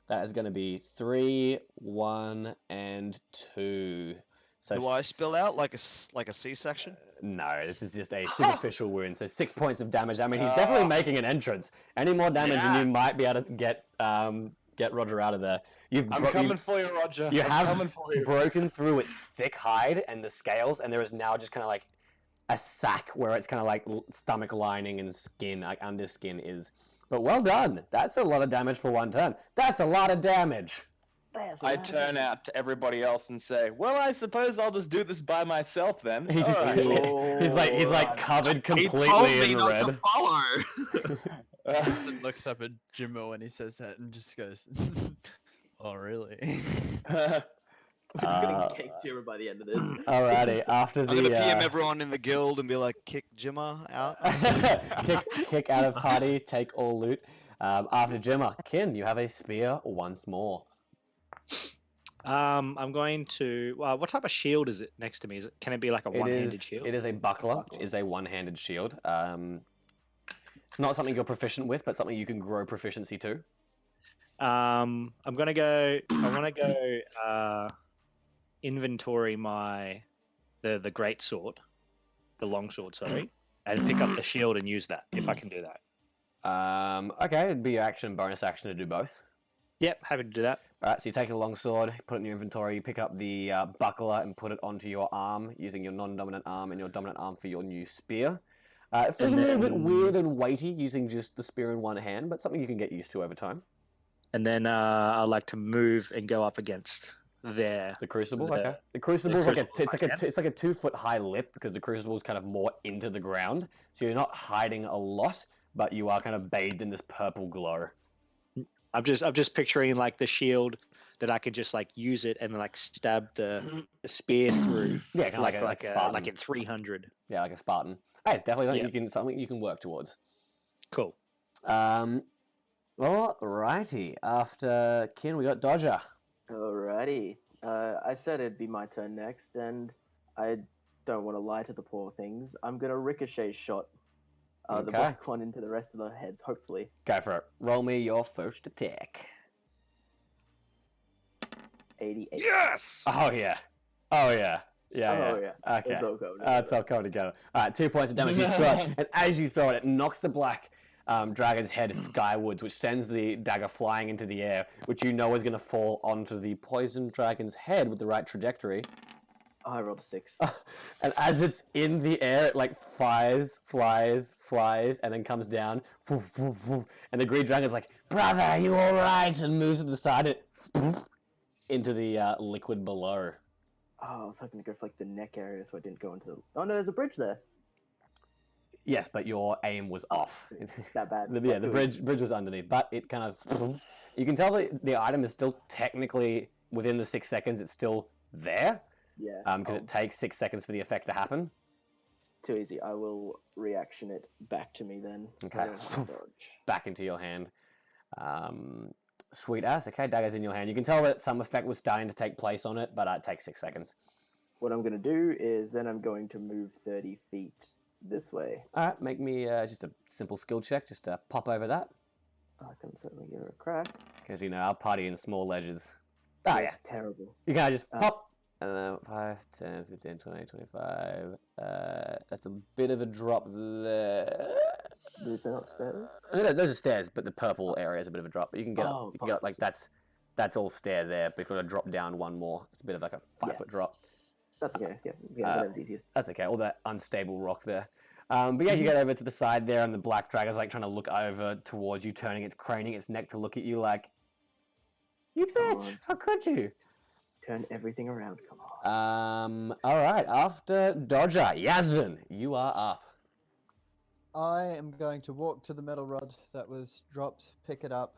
That is going to be 3, 1, and 2. So Do I spill out like a C-section? No, this is just a superficial wound. So 6 points of damage. I mean, he's definitely making an entrance. Any more damage, and you might be able to get Roger out of there. I'm coming for you, Roger. You I'm have coming for you. broken through its thick hide and the scales, and there is now just kind of like a sack where it's kind of like stomach lining and skin, like under skin is. But well done. That's a lot of damage for 1 turn. That's a lot of damage. I turn out to everybody else and say, "Well, I suppose I'll just do this by myself then." He's just Alright. he's like covered He completely told me in not red. to follow. Tristan looks up at Jimmo when he says that and just goes, "Oh, really?" We're getting caked here by the end of this. Alrighty, after I'm gonna the PM everyone in the guild and be like, kick Jimmer out. kick out of party, take all loot. After Jimmer, Kin, you have a spear once more. I'm going to. What type of shield is it next to me? Can it be like a one-handed shield? It is a buckler, which is a one-handed shield. It's not something you're proficient with, but something you can grow proficiency to. I'm gonna go. I want to go inventory the great sword, the long sword, sorry, and pick up the shield and use that if I can do that. Okay, it'd be your action, bonus action to do both. Yep, happy to do that. Alright, so you take the long sword, put it in your inventory, you pick up the buckler and put it onto your arm, using your non-dominant arm and your dominant arm for your new spear. It feels a little bit weird and weighty using just the spear in one hand, but something you can get used to over time. And then I like to move and go up against there. The crucible, The- okay. The crucible's like crucible, it's like a 2 foot high lip because the crucible's kind of more into the ground, so you're not hiding a lot, but you are kind of bathed in this purple glow. I'm just picturing like the shield that I could just like use it and like stab the spear through. Yeah, kind of like a Spartan. like in 300. Yeah, like a Spartan. Hey, it's definitely Yeah. something you can work towards. Cool. Alrighty. After Kin, we got Dodger. Alrighty. I said it'd be my turn next, and I don't want to lie to the poor things. I'm gonna ricochet shot the Okay. black one into the rest of the heads, hopefully. Go for it. Roll me your first attack. 88. Yes! Oh yeah. Oh yeah. Yeah, Oh, yeah. yeah. Okay. It's all going It's all coming together. All right, 2 points of damage. You throw it, and as you throw it, it knocks the black dragon's head skywards, which sends the dagger flying into the air, which you know is going to fall onto the poison dragon's head with the right trajectory. Oh, I rolled a 6. And as it's in the air, it like flies, and then comes down. And the green dragon's like, "Brother, are you all right?" and moves to the side into the liquid below. Oh, I was hoping to go for like the neck area, so I didn't go into the... Oh no, there's a bridge there. Yes, but your aim was off. That bad. The bridge was underneath, but it kind of... You can tell that the item is still technically within the 6 seconds. It's still there. Yeah. Because it takes 6 seconds for the effect to happen. Too easy. I will reaction it back to me then. Okay. Dodge. Back into your hand. Sweet ass. Okay, dagger's in your hand. You can tell that some effect was starting to take place on it, but it takes 6 seconds. What I'm going to do is then I'm going to move 30 feet this way. All right, make me just a simple skill check. Just pop over that. I can certainly give it a crack. Because, our party in small ledges. Oh, yeah. It's terrible. You can just pop. 5, 10, 15, 20, 25. That's a bit of a drop there. These are not stairs? No, those are stairs, but the purple area is a bit of a drop. But you can get up. You can get up, like that's all stair there. But if you want to drop down one more, it's a bit of like a 5-foot drop. That's okay. Yeah, that was easiest. That's okay. All that unstable rock there. But yeah, you get over to the side there, and the black dragon's like trying to look over towards you, craning its neck to look at you like, "You bitch! How could you?" Turn everything around. Come on. All right. After Dodger, Yasmin, you are up. I am going to walk to the metal rod that was dropped, pick it up,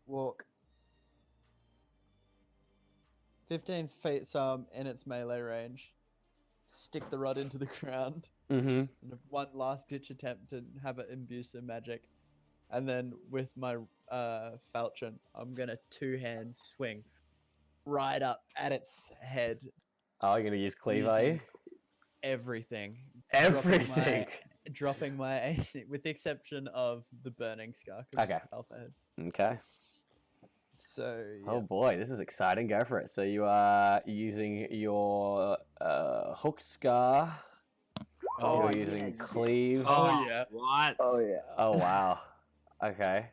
walk 15 feet, so I'm in its melee range, stick the rod into the ground, and one last ditch attempt to have it imbue some magic, and then with my falchion, I'm gonna two-hand swing right up at its head. Oh, you're gonna use cleave, are you? Everything. Everything. Dropping my AC, with the exception of the burning scar. Okay. Alpha head. Okay. So. Yeah. Oh boy, this is exciting. Go for it. So you are using your hooked scar. You're using cleave. Oh yeah. What? Oh yeah. Oh wow. Okay.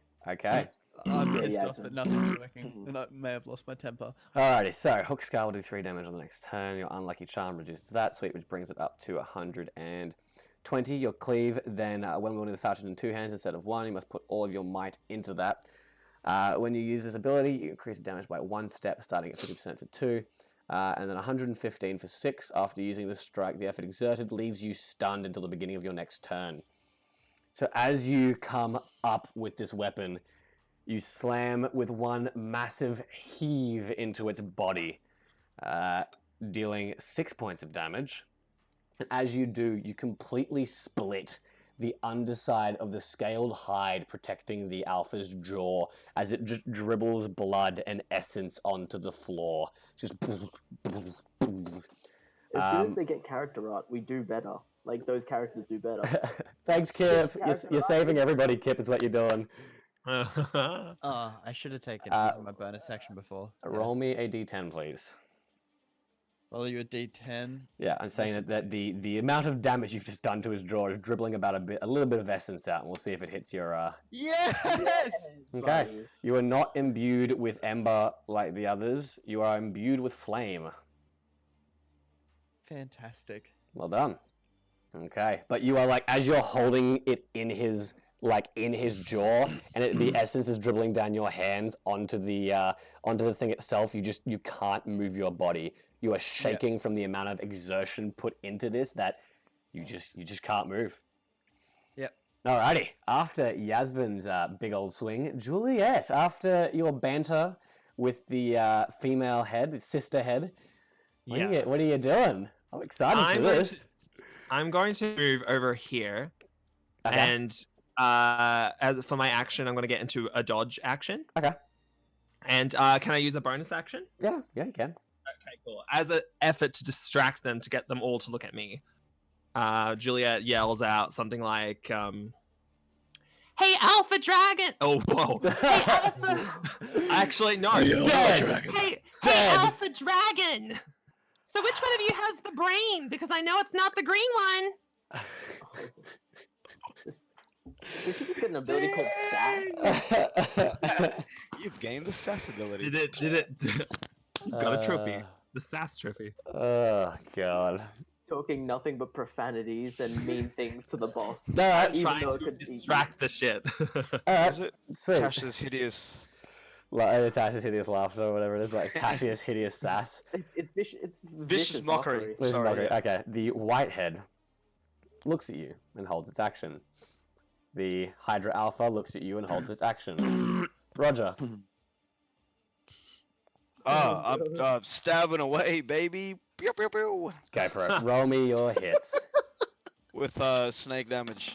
I'm pissed off that nothing's working, and I may have lost my temper. Alrighty, so hook scar will do 3 damage on the next turn. Your unlucky charm reduces that, sweet, which brings it up to 120. Your cleave, then when wielding the falchion in 2 hands instead of 1, you must put all of your might into that. When you use this ability, you increase the damage by 1 step, starting at 50% for 2, and then 115 for 6. After using this strike, the effort exerted leaves you stunned until the beginning of your next turn. So as you come up with this weapon, you slam with one massive heave into its body, dealing 6 points of damage. And as you do, you completely split the underside of the scaled hide protecting the alpha's jaw as it just dribbles blood and essence onto the floor. Just... As soon as they get character art, we do better. Like, those characters do better. Thanks, Kip. You're saving everybody, Kip, is what you're doing. I should have taken using my bonus action before. Roll me a d10, please. Roll you a d10. Yeah, I'm saying that the amount of damage you've just done to his jaw is dribbling about a little bit of essence out, and we'll see if it hits your... Yes! Okay. You are not imbued with ember like the others. You are imbued with flame. Fantastic. Well done. Okay. But you are like, as you're holding it in his jaw, and the essence is dribbling down your hands onto the thing itself, you can't move your body. You are shaking from the amount of exertion put into this that you just can't move. Yep. Alrighty. After Yasmin's big old swing, Juliet, after your banter with the female head, the sister head, what are you doing? I'm excited for this. I'm going to move over here, and for my action, I'm going to get into a dodge action. Okay. And can I use a bonus action? Yeah, you can. Okay, cool. As an effort to distract them, to get them all to look at me, Juliet yells out something like, Hey, Alpha Dragon. Oh, whoa. Hey, Alpha. Actually, no. Dead. Hey, Dead. Alpha Dragon. So which one of you has the brain? Because I know it's not the green one. Did she just get an ability called Sass? You've gained the sass ability. Did it? You've got a trophy. The sass trophy. Oh god. Talking nothing but profanities and mean things to the boss. Alright, even Trying though it to could be- distract the shit. alright. Is it Sweet. Tasha's hideous? Tasha's hideous laughter or whatever it is, like Tasha's hideous sass. It's Vicious mockery. This is Sorry, mockery. yeah. Okay, the whitehead looks at you and holds its action. The Hydra Alpha looks at you and holds its action. Roger. I'm stabbing away, baby. Pew, pew, pew. Go for it. Roll me your hits. With snake damage.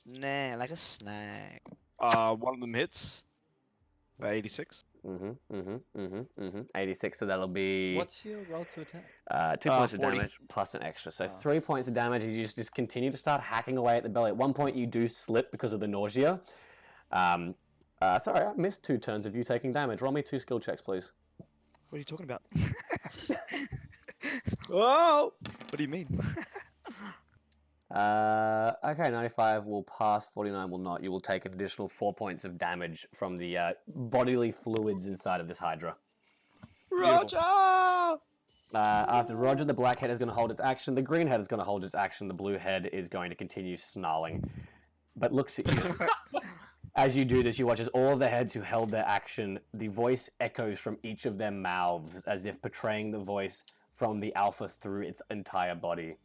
Like a snake. One of them hits. 86. 86, so that'll be What's your roll to attack? 2 points of 40. damage plus an extra. So Oh. 3 points of damage as you just continue to start hacking away at the belly. At one point, you do slip because of the nausea. Sorry, I missed 2 turns of you taking damage. Roll me 2 skill checks, please. What are you talking about? Whoa! What do you mean? Okay, 95 will pass, 49 will not. You will take an additional 4 points of damage from the bodily fluids inside of this Hydra. Roger! After Roger, the black head is going to hold its action. The green head is going to hold its action. The blue head is going to continue snarling, but looks at you. As you do this, you watch as all of the heads who held their action, the voice echoes from each of their mouths as if portraying the voice from the Alpha through its entire body.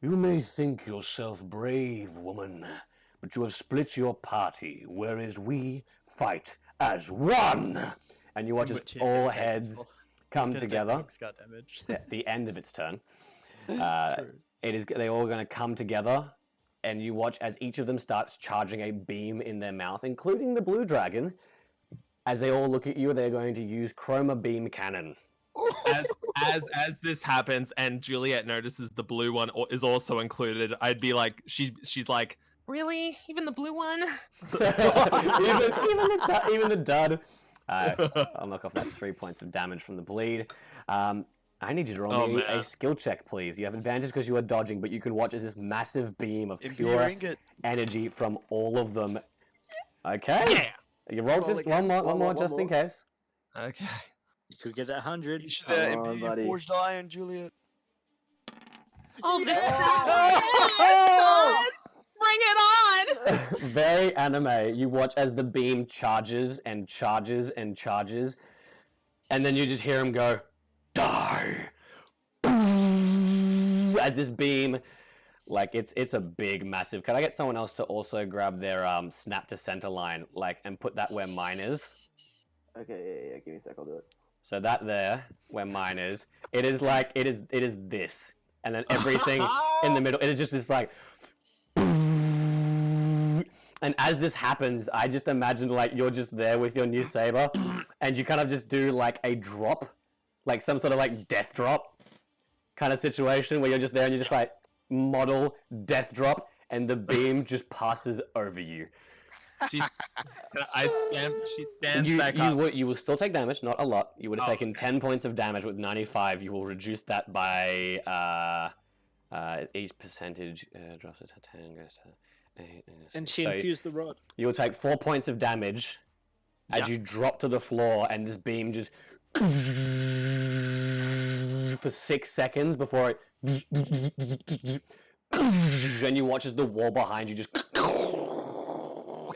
You may think yourself brave, woman, but you have split your party, whereas we fight as one. And you watch as Which is all gonna take heads full- come It's gonna take together Nick's gut damage. at the end of its turn. True. They're all going to come together, and you watch as each of them starts charging a beam in their mouth, including the blue dragon. As they all look at you, they're going to use chroma beam cannon. as this happens and Juliet notices the blue one is also included, I'd be like, she's like, Really? Even the blue one? even the dud. I'll knock off that 3 points of damage from the bleed. I need you to roll Oh, me a man. skill check, please. You have advantage because you are dodging, but you can watch as this massive beam of Imbue your pure ingot. energy from all of them. Okay. yeah. You roll just again. one more, just in case. Okay. You could get that 100. You should Come on, imbue your buddy. forged iron, Juliet. Oh, this Oh! Bring it on! Very anime. You watch as the beam charges and charges and charges, and then you just hear him go, die! As this beam, like it's a big, massive. Can I get someone else to also grab their snap to center line, and put that where mine is? Okay, yeah, give me a sec, I'll do it. So that there, where mine is, it is this, and then everything in the middle. It is just this like. And as this happens, I just imagine you're just there with your new saber, and you kind of just do a drop, some sort of death drop kind of situation where you're just there and you just model death drop, and the beam just passes over you. She stands back up. You will still take damage, not a lot. You would have Oh, taken okay. 10 points of damage with 95. You will reduce that by each percentage drops to 10 goes to 8. And she So infused the rod. you will take 4 points of damage as you drop to the floor, and this beam just for 6 seconds before it and you watch as the wall behind you just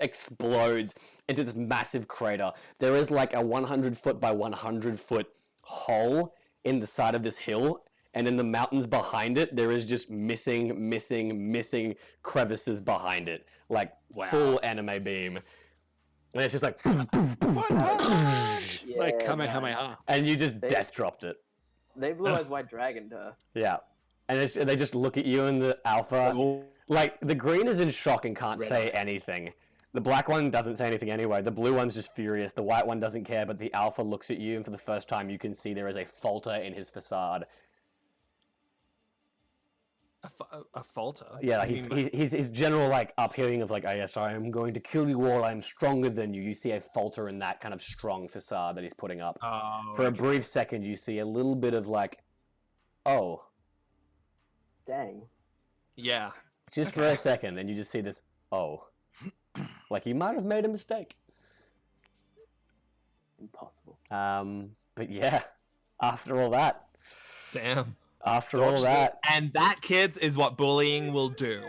explodes into this massive crater. There is a 100 foot by 100 foot hole in the side of this hill, and in the mountains behind it, there is just missing crevices behind it, full anime beam. And it's just Like Kamehameha. and you just death dropped it. They blue eyes white dragoned her. Yeah. And they just look at you and the alpha. The green is in shock and can't say anything. The black one doesn't say anything anyway. The blue one's just furious. The white one doesn't care, but the alpha looks at you, and for the first time you can see there is a falter in his facade. A falter. Yeah, like You mean his general like upheaving of like, oh yes, I am going to kill you all. I'm stronger than you. You see a falter in that kind of strong facade that he's putting up. Oh, For a okay. brief second, you see a little bit of like, oh, Dang. Yeah. just for a second, and you just see this, oh, like he might have made a mistake. Impossible. But yeah, after all that, Damn. after all Dodged it. that, And that, kids, is what bullying will do.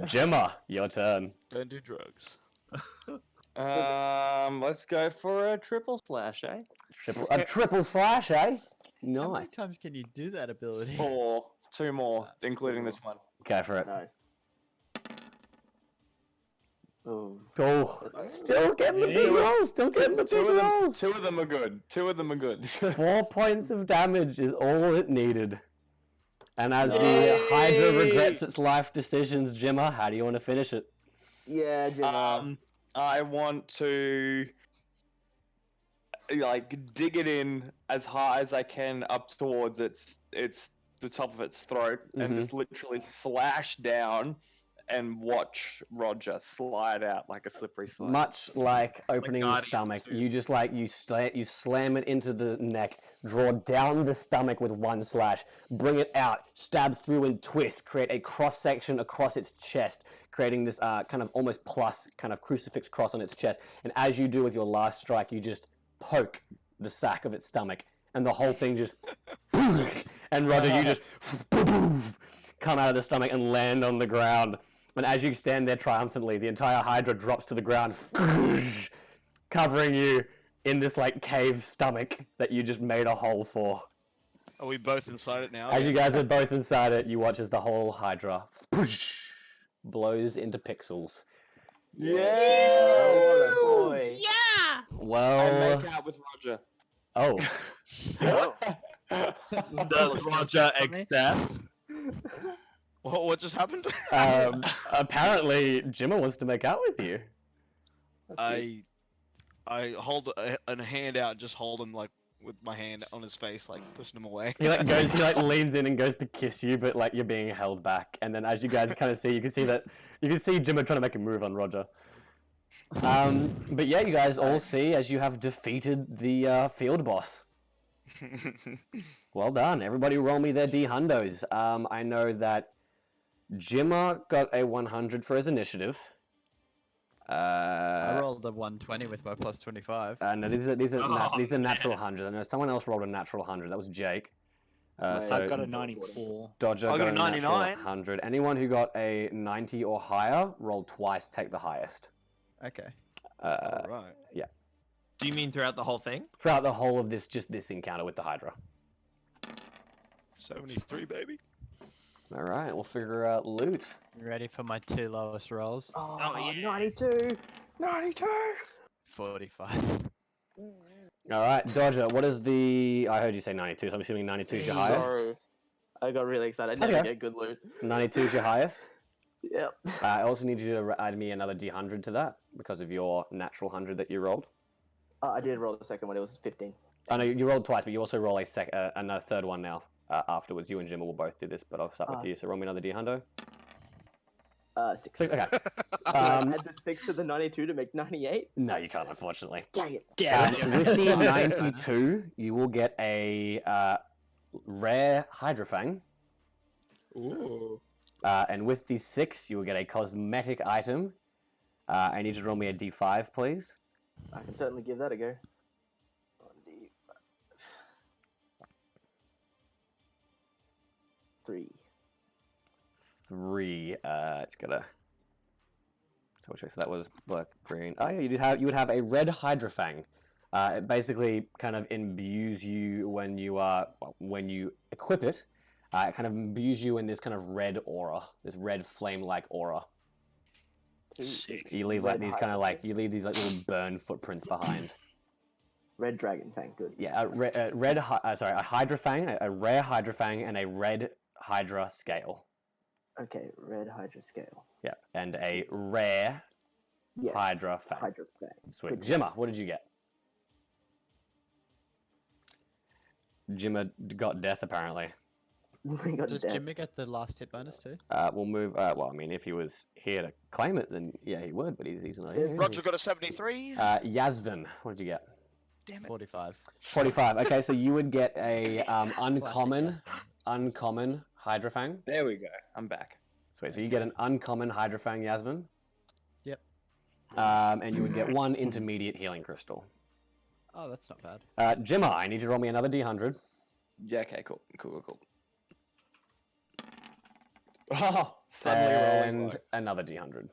Gemma, your turn. Don't do drugs. Let's go for a triple slash, eh? A triple slash, eh? How many Nice. times can you do that ability? 4, 2 more, including this one. Go for it. Nice. Oh. Oh, still getting the big Yeah. rolls. Still getting the big rolls. 2 of them are good. 2 of them are good. 4 points of damage is all it needed. And as the Yay! Hydra regrets its life decisions, Gemma, how do you want to finish it? Yeah, Jim. I want to like dig it in as high as I can up towards its the top of its throat, and Mhm. just literally slash down and watch Roger slide out like a slippery slide. Much like opening the Guardians stomach, too. you just like you slam it into the neck, draw down the stomach with one slash, bring it out, stab through and twist, create a cross section across its chest, creating this kind of almost plus kind of crucifix cross on its chest. And as you do with your last strike, you just poke the sack of its stomach, and the whole thing just and Roger, you just come out of the stomach and land on the ground. And as you stand there triumphantly, the entire Hydra drops to the ground, covering you in this like cave stomach that you just made a hole for. Are we both inside it now? As you guys are both inside it, you watch as the whole Hydra blows into pixels. Yeah! Oh, boy. Yeah. I Well, make out with Roger. oh, Does Roger accept? What just happened? apparently Jimma wants to make out with you. I hold a hand out and just hold him like with my hand on his face, like pushing him away. He leans in and goes to kiss you, but like you're being held back. And then as you guys kind of see, you can see Jimma trying to make a move on Roger. But yeah, you guys all see as you have defeated the field boss. Well done. Everybody roll me their D-hundos. I know that Jimma got a 100 for his initiative. I rolled a 120 with my plus 25. No, these are Oh, natural 100. I know someone else rolled a natural 100. That was Jake. Right. So I've got a 94. Dodger I got a natural 99. 100. Anyone who got a 90 or higher, roll twice, take the highest. Okay. Alright. Do you mean throughout the whole thing? Throughout the whole of this encounter with the Hydra. 73, baby. All right, we'll figure out loot. You ready for my 2 lowest rolls? Oh, yeah. 92! 92! 45. All right, Dodger, what is the... I heard you say 92, so I'm assuming 92 is your highest? Sorry. I got really excited. I That's never okay. get good loot. 92 is your highest? Yep. I also need you to add me another D100 to that because of your natural 100 that you rolled. I did roll the second one. It was 15. I know you rolled twice, but you also roll another third one now afterwards. You and Jimma will both do this, but I'll start with you. So roll me another D100. 6. Okay. Add the 6 to the 92 to make 98? No, you can't, unfortunately. Dang it. With the 92, you will get a rare Hydrofang. Ooh. And with the 6, you will get a cosmetic item. I need you to roll me a D5, please. I can certainly give that a go. 1d5. 3. 3. It's gotta double check. So that was black, green. Oh yeah, you would have a red Hydrofang. It basically kind of imbues you when you equip it. It kind of imbues you in this kind of red aura, this red flame-like aura. Sick. You leave like these kind of like little burn footprints behind. Red dragon fang, good. Yeah, a Hydrofang, a rare Hydrofang, and a red Hydra scale. Okay, red Hydra scale. Yeah, and a rare Yes. Hydra Fang. Hydra fang. Sweet. Good. Jimma, what did you get? Jimma got death, apparently. He got Does death. Jimmy get the last hit bonus too? We'll move. Well, I mean, if he was here to claim it, then yeah, he would. But he's not here. is he? Roger got a 73. Yasvin, what did you get? Damn it. 45. 45. Okay, so you would get a uncommon Hydrofang. There we go. I'm back. Sweet. So you get an uncommon Hydrofang, Yasvin. Yep. And you would get one intermediate healing crystal. Oh, that's not bad. Jimma, I need you to roll me another D100. Yeah. Okay. Cool. Oh, suddenly rolling low. And another D100.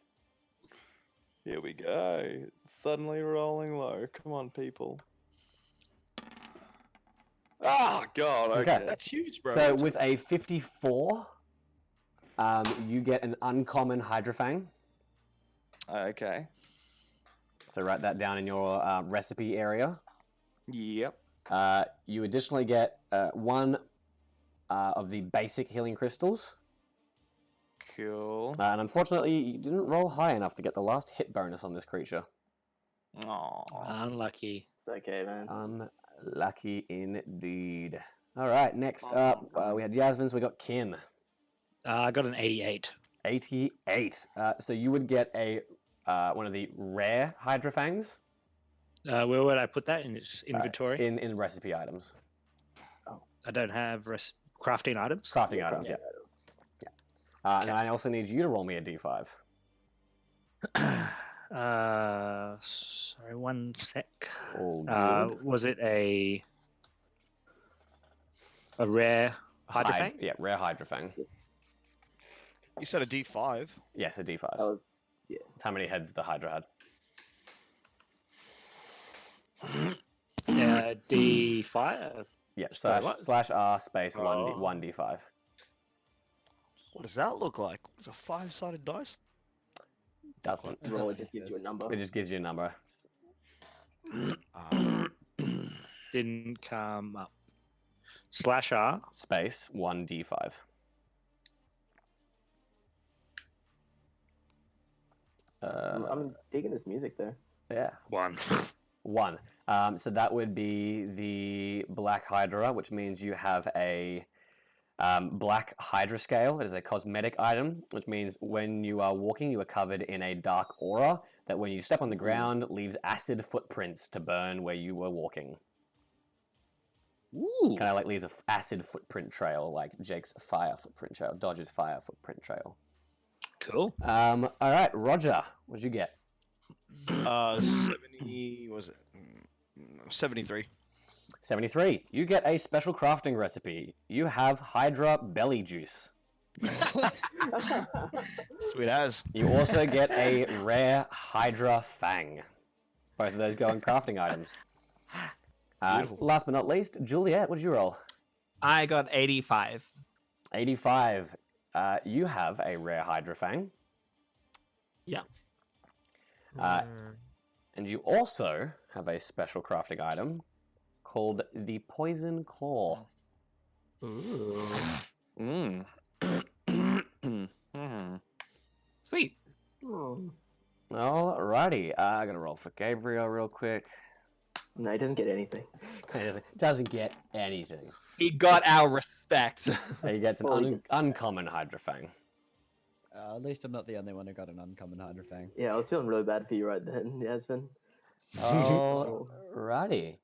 Here we go. Suddenly rolling low. Come on, people. Oh God. Okay. That's huge, bro. So with a 54, you get an uncommon Hydrofang. Okay. So write that down in your recipe area. Yep. You additionally get one of the basic healing crystals. Cool. And unfortunately, you didn't roll high enough to get the last hit bonus on this creature. Aww. Unlucky. It's okay, man. Unlucky indeed. All right, next up, we had Yasmin, so we got Kin. I got an 88. 88. So you would get a one of the rare Hydrofangs Where would I put that in its inventory? in recipe items. I don't have crafting items. Crafting items, yeah. And I also need you to roll me a d5. Sorry, one sec. All good. Was it a rare Hydrofang? Yeah, rare Hydrofang. You said a D5. Yes, a d5. That was, yeah. How many heads the Hydra had? D5? Yeah, Sorry, what? /R space Oh. 1d5. What does that look like? It's a 5-sided dice. Doesn't. Roll, it just gives you a number. It just gives you a number. Didn't come up. /R. Space 1d5. I'm digging this music though. Yeah. 1. 1. So that would be the Black Hydra, which means you have a Black Hydra scale. It is a cosmetic item, which means when you are walking, you are covered in a dark aura that when you step on the ground, leaves acid footprints to burn where you were walking. Ooh. Kind of like leaves an acid footprint trail, like Jake's fire footprint trail, Dodge's fire footprint trail. Cool. All right, Roger, what'd you get? 70, was it? 73. 73. You get a special crafting recipe. You have Hydra belly juice. Sweet as. You also get a rare Hydra fang. Both of those go in crafting items. Last but not least, Juliet, what did you roll? I got 85. 85. You have a rare Hydra fang. Yeah. And you also have a special crafting item called the Poison Claw. Ooh. Mm. Sweet. Alrighty. I'm going to roll for Gabriel real quick. No, he doesn't get anything. He doesn't get anything. He got our respect. He gets an Well, he gets- uncommon Hydra fang. At least I'm not the only one who got an uncommon Hydrofang. Yeah, I was feeling really bad for you right then, Yasmin. Alrighty.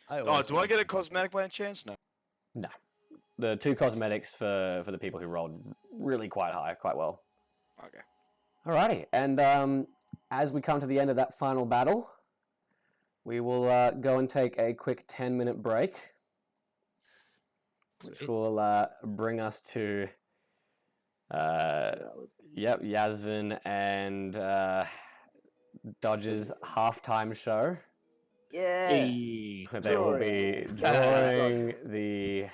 Oh, do I get a cosmetic by any chance? No. No. The 2 cosmetics for the people who rolled really quite high, quite well. Okay. Alrighty, and as we come to the end of that final battle, we will go and take a quick 10-minute break, which will bring us to Yasmin and Dodge's halftime show. Yeah. They will be drawing the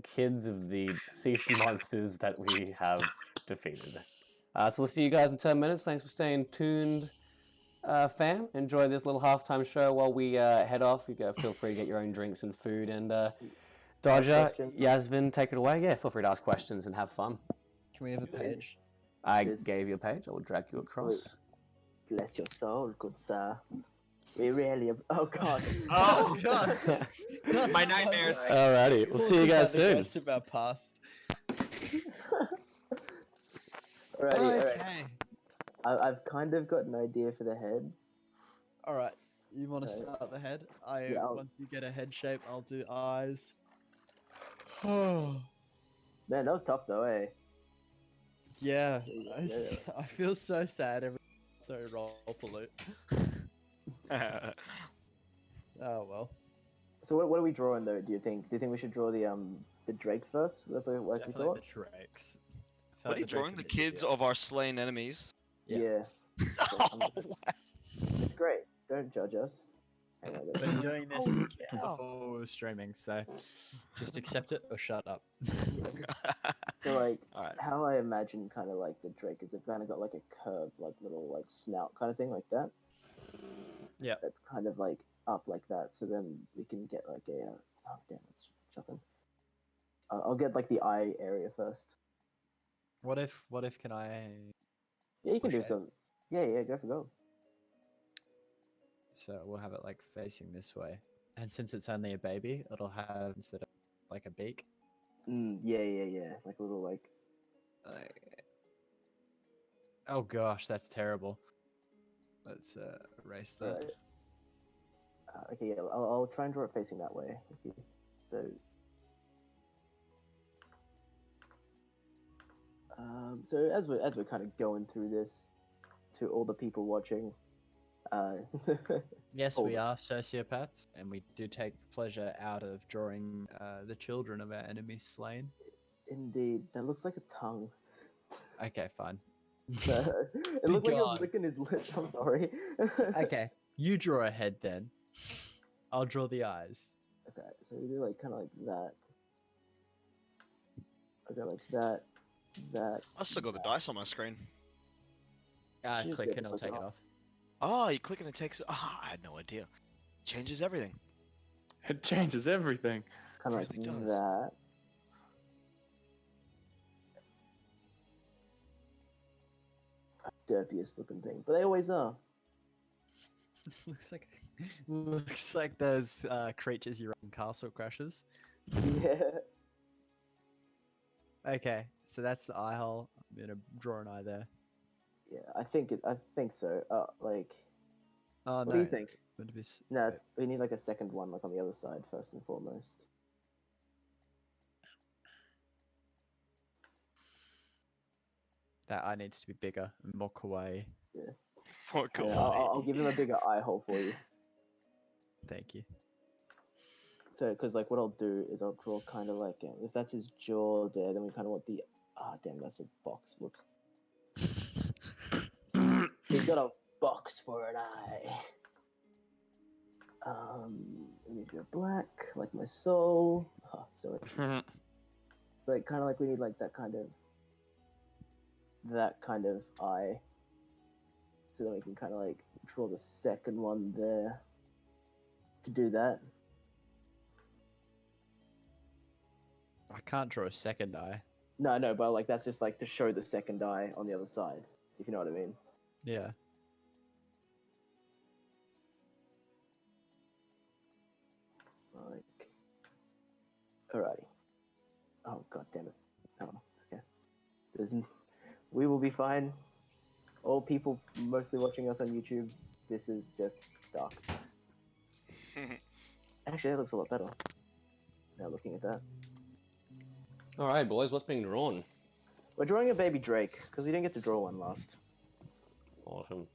kids of the deceased monsters that we have defeated. So we'll see you guys in 10 minutes. Thanks for staying tuned, fam. Enjoy this little halftime show while we head off. You feel free to get your own drinks and food. And Dodger, Yasmin, take it away. Yeah, feel free to ask questions and have fun. Can we have a page? I Yes. gave you a page. I will drag you across. Bless your soul, good sir. We really... Oh, God. Oh, God. My nightmares. Alrighty, we'll see you guys soon. Of our past. Alrighty, Okay. I've kind of got an idea for the head. All right. You want to Right. start the head? I'll- Once you get a head shape, I'll do eyes. Oh. Man, that was tough though, eh? Yeah. Yeah. I feel so sad every time I roll for loot. Oh well. So what are we drawing though? Do you think? Do you think we should draw the drakes first? That's what we Definitely thought. the Drakes. I feel What are like you the Drakes drawing? are The bit kids easier. of our slain enemies? Yeah. Oh, It's great. Don't judge us. Hang on. Been doing this cow. before we were streaming, so just accept it or shut up. So like, Alright. how I imagine kind of like the drake is they've kind of got like a curved, like little like snout kind of thing like that. Yeah. That's kind of like up like that. So then we can get like a. Oh damn, it's shocking. I'll get like the eye area first. What if can I? Yeah, you can do Push A. some. Yeah, go for go. So we'll have it like facing this way, and since it's only a baby, it'll have instead of like a beak. Yeah. Like a little like. Oh gosh, that's terrible. Let's erase that. Alright. Okay, yeah, I'll try and draw it facing that way with you. So. So as we're kind of going through this, to all the people watching, Yes, Hold we it. are sociopaths, and we do take pleasure out of drawing the children of our enemies slain. indeed, that looks like a tongue. Okay, fine. It looked like he was God. licking his lips. I'm sorry. Okay, you draw a head then. I'll draw the eyes. Okay, so we do like kind of like that. Okay, like that, that. I still got the dice on my screen. Just Click get and to it'll click take it it off. off. Oh, you click and it takes. Ah, I had no idea. Changes everything. It changes everything. Kind of like really does. that. Derpiest looking thing, but they always are. looks like those creatures you run in Castle Crashers. Yeah. Okay, so that's the eye hole. I'm gonna draw an eye there. Yeah, I think so. Like, Oh what no. do you think? Would be No, we need like a second one, like on the other side, first and foremost. that eye needs to be bigger and more kawaii. What Yeah, cool. I'll give him a bigger eye hole for you. Thank you. So, because like what I'll do is I'll draw kind of like if that's his jaw there, then we kind of want the damn, that's a box. Whoops. He's got a box for an eye. And if you're black, like my soul. Oh, sorry. It's like kind of like we need like that kind of eye. So then we can kind of like draw the second one there. To do that. I can't draw a second eye. No, but like that's just like to show the second eye on the other side, if you know what I mean. Yeah. Like, alrighty. Oh god damn it! Oh, it's okay. We will be fine. All people mostly watching us on YouTube, this is just dark. Actually, that looks a lot better. Now looking at that, All right, boys, what's being drawn? we're drawing a baby Drake because we didn't get to draw one last Awesome.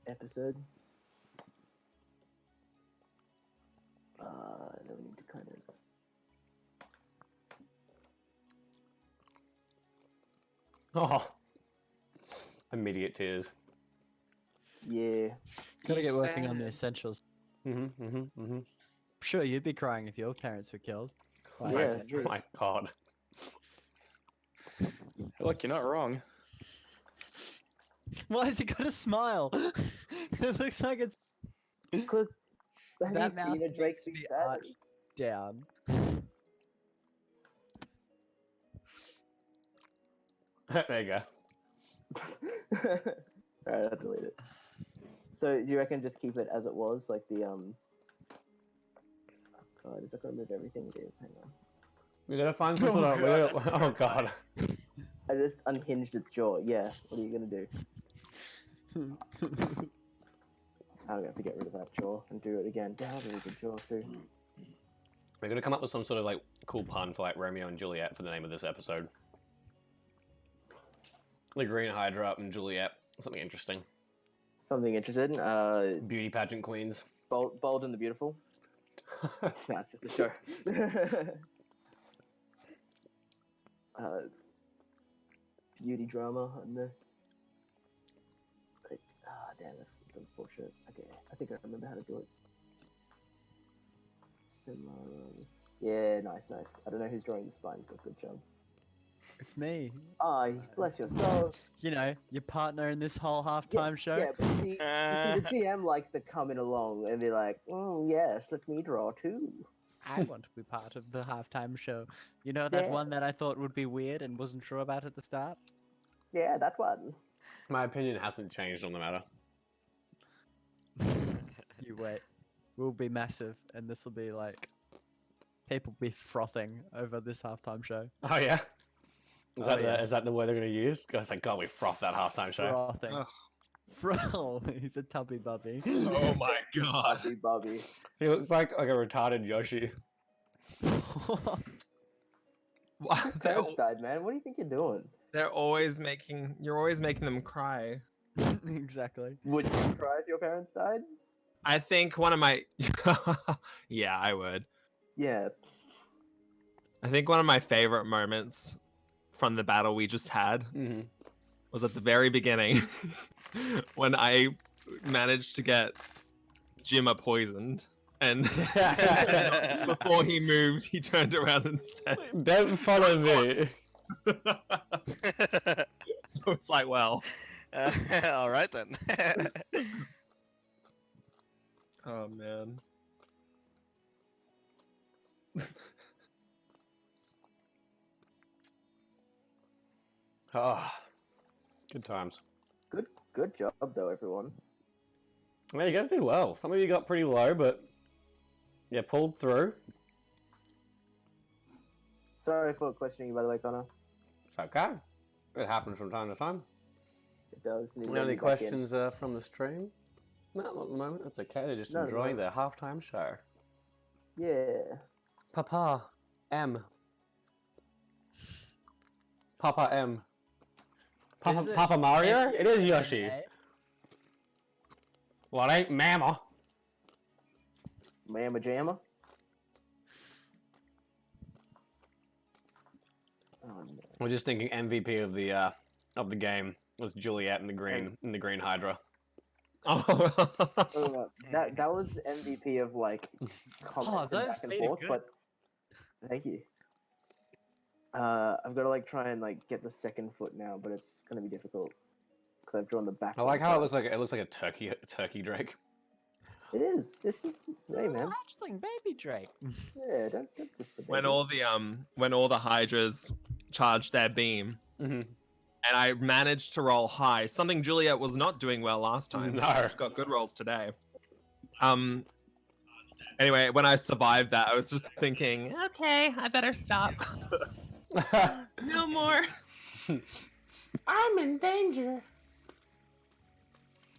episode. Then we need to kind of. Oh, immediate tears. Yeah. Gotta get working on the essentials. Sure, you'd be crying if your parents were killed. Quite Yeah. happy. Oh my god. Look, you're not wrong. Why has he got a smile? It looks like it's Because have you that mouth seen a Drake needs to be be sad? arched down. There you go. Alright, I'll delete it. So you reckon just keep it as it was, like the God, is that gonna move everything? It is. Hang on. We gotta find some sort of. Oh god. I just unhinged its jaw. Yeah. What are you gonna do? I'm gonna have to get rid of that jaw and do it again. Damn, that was a really good jaw too. We're gonna come up with some sort of like cool pun for like Romeo and Juliet for the name of this episode. The Green Hydra and Juliet. Something interesting. Something interested? Beauty pageant queens. Bold and the Beautiful. Nah, it's just a show. Beauty drama. I don't know. Damn, that's unfortunate. Okay, I think I remember how to do it. Yeah, nice. I don't know who's drawing the spines, but good job. It's me. Oh, bless your soul. You know, your partner in this whole halftime show. Yeah, but see, the GM likes to come in along and be like, yes, let me draw too. I want to be part of the halftime show. You know that one that I thought would be weird and wasn't sure about at the start? Yeah, that one. My opinion hasn't changed on the matter. You wait. We'll be massive, and this will be like... People be frothing over this halftime show. Oh yeah? Is that the word they're gonna use? Because thank God we frothed that halftime show. Frothing. He's a tubby bubby. Oh my god. Tubby Bobby. He looks like a retarded Yoshi. Parents died, man. What do you think you're doing? You're always making them cry. Exactly. Would you cry if your parents died? I think one of my yeah, I would. Yeah. I think one of my favorite moments from the battle we just had was at the very beginning when I managed to get Jimmer poisoned. And before he moved, he turned around and said, "Don't follow me." I was like, well. All right then. Oh man. Oh, good times. Good job though, everyone. Yeah, you guys did well. Some of you got pretty low, but yeah, pulled through. Sorry for questioning you, by the way, Connor. It's okay. It happens from time to time. It does. Any questions from the stream? No, not at the moment. That's okay. They're just enjoying their halftime show. Yeah. Papa M. Papa M. Papa Mario? It is Yoshi. Well, it ain't Mama. Mama Jamma? Oh, no. We're just thinking MVP of the game was Juliet in the green Hydra. That was the MVP of like comments back and forth, but thank you. I've got to like try and like get the second foot now, but it's gonna be difficult because I've drawn the back. I like how it looks like a turkey drake. It is. It's just hey man. Hatchling baby Drake. Yeah, don't diss the baby. When all the Hydras charged their beam, and I managed to roll high, something Juliet was not doing well last time. No, she got good rolls today. Anyway, when I survived that, I was just thinking, Okay, I better stop. No more. I'm in danger.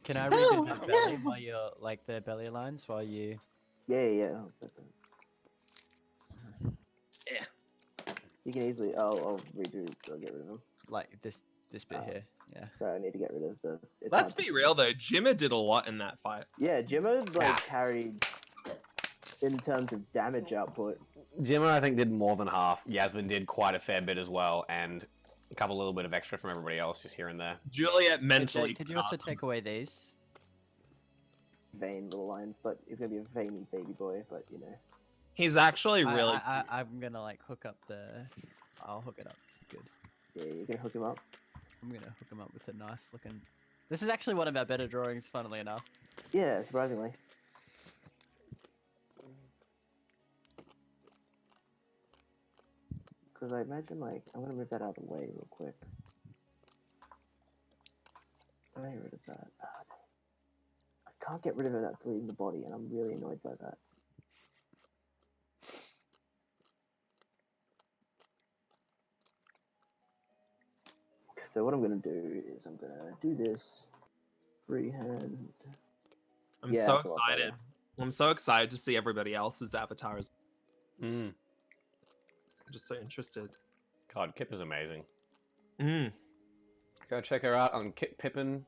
Can I redo the belly while you're like the belly lines while you? Yeah. Yeah. You can easily. I'll redo. I'll get rid of them. Like this bit here. Yeah. Sorry, I need to get rid of the. Let's be real though, Jimmer did a lot in that fight. Yeah, Jimmer carried in terms of damage output. Jimmer, I think, did more than half. Yasmin did quite a fair bit as well, and a couple little bit of extra from everybody else just here and there. Juliet mentally. Can you also take away these? Vain little lines, but he's gonna be a veiny baby boy. But you know, he's actually really. I'm gonna like hook up the. I'll hook it up. Good. Yeah, you can hook him up. I'm gonna hook him up with a nice looking. This is actually one of our better drawings, funnily enough. Yeah, surprisingly. Because I imagine, like, I'm gonna move that out of the way real quick. I get rid of that. I can't get rid of it without deleting the body, and I'm really annoyed by that. So what I'm gonna do is I'm gonna do this freehand. I'm Yeah, so that's a lot better. excited. I'm so excited to see everybody else's avatars. Mm. I'm just so interested. God, Kip is amazing. Mm. Go check her out on Kip Pippin,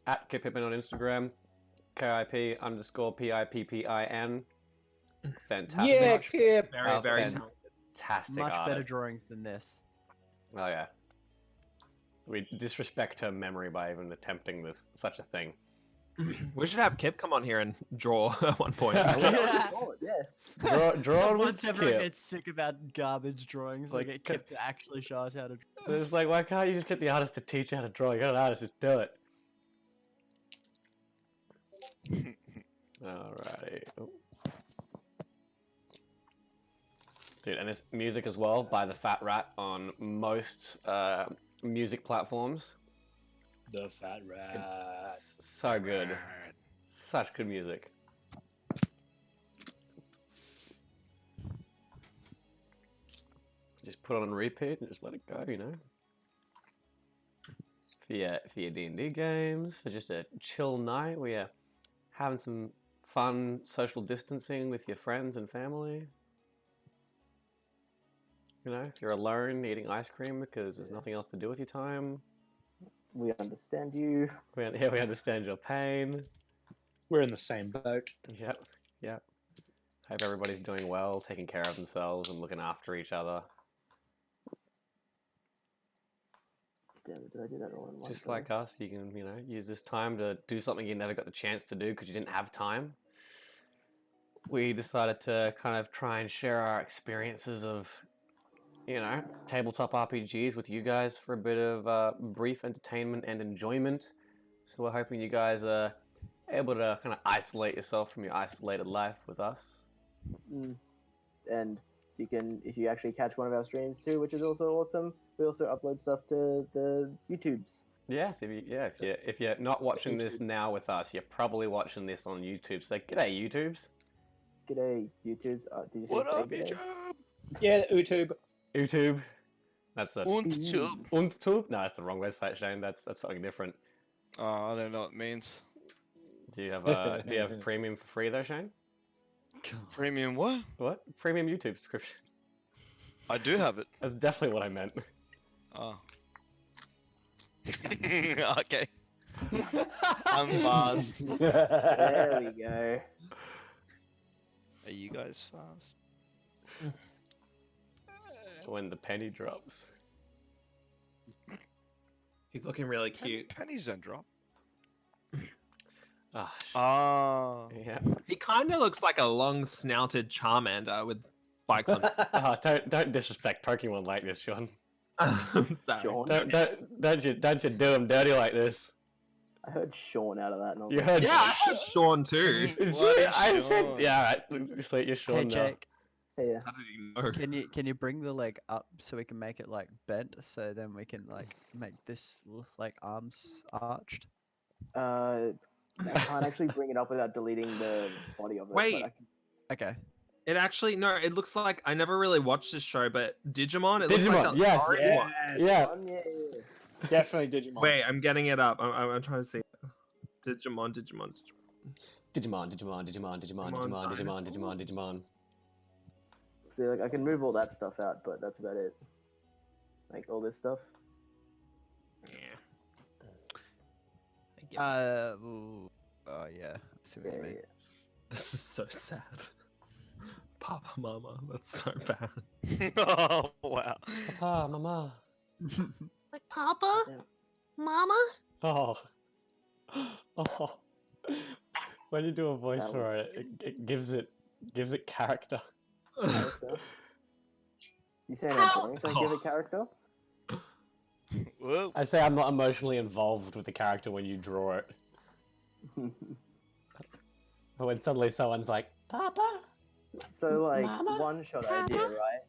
at Kip Pippin on Instagram, KIP_PIPPIN. Fantastic. Yeah, Much- Kip. Very, very fan- talented. Fantastic Much better artist. drawings than this. Oh yeah. We disrespect her memory by even attempting such a thing. We should have Kip come on here and draw at one point. Yeah. Draw Once with everyone Kip. gets sick about garbage drawings, Like, like get Kip to actually show us how to draw. It's like, why can't you just get the artist to teach you how to draw? You got an artist, just do it. Alrighty. Oh. Dude, and it's music as well by the Fat Rat on most music platforms. The Fat Rat. It's so good. Such good music. Just put it on repeat and just let it go, you know? For your D&D games, for just a chill night where you're having some fun social distancing with your friends and family. You know, if you're alone eating ice cream because there's nothing else to do with your time. We understand you. We understand your pain. We're in the same boat. Yep. Hope everybody's doing well, taking care of themselves and looking after each other. Damn it, did I do that all in one Just go? like us, you can, you know, use this time to do something you never got the chance to do because you didn't have time. We decided to kind of try and share our experiences of, you know, tabletop RPGs with you guys for a bit of brief entertainment and enjoyment. So we're hoping you guys are able to kind of isolate yourself from your isolated life with us. And you can, if you actually catch one of our streams too, which is also awesome, we also upload stuff to the YouTubes. Yes, if you're not watching this now with us, you're probably watching this on YouTube. So g'day, YouTubes. G'day, YouTubes. Did you say What say up, g'day? YouTube? Yeah, YouTube. YouTube. That's a YouTube. Untube? No, that's the wrong website, Shane. That's something different. Oh, I don't know what it means. Do you have premium for free though, Shane? Premium what? What? Premium YouTube subscription. I do have it. That's definitely what I meant. Oh. Okay. I'm fast. There we go. Are you guys fast? When the penny drops. He's looking really cute. Pennies don't drop. Ah, Ah. yeah. He kind of looks like a long-snouted Charmander with spikes on it. Don't disrespect Pokemon like this, Sean. I'm sorry. Sean? Don't you do him dirty like this. I heard Sean out of that. And I was You like, heard? Yeah, I had Sean too. Bloody I said, Sean. yeah. Right. Just let you Sean Hey now. Jake, Hey, yeah. How did you know? can you bring the leg up so we can make it like bent, so then we can like make this like arms arched? I can't actually bring it up without deleting the body of it. Wait. But I can... Okay. It actually no. It looks like I never really watched this show, but Digimon. It looks like Digimon, that yes. orange Yeah. one. Yeah. Yeah. Definitely Digimon. Wait, I'm getting it up. I'm trying to see. Digimon. Digimon. See, like I can move all that stuff out, but that's about it. Like all this stuff. Yeah. Ooh, oh yeah. I see what Yeah, you mean. yeah. This is so sad. Papa, Mama, that's so bad. Oh wow. Papa, Mama. Like Papa, Yeah. Mama. Oh. Oh. When you do a voice That for was- it, it gives it character. Character. You saying How- I'm trying to give it character? Whoa. I say I'm not emotionally involved with the character when you draw it. But when suddenly someone's like, Papa? So like Mama? one shot idea, right?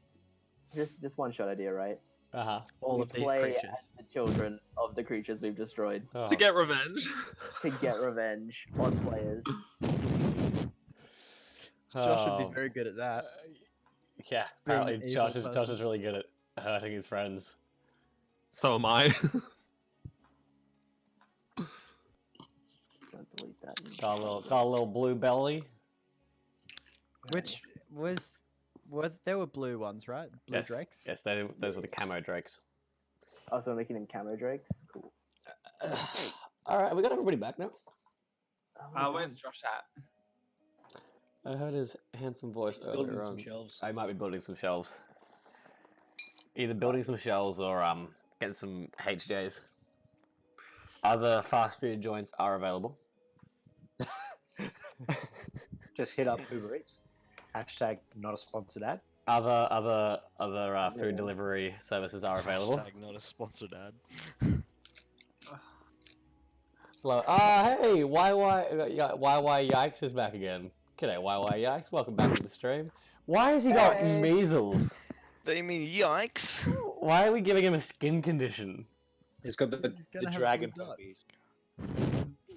Just one shot idea, right? Uh-huh. All We of these play creatures. as the children of the creatures we've destroyed Oh. To get revenge. to get revenge on players. Josh would Oh. be very good at that. Yeah, Being apparently an Josh evil is person. really good at hurting his friends. So am I. Got a little blue belly. Which there were blue ones, right? Blue Yes, drakes. yes, those were the camo drakes. Oh, so I'm making them camo drakes? Cool. All right, we got everybody back now. Where's Josh at? I heard his handsome voice Building earlier some on. shelves. I might be building some shelves. Either building some shelves or getting some HJs. Other fast food joints are available. Just hit up Uber Eats. Hashtag not a sponsored ad. Other food delivery services are available. Hashtag not a sponsored ad. Hello. Hey, YY Yikes is back again. G'day, YY Yikes. Welcome back to the stream. Why has he got measles? They mean yikes. Why are we giving him a skin condition? It's got the gonna have dragon blue dots. herpes.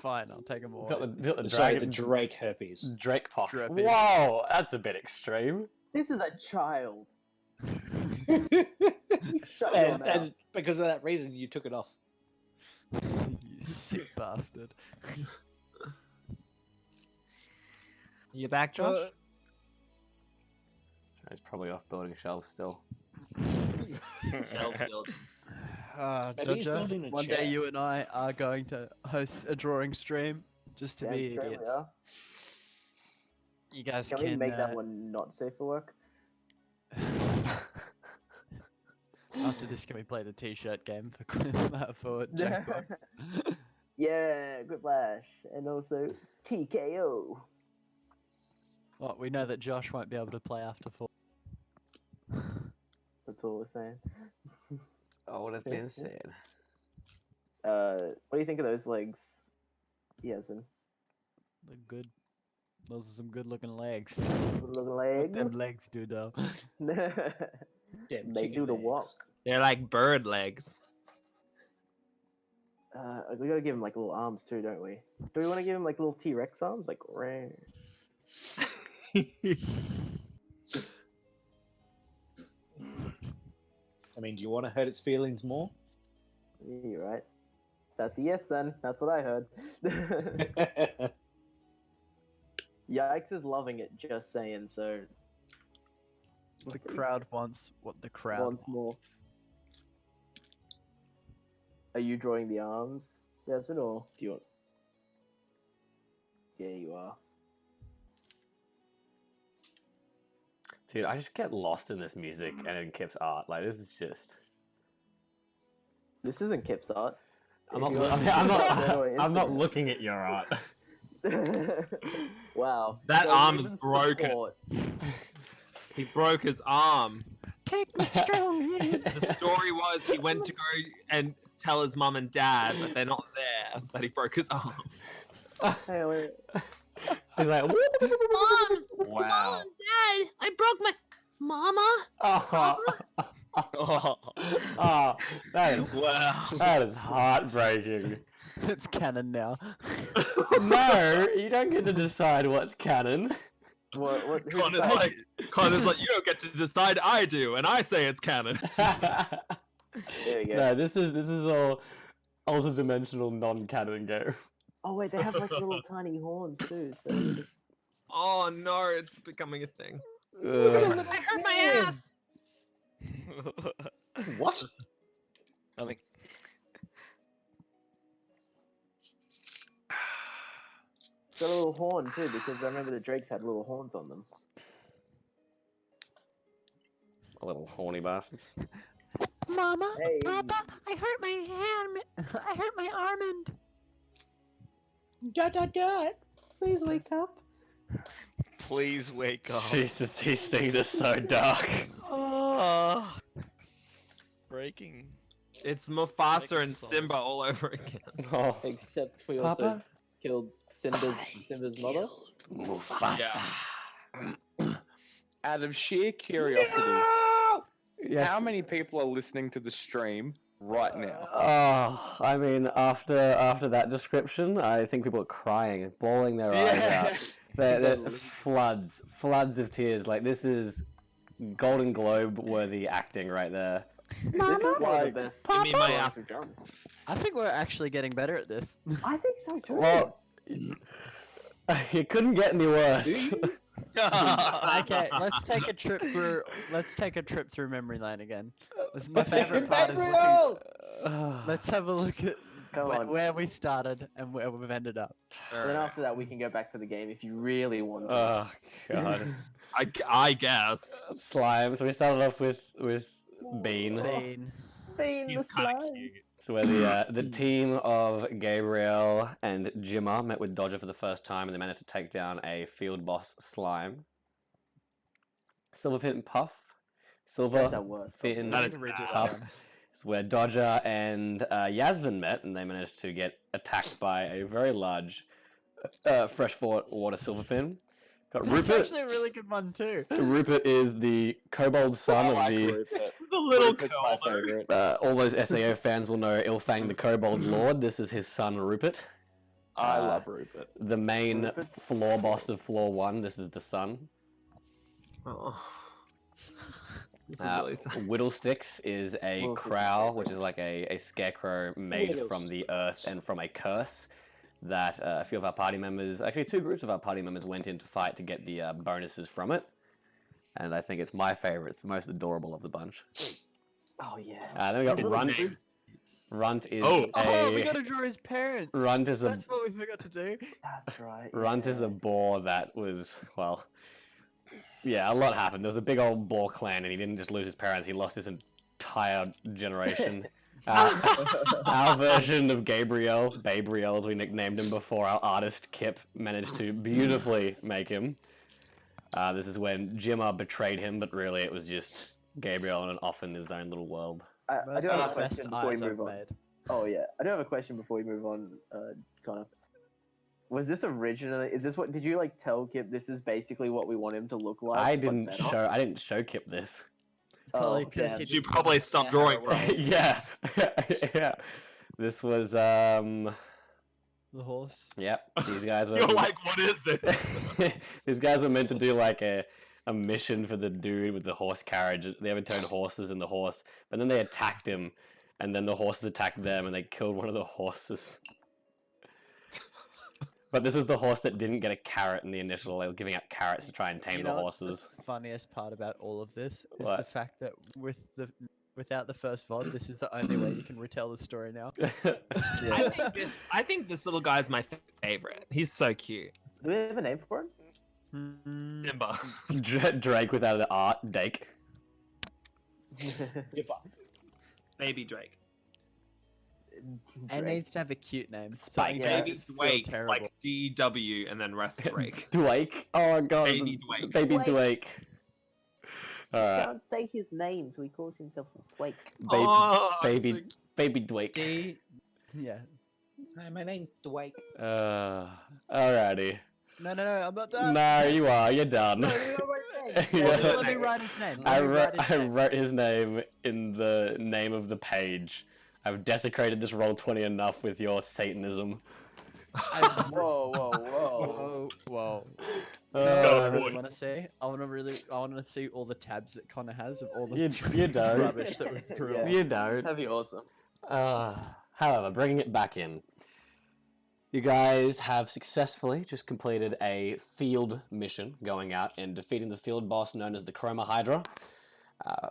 Fine, I'll take them all. Got the Sorry, dragon, the Drake herpes. Drake pox. Drappy. Whoa, that's a bit extreme. This is a child. Shut your and, mouth. and because of that reason, you took it off. You sick bastard. You back, Josh? So he's probably off building shelves still. Shelf build. Maybe he's Dodger, building a one chair. day you and I are going to host a drawing stream just to Damn be straight we idiots. are. You guys Can we make that one not safe for work? After this, can we play the t-shirt game for Jackbox? Yeah, Whiplash, and also TKO. Well, we know that Josh won't be able to play after 4. That's all we're saying. All that's been said. What do you think of those legs, Yasmin? Look good. Those are some good-looking legs. Good looking What legs. them legs do, though. Damn They chicken do the legs. walk. They're like bird legs. We gotta give him like little arms too, don't we? Do we want to give him like little T-Rex arms, like? Rah. I mean, do you want to hurt its feelings more? You're right. That's a yes then. That's what I heard. Yikes is loving it, just saying, so The crowd wants what the crowd wants more. Are you drawing the arms, Desmond, or do you want... Yeah, you are. Dude, I just get lost in this music and in Kip's art. Like, this is just... This isn't Kip's art. I'm not, If you want to I'm see not, it on I'm not Instagram. looking at your art. Wow. That So arm is even broken. support. He broke his arm. Take the strong hand. The story was he went to go and tell his mum and dad, but they're not there, that he broke his arm. Hey, wait. He's like, Mom! wow. Mom, Dad! I broke my... Mama? Oh, oh, that is heartbreaking. It's canon now. No, you don't get to decide what's canon. What, who's Connor's that? like, you don't get to decide, I do, and I say it's canon. There we go. No, this is all also dimensional non-canon game. Oh wait, they have like little tiny horns too. So Oh no, it's becoming a thing. I hurt my ass! What? Nothing. it's got a little horn too, because I remember the drakes had little horns on them. A little horny bastard. Mama? Hey. Papa? I hurt my hand. I hurt my arm and... Dad. Please wake up. Please wake up. Jesus, these things are so dark. Oh. Breaking. It's Mufasa and Dicesolation. Simba all over again. Oh, Except we also Papa? killed Simba's mother. Mufasa. Out of sheer curiosity, Yes. how many people are listening to the stream right now? Oh, I mean, after that description, I think people are crying, bawling their eyes out. They're floods of tears. Like, this is Golden Globe worthy acting right there. This is one of the best. Give me my ass. I think we're actually getting better at this. I think so too. Well, It couldn't get any worse. Okay, let's take a trip through. Let's take a trip through memory lane again. This is my favorite part. Is looking, let's have a look at Come on. where we started and where we've ended up. And then after that, we can go back to the game if you really want to. Oh god. I guess. Slime. So we started off with Bean. Bean. Bean the He's kind of slime. cute. So where the team of Gabriel and Jimmer met with Dodger for the first time, and they managed to take down a field boss Slime. Silverfin and Puff. That's our worst. Fin That is Puff. It's where Dodger and Yasvin met, and they managed to get attacked by a very large freshwater silverfin. Got That's Rupert. actually a really good one too. Rupert is the kobold son of the. The little Rupert's my girl. favorite. All those SAO fans will know Ilfang the Kobold Lord. This is his son Rupert. I love Rupert. The main Rupert? floor boss of floor 1. This is the son. Oh. This is really sad. Whittlesticks is a Whittlesticks is crow, my which is like a scarecrow made from the earth and from a curse that a few of our party members, actually 2 groups of our party members, went in to fight to get the bonuses from it. And I think it's my favorite. It's the most adorable of the bunch. Oh yeah. Then we got Little Runt. dude. Runt is Oh, we gotta draw his parents. Runt is a That's what we forgot to do. That's right. Runt is a boar that was, well, yeah, a lot happened. There was a big old boar clan, and he didn't just lose his parents, he lost his entire generation. Our version of Gabriel, Babriel as we nicknamed him before, our artist Kip managed to beautifully make him. This is when Jimmer betrayed him, but really it was just Gabriel and off in his own little world. I Those do are have a the best question before we eyes I've move on. made. Oh yeah, I do have a question before we move on, Connor. Was this originally? Is this what? Did you like tell Kip this is basically what we want him to look like? I but didn't better? show Kip this. Probably Oh, 'cause damn. he You didn't probably understand stopped drawing how it from worked. Yeah, yeah. This was The horse. Yep. These guys were. You're like, what is this? These guys were meant to do like a mission for the dude with the horse carriage. They ever turned horses in the horse, but then they attacked him, and then the horses attacked them, and they killed one of the horses. But this was the horse that didn't get a carrot in the initial. They were giving out carrots to try and tame the what's horses. The funniest part about all of this is What? the fact that without the first VOD, this is the only way you can retell the story now. I think this little guy's my favorite. He's so cute. Do we have a name for him? Simba. Drake without the art, Dake. Baby Drake. It needs to have a cute name. Spike. Yeah. Baby It's feel Drake, terrible. like DW, and then rest Drake. Drake. Oh my god. Baby Drake. Baby Drake. Drake. Alright. Can't say his name, so he calls himself Wake. Baby Baby Drake. Yeah. Hi, my name's Dwight. Alrighty. No, I'm not done. No, you are. You're done. Well, let me write his name. I wrote his name in the name of the page. I've desecrated this Roll20 enough with your Satanism. Whoa. Whoa. Uh, I really want to see. I want to see all the tabs that Connor has of all the you don't. rubbish that we've threw. Yeah. You don't. That'd be awesome. However, bringing it back in. You guys have successfully just completed a field mission, going out and defeating the field boss known as the Chroma Hydra,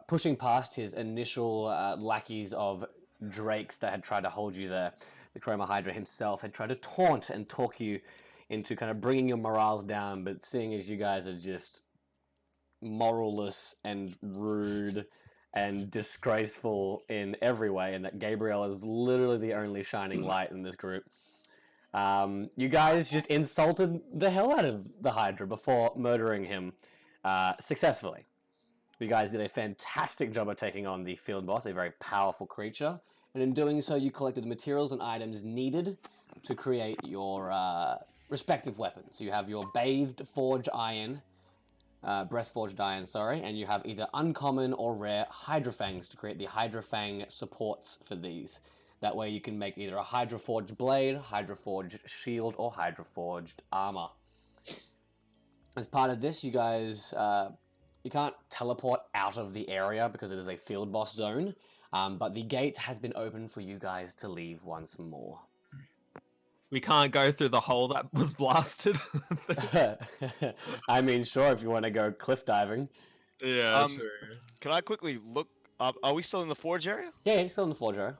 pushing past his initial lackeys of drakes that had tried to hold you there. The Chroma Hydra himself had tried to taunt and talk you into kind of bringing your morals down, but seeing as you guys are just moralless and rude and disgraceful in every way, and that Gabriel is literally the only shining light in this group, you guys just insulted the hell out of the Hydra before murdering him successfully. You guys did a fantastic job of taking on the field boss, a very powerful creature, and in doing so you collected the materials and items needed to create your respective weapons. You have your bathed forged iron, breast forged iron, sorry, and you have either uncommon or rare Hydra Fangs to create the Hydra Fang supports for these. That way you can make either a Hydra Forged blade, Hydra Forged shield, or Hydra Forged armor. As part of this, you guys, you can't teleport out of the area because it is a field boss zone, but the gate has been opened for you guys to leave once more. We can't go through the hole that was blasted. I mean, sure, if you want to go cliff diving. Yeah, sure. Can I quickly look up? Are we still in the forge area? Yeah, you're still in the forge area.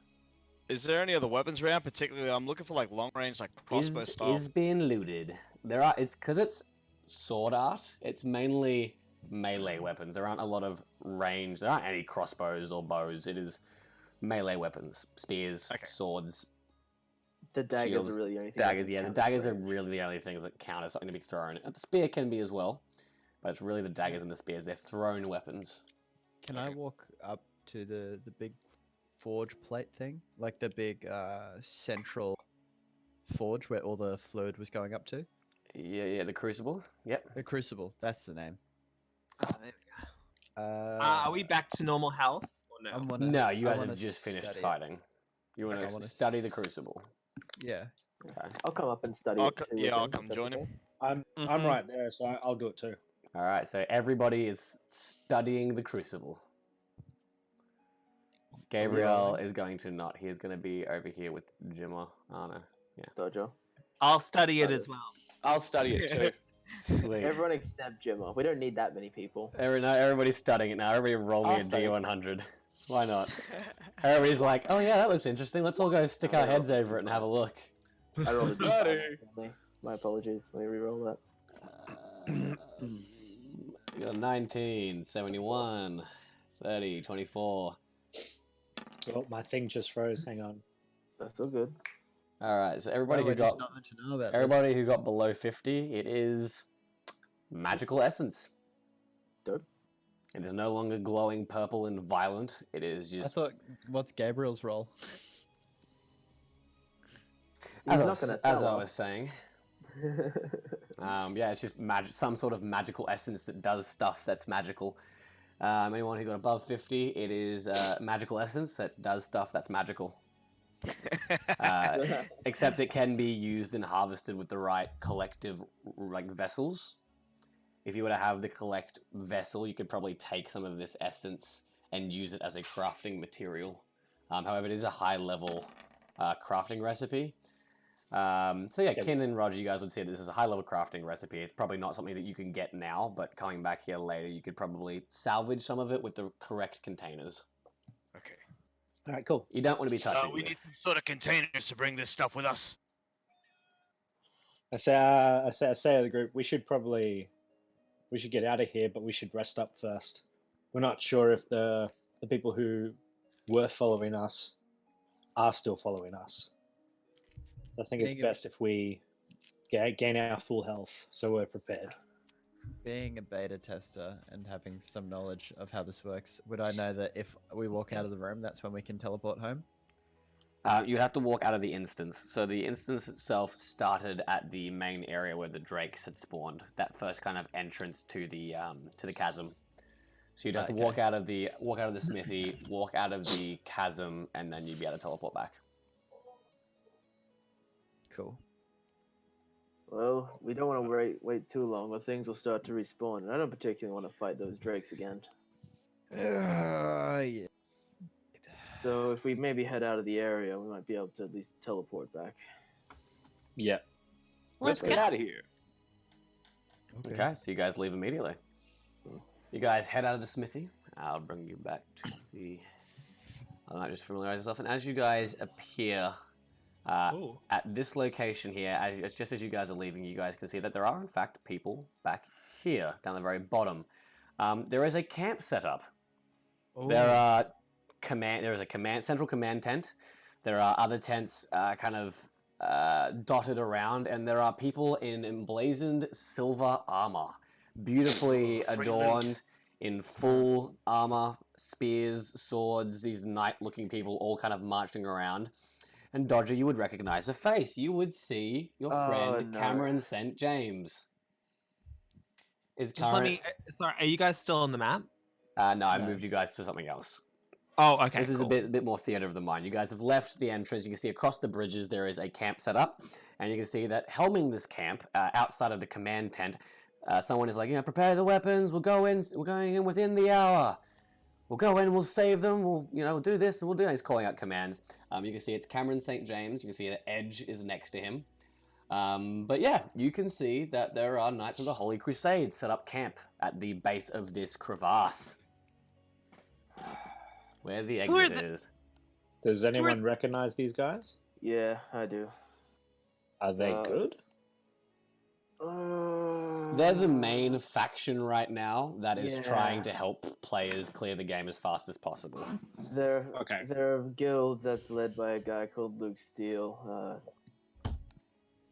Is there any other weapons around? Particularly, I'm looking for like long range, like crossbow style. Is being looted. There are. It's because it's sword art. It's mainly melee weapons. There aren't a lot of range. There aren't any crossbows or bows. It is melee weapons, spears, swords. The daggers shields, are really the only thing. Daggers, yeah. The daggers are really the only things that count as something to be thrown. And the spear can be as well, but it's really the daggers and the spears. They're thrown weapons. Can I walk up to the big forge plate thing, like the big central forge where all the fluid was going up to? Yeah, the crucible. Yep. The crucible. That's the name. There we go. Are we back to normal health? Or no? No, you guys have just finished fighting. You want to study the crucible. Yeah. Okay. I'll come up and study it. I'll come join him. I'm right there, so I'll do it too. All right, so everybody is studying the crucible. Gabriel is going to not. He is going to be over here with Jimmer. Oh no, yeah. Dojo. I'll study it as well. I'll study it too. Sweet. Everyone except Jimmer. We don't need that many people. Everybody's studying it now. Everybody roll me a D100. Why not? Everybody's like, oh yeah, that looks interesting. Let's all go stick our heads over it and have a look. I rolled a D100. My apologies. Let me re-roll that. You got 19, 71, 30, 24. Oh, my thing just froze. Hang on. That's still good. All right, so everybody who got below 50, it is magical essence. Dope. It is no longer glowing purple and violent. It is just. I thought, what's Gabriel's role? As I was saying. Yeah, it's just some sort of magical essence that does stuff that's magical. Anyone who got above 50, it is magical essence that does stuff that's magical. Except it can be used and harvested with the right collective vessels. If you were to have the collect vessel, you could probably take some of this essence and use it as a crafting material. However, it is a high level crafting recipe. So yeah, Ken and Roger, you guys would say this is a high level crafting recipe. It's probably not something that you can get now, but coming back here later, you could probably salvage some of it with the correct containers. Okay. All right, cool. You don't want to be touching we need some sort of containers to bring this stuff with us. I say to the group, we should get out of here, but we should rest up first. We're not sure if the people who were following us are still following us. I think it's best if we gain our full health, so we're prepared. Being a beta tester and having some knowledge of how this works, would I know that if we walk out of the room, that's when we can teleport home? You'd have to walk out of the instance. So the instance itself started at the main area where the drakes had spawned. That first kind of entrance to the chasm. So you'd have to walk out of the smithy, walk out of the chasm, and then you'd be able to teleport back. Cool. Well, we don't want to wait too long, or things will start to respawn. And I don't particularly want to fight those drakes again. Yeah. So if we maybe head out of the area, we might be able to at least teleport back. Yeah. Let's get out of here. Okay, so you guys leave immediately. You guys head out of the smithy. I'll bring you back to the... I might just familiarize yourself. And as you guys appear at this location here, just as you guys are leaving, you guys can see that there are, in fact, people back here, down the very bottom. There is a camp set up. Ooh. There is a central command tent. There are other tents dotted around, and there are people in emblazoned silver armor, beautifully adorned in full armor, spears, swords, these knight-looking people all kind of marching around. And Dodger, you would recognize a face. You would see your friend Cameron St. James. Sorry, are you guys still on the map? No, I moved you guys to something else. Oh, okay. This is a bit more theater of the mind. You guys have left the entrance. You can see across the bridges there is a camp set up, and you can see that helming this camp outside of the command tent, someone is like, prepare the weapons. We'll go in. We're going in within the hour. We'll go in. We'll save them. We'll do this and we'll do that. He's calling out commands. You can see it's Cameron St. James. You can see that Edge is next to him. But yeah, you can see that there are Knights of the Holy Crusade set up camp at the base of this crevasse. Where the Who are exit the- is. Does anyone recognize these guys? Yeah, I do. Are they good? They're the main faction right now that is Yeah. trying to help players clear the game as fast as possible. They're Okay. they're a guild that's led by a guy called Luke Steele.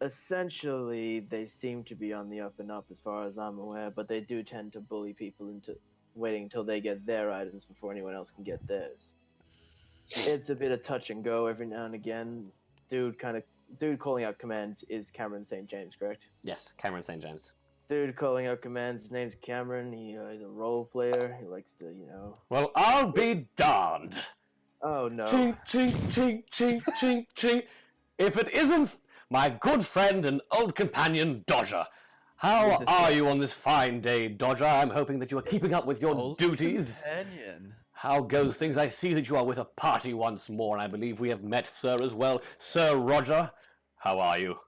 Essentially, they seem to be on the up and up as far as I'm aware, but they do tend to bully people into waiting until they get their items before anyone else can get theirs. It's a bit of touch and go every now and again. Dude calling out commands is Cameron St. James, correct? Yes, Cameron St. James. Dude calling out commands, his name's Cameron. He's a role player. He likes to, Well, I'll be darned. Oh no. Chink, chink, chink, chink, chink, chink. If it isn't my good friend and old companion, Dodger. How are you on this fine day, Dodger? I'm hoping that you are keeping up with your Old duties. companion. How goes things? I see that you are with a party once more, and I believe we have met, sir, as well. Sir Roger, how are you?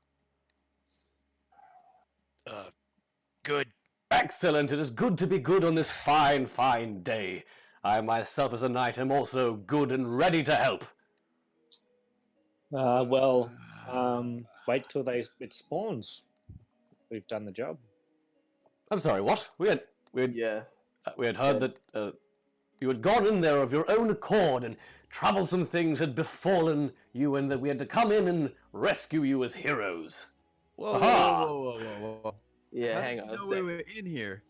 Good. Excellent. It is good to be good on this fine, fine day. I myself, as a knight, am also good and ready to help. Wait till it spawns. We've done the job. I'm sorry, what? We had heard that you had gone in there of your own accord, and troublesome things had befallen you, and that we had to come in and rescue you as heroes. Whoa, Aha! whoa. Yeah, How hang did on you a know we sec. were in here?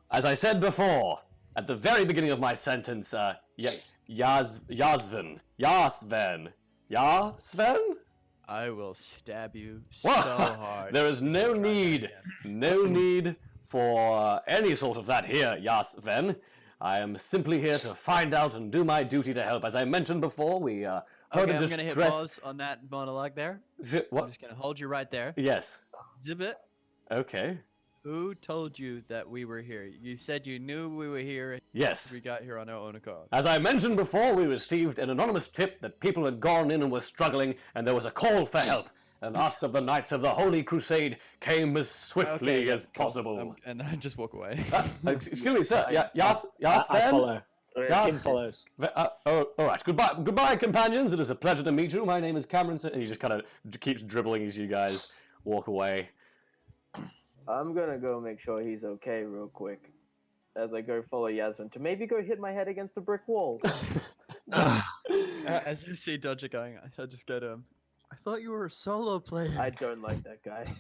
As I said before, at the very beginning of my sentence, Yasven? I will stab you so Wha- hard. There is no Try that need, again. no need for any sort of that here, Yasven. I am simply here to find out and do my duty to help. As I mentioned before, we heard Okay, a I'm gonna distress... hit pause on that monologue there. I'm What? just gonna hold you right there. Yes. Zibbit. Okay. Who told you that we were here? You said you knew we were here. Yes. We got here on our own accord. As I mentioned before, we received an anonymous tip that people had gone in and were struggling, and there was a call for help. And us of the Knights of the Holy Crusade came as swiftly Okay, as cool. possible. And I just walk away. Excuse me, sir. Yas I follow. Yes. Kim follows. All right. Goodbye, companions. It is a pleasure to meet you. My name is Cameron. And he just kind of keeps dribbling as you guys walk away. I'm gonna go make sure he's okay real quick. As I go follow Yasmin to maybe go hit my head against a brick wall. As I see Dodger going, I just go to him. I thought you were a solo player. I don't like that guy.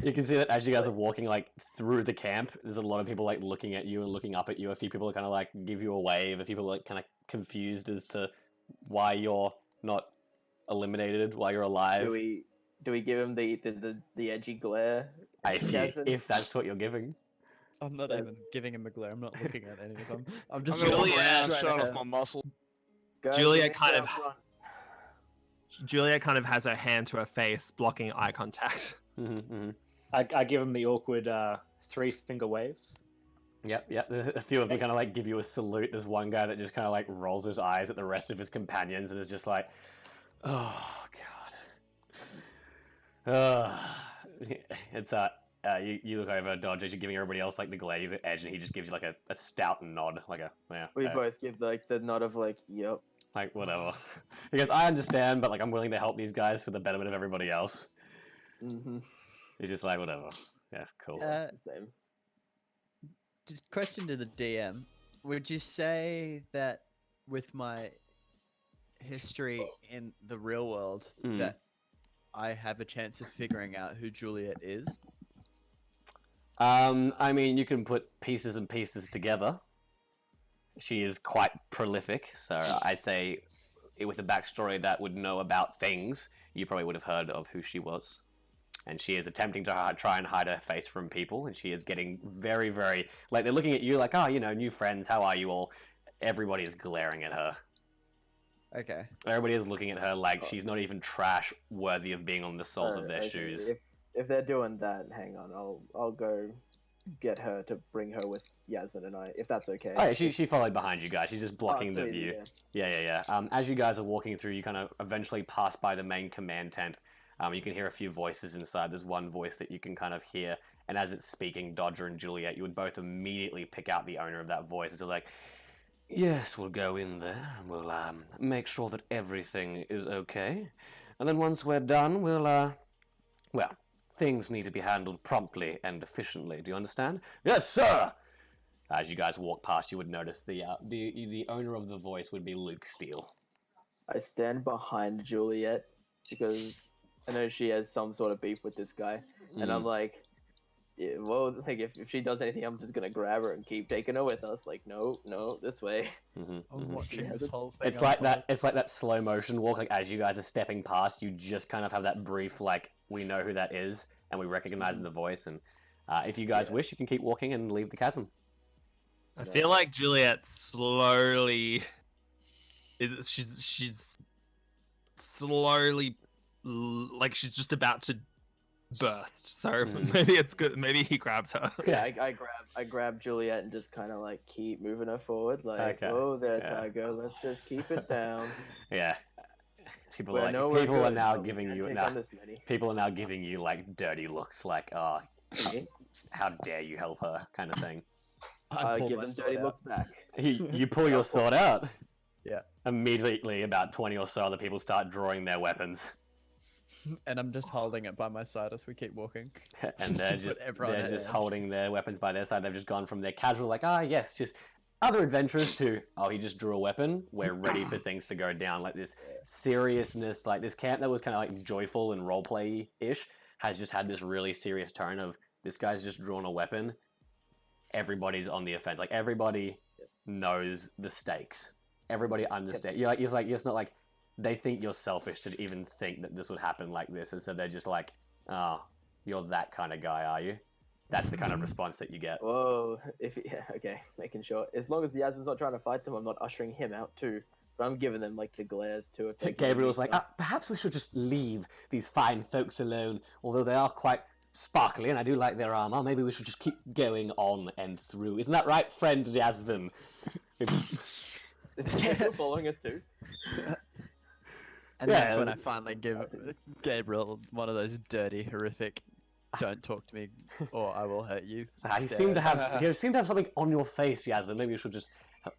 You can see that as you guys are walking like through the camp, there's a lot of people like looking at you and looking up at you. A few people kind of like give you a wave. A few people are like kind of confused as to why you're not eliminated, why you're alive. Do we give him the edgy glare? If that's what you're giving. I'm not even giving him a glare. I'm not looking at any of them. I'm just I'm gonna looking put my around hand right shot now. off my muscle. Guys, Juliet get kind down of- front. Juliet kind of has her hand to her face, blocking eye contact. I give him the awkward 3-finger wave. Yep. A few of them kind of like give you a salute. There's one guy that just kind of like rolls his eyes at the rest of his companions and is just like, oh god. It's you look over at Dodge as you're giving everybody else like the glare edge, and he just gives you like a stout nod, like a yeah. We both give like the nod of like, yep. Like whatever. Because I understand, but like I'm willing to help these guys for the betterment of everybody else. Mm-hmm. He's just like whatever. Yeah, cool. Same. Just question to the DM. Would you say that with my history in the real world that I have a chance of figuring out who Juliet is? I mean, you can put pieces and pieces together. She is quite prolific, so I'd say with a backstory that would know about things, you probably would have heard of who she was. And she is attempting to try and hide her face from people, and she is getting very, very... Like, they're looking at you like, oh, you know, new friends, how are you all? Everybody is glaring at her. Okay. Everybody is looking at her like she's not even trash worthy of being on the soles of their shoes. If they're doing that, hang on, I'll go get her to bring her with Yasmin and I, if that's okay. Oh yeah, she followed behind you guys. She's just blocking the so view. yeah. Yeah. As you guys are walking through, you kind of eventually pass by the main command tent. You can hear a few voices inside. There's one voice that you can kind of hear, and as it's speaking, Dodger and Juliet, you would both immediately pick out the owner of that voice. It's just like, yes, we'll go in there, and we'll make sure that everything is okay. And then once we're done, we'll, well, things need to be handled promptly and efficiently. Do you understand? Yes, sir! As you guys walk past, you would notice the owner of the voice would be Luke Steele. I stand behind Juliet because I know she has some sort of beef with this guy, and I'm like, yeah, well, like if she does anything, I'm just gonna grab her and keep taking her with us. Like, no, this way. I'm watching this whole thing. It's like that. It's like that slow motion walk. Like as you guys are stepping past, you just kind of have that brief, like, we know who that is, and we recognize the voice. And if you guys wish, you can keep walking and leave the chasm. I feel like Juliet slowly. She's slowly, like she's just about to burst. So maybe it's good. Maybe he grabs her. Yeah, I grab Juliet and just kind of like keep moving her forward. Like, oh, there, Tiger. Let's just keep it down. Yeah. People are now giving you like dirty looks, like, oh, how dare you help her, kind of thing. I give them dirty looks back. You pull your sword out. Yeah. Immediately, about 20 or so other people start drawing their weapons. And I'm just holding it by my side as we keep walking. And they're just holding their weapons by their side. They've just gone from their casual, like, yes, just other adventurers, to, oh, he just drew a weapon. We're ready for things to go down. Like this seriousness, like this camp that was kind of like joyful and roleplay-ish has just had this really serious tone of, this guy's just drawn a weapon. Everybody's on the offense. Like, everybody knows the stakes. Everybody understands. It's not like they think you're selfish to even think that this would happen like this, and so they're just like, oh, you're that kind of guy, are you? That's the kind of response that you get. Whoa, okay, making sure. As long as Yasmin's not trying to fight them, I'm not ushering him out too. But I'm giving them like the glares too. Gabriel's like, perhaps we should just leave these fine folks alone, although they are quite sparkly, and I do like their armor. Maybe we should just keep going on and through. Isn't that right, friend Yasmin? You're following us too. And that's when I finally give Gabriel one of those dirty, horrific, "Don't talk to me, or I will hurt you." You seem to have something on your face, Yasmin. Maybe you should just.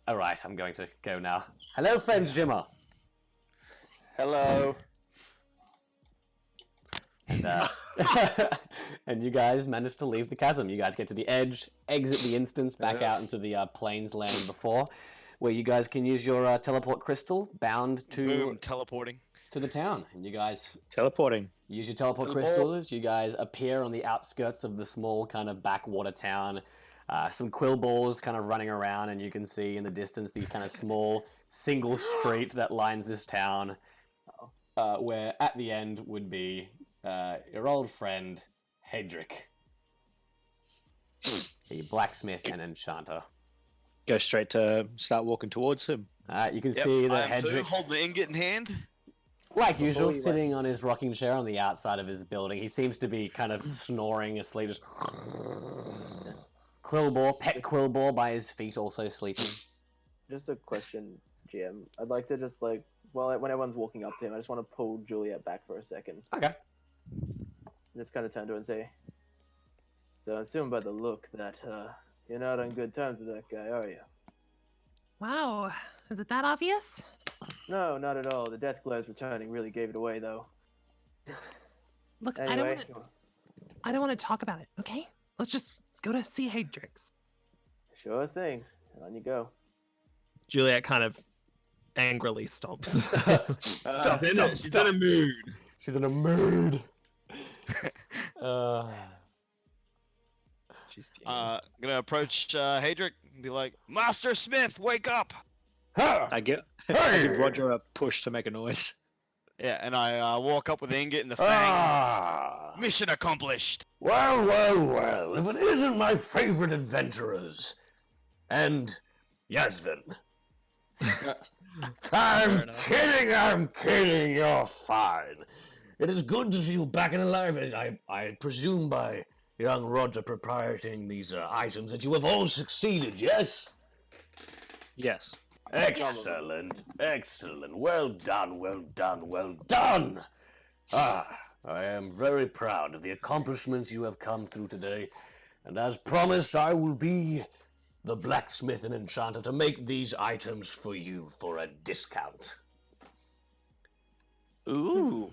All right, I'm going to go now. Hello, friend Jimmer. Hello. And, and you guys manage to leave the chasm. You guys get to the edge, exit the instance, back out into the plains land before, where you guys can use your teleport crystal, bound to teleporting to the town. And you guys teleporting. Use your teleport crystals. You guys appear on the outskirts of the small kind of backwater town. Some quill balls kind of running around, and you can see in the distance the kind of small single street that lines this town, where at the end would be your old friend Hedrick, a blacksmith and enchanter. Go straight to start walking towards him. You can see that Hedrick's holding the ingot in hand. Like usual, sitting on his rocking chair on the outside of his building. He seems to be kind of snoring asleep, just pet Quillbore by his feet, also sleeping. Just a question, GM. I'd like to just when everyone's walking up to him, I just want to pull Juliet back for a second. Okay. Just kind of turn to her and say, "So I assume by the look that you're not on good terms with that guy, are you?" Wow, is it that obvious? No, not at all. The death glares returning really gave it away, though. Look, anyway, I don't want to talk about it. Okay, let's just go to see Hadrix. Sure thing. On you go. Juliet kind of angrily stomps. She's in a mood. She's in a mood. She's gonna approach Hadrick and be like, "Master Smith, wake up!" I give Roger a push to make a noise. Yeah, and I walk up with the ingot and the fang. Mission accomplished. Well, if it isn't my favorite adventurers, and Yasmin. I'm kidding, you're fine. It is good to see you back and alive, as I presume by young Roger proprieting these items that you have all succeeded, yes? Yes. Excellent. Well done. I am very proud of the accomplishments you have come through today, and as promised, I will be the blacksmith and enchanter to make these items for you for a discount. Ooh.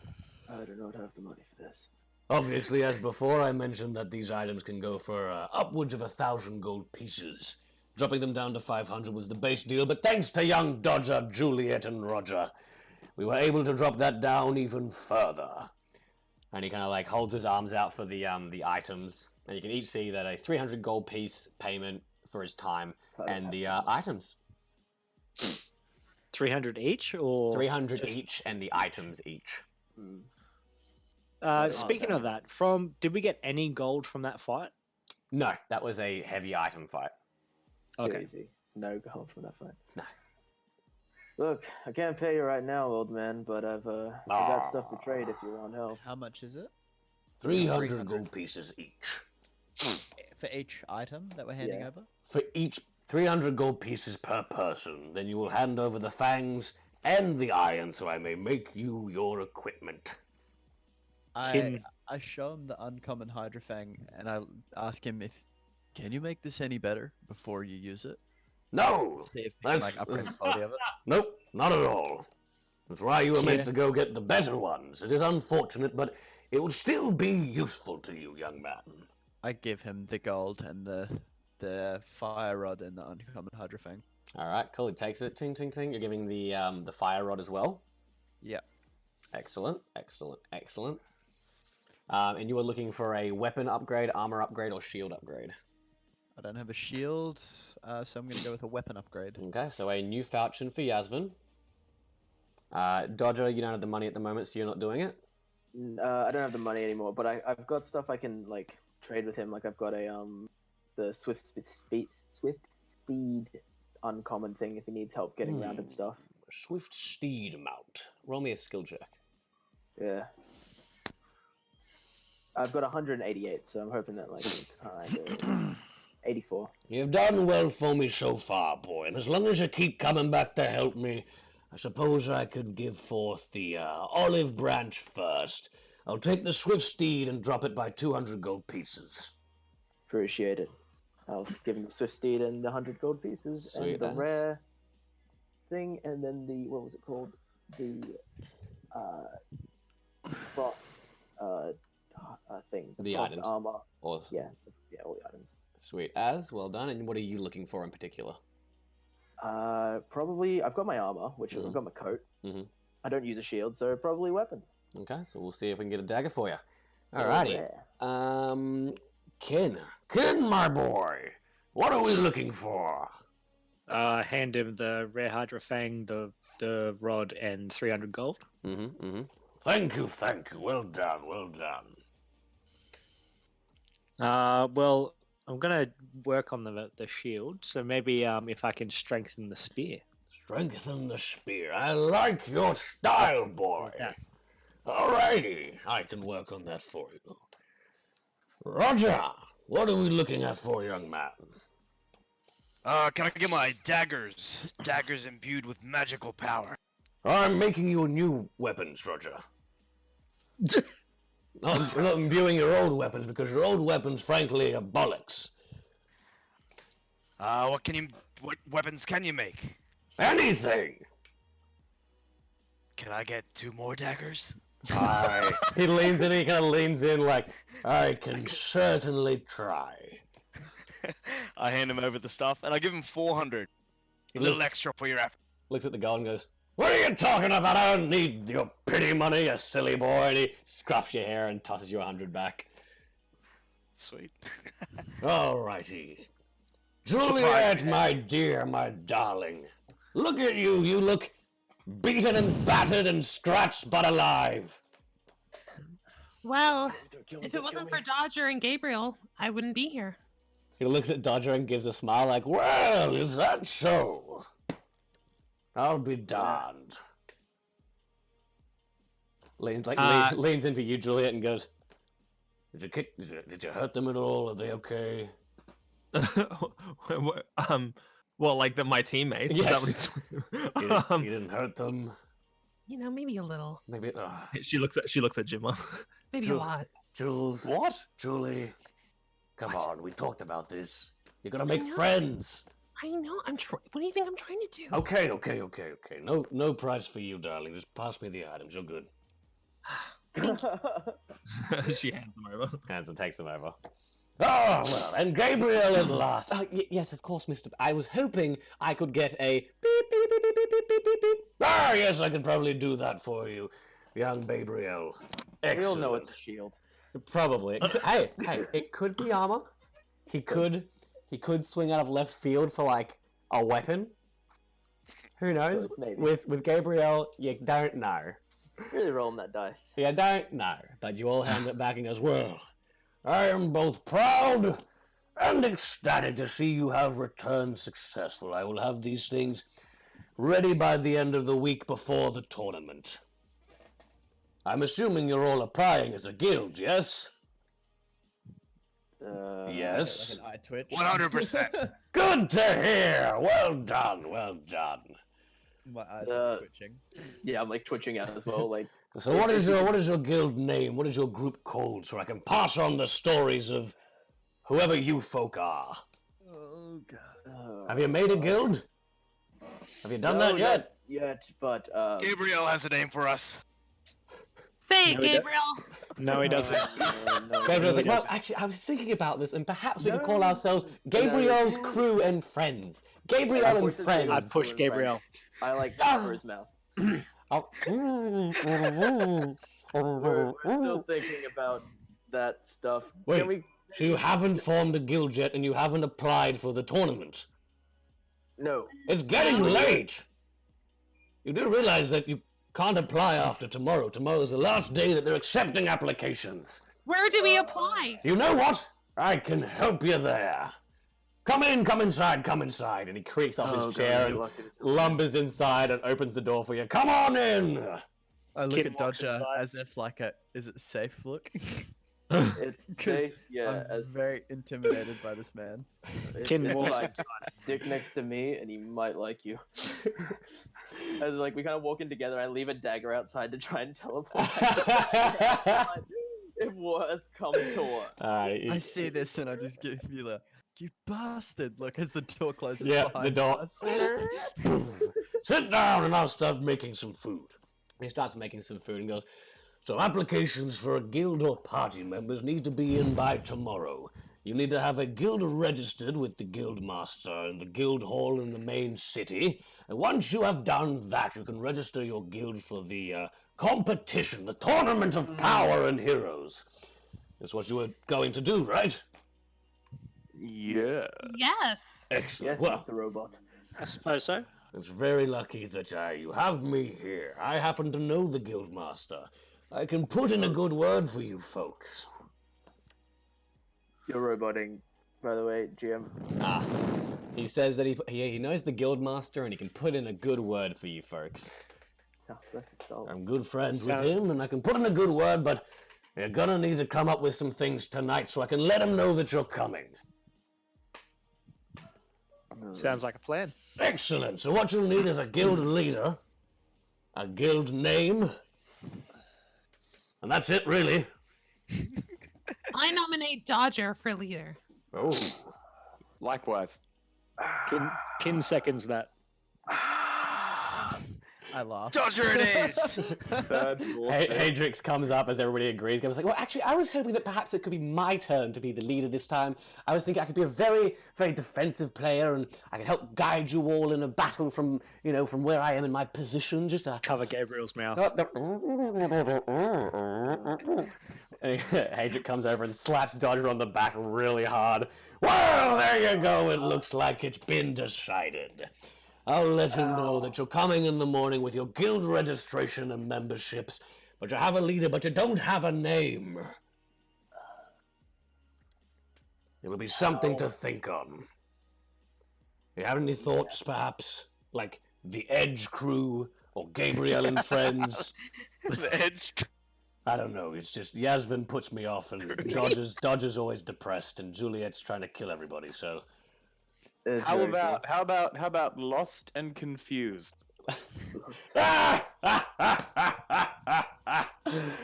I do not have the money for this. Obviously, as before, I mentioned that these items can go for upwards of 1,000 gold pieces. Dropping them down to 500 was the base deal, but thanks to young Dodger, Juliet, and Roger, we were able to drop that down even further. And he kind of like holds his arms out for the items, and you can each see that a 300 gold piece payment for his time and the items. 300 each, or 300 each, and the items each. Speaking of that, did we get any gold from that fight? No, that was a heavy item fight. Okay. Easy. No gold from that fight. No. Look, I can't pay you right now, old man, but I got stuff to trade if you want help. How much is it 300 gold pieces each. for each item that we're handing Yeah. over? For each 300 gold pieces per person. Then you will hand over the fangs and the iron so I may make you your equipment. I show him the uncommon Hydrofang and I ask him can you make this any better before you use it? No! See if we can upgrade the quality of it. Nope, not at all. That's why you were meant to go get the better ones. It is unfortunate, but it will still be useful to you, young man. I give him the gold and the fire rod and the uncommon Hydrofang. All right, cool. He takes it. Ting, ting, ting. You're giving the fire rod as well. Yeah. Excellent, excellent, excellent. And you were looking for a weapon upgrade, armor upgrade, or shield upgrade. I don't have a shield, so I'm going to go with a weapon upgrade. Okay, so a new falchion for Yasvin. Dodger, you don't have the money at the moment, so you're not doing it? I don't have the money anymore, but I've got stuff I can like trade with him. Like I've got the swift speed uncommon thing if he needs help getting around and stuff. Swift steed mount. Roll me a skill check. Yeah. I've got 188, so I'm hoping that like kind of 84. You've done well for me so far, boy, and as long as you keep coming back to help me, I suppose I could give forth the olive branch first. I'll take the swift steed and drop it by 200 gold pieces. Appreciate it. I'll give him the swift steed and the 100 gold pieces Sweet and the as. rare thing, and then the what was it called? The frost thing. The frost items. armor. Awesome. Yeah, all the items. Sweet as. Well done. And what are you looking for in particular? Probably I've got my armor, which I've got my coat. Mhm. I don't use a shield, so probably weapons. Okay, so we'll see if we can get a dagger for you. Alrighty. Yeah. Ken, my boy, what are we looking for? Hand him the rare Hydrofang, the rod, and 300 gold. Thank you. Well done. Well, I'm gonna work on the shield, so maybe if I can strengthen the spear. Strengthen the spear. I like your style, boy. Yeah. Alrighty, I can work on that for you. Roger, what are we looking at for, young man? Can I get my daggers? Daggers imbued with magical power. I'm making you new weapons, Roger. Not imbuing your old weapons, because your old weapons, frankly, are bollocks. What weapons can you make? Anything! Can I get 2 more daggers? He leans in, he kind of leans in like, I can certainly try. I hand him over the stuff, and I give him 400. A little extra for your effort. Looks at the gold and goes, What are you talking about? I don't need your pity money, you silly boy. and he scruffs your hair and tosses you 100 back. Sweet. Alrighty. Juliet, my dear, my darling. Look at you. You look beaten and battered and scratched but alive. Well, if it wasn't for Dodger and Gabriel, I wouldn't be here. He looks at Dodger and gives a smile like, Well, is that so? I'll be darned. leans into you, Juliet, and goes, Did you hurt them at all? Are they okay? Well, like my teammates. Yes. Is that what You didn't hurt them? You know, maybe a little. Maybe. she looks at Jimma. Maybe a lot. Jules. What? Julie. Come What? on, we talked about this. You gotta make know. friends. I know. What do you think I'm trying to do? Okay. No prize for you, darling. Just pass me the items. You're good. She hands them over. Hands and takes them over. Oh, well, and Gabriel at last. Oh, yes, of course, Mr. I was hoping I could get a beep, beep, beep, beep, beep, beep, beep, beep, beep. Ah, yes, I could probably do that for you, young Gabriel. We all Excellent. know it's a shield. Probably. Hey, it could be armor. He could swing out of left field for like a weapon. Who knows? Maybe. With Gabriel, you don't know. Really rolling that dice. You don't know. But you all hand it back and goes, well, I am both proud and ecstatic to see you have returned successful. I will have these things ready by the end of the week before the tournament. I'm assuming you're all applying as a guild, yes? Yes. Like an eye twitch. 100%. Good to hear. Well done. My eyes are twitching. Yeah, I'm like twitching out as well. Like, So what is your guild name? What is your group called so I can pass on the stories of whoever you folk are? Oh god. Have you made a guild? Have you done that yet? Yet, but Gabriel has a name for us. Say it, No, he don't. Gabriel. No, he doesn't. Gabriel's like, he well, doesn't. actually, I was thinking about this, and perhaps we could call ourselves Gabriel's Crew and Friends. Gabriel and Friends. I'd push Gabriel. I like cover his mouth. We're still thinking about that stuff. Wait, Can we? so you haven't formed a guild yet and you haven't applied for the tournament? No. It's getting late! You do realize that you can't apply after tomorrow. Tomorrow's the last day that they're accepting applications. Where do we apply? You know what? I can help you there. Come inside. And he creaks off his chair and lumbers inside and opens the door for you. Come on in! I look Kid at walks Dodger inside. as if like is it safe look? It's 'Cause safe. Yeah, I'm as very intimidated by this man. Kin it's walks like stick next to me, and he might like you. As like we kind of walk in together, I leave a dagger outside to try and teleport. If worse comes to worse. I see this and I just give you the you bastard look as the door closes Yeah, behind the door. us. Sit down and I'll start making some food. He starts making some food and goes, So applications for guild or party members need to be in by tomorrow. You need to have a guild registered with the guild master in the guild hall in the main city. And once you have done that, you can register your guild for the competition, the tournament of power and heroes. That's what you were going to do, right? Yeah. Yes. Excellent. Yes, Well, Mr. Robot. I suppose so. it's very lucky that you have me here. I happen to know the guild master. I can put in a good word for you folks. You're roboting, by the way, GM. he says that he knows the guild master and he can put in a good word for you folks. Oh, bless his soul. I'm good friends with him, and I can put in a good word, but you're gonna need to come up with some things tonight so I can let him know that you're coming. Sounds like a plan. Excellent. So what you'll need is a guild leader, a guild name, and that's it, really. I nominate Dodger for leader. Oh. Likewise. Kin seconds that. I laugh. Dodger it is! Hadrix comes up as everybody agrees. Goes like, well, actually, I was hoping that perhaps it could be my turn to be the leader this time. I was thinking I could be a very, very defensive player, and I can help guide you all in a battle from where I am in my position. Just to Cover Gabriel's mouth. And Hadric comes over and slaps Dodger on the back really hard. Well, there you go. It looks like it's been decided. I'll let him know that you're coming in the morning with your guild registration and memberships, but you have a leader, but you don't have a name. It'll be something to think on. You have any thoughts, perhaps? Like the Edge Crew or Gabriel and Friends? The edge. I don't know. It's just Yasvin puts me off, and Dodger's always depressed, and Juliet's trying to kill everybody. So, It's How very about lost and confused?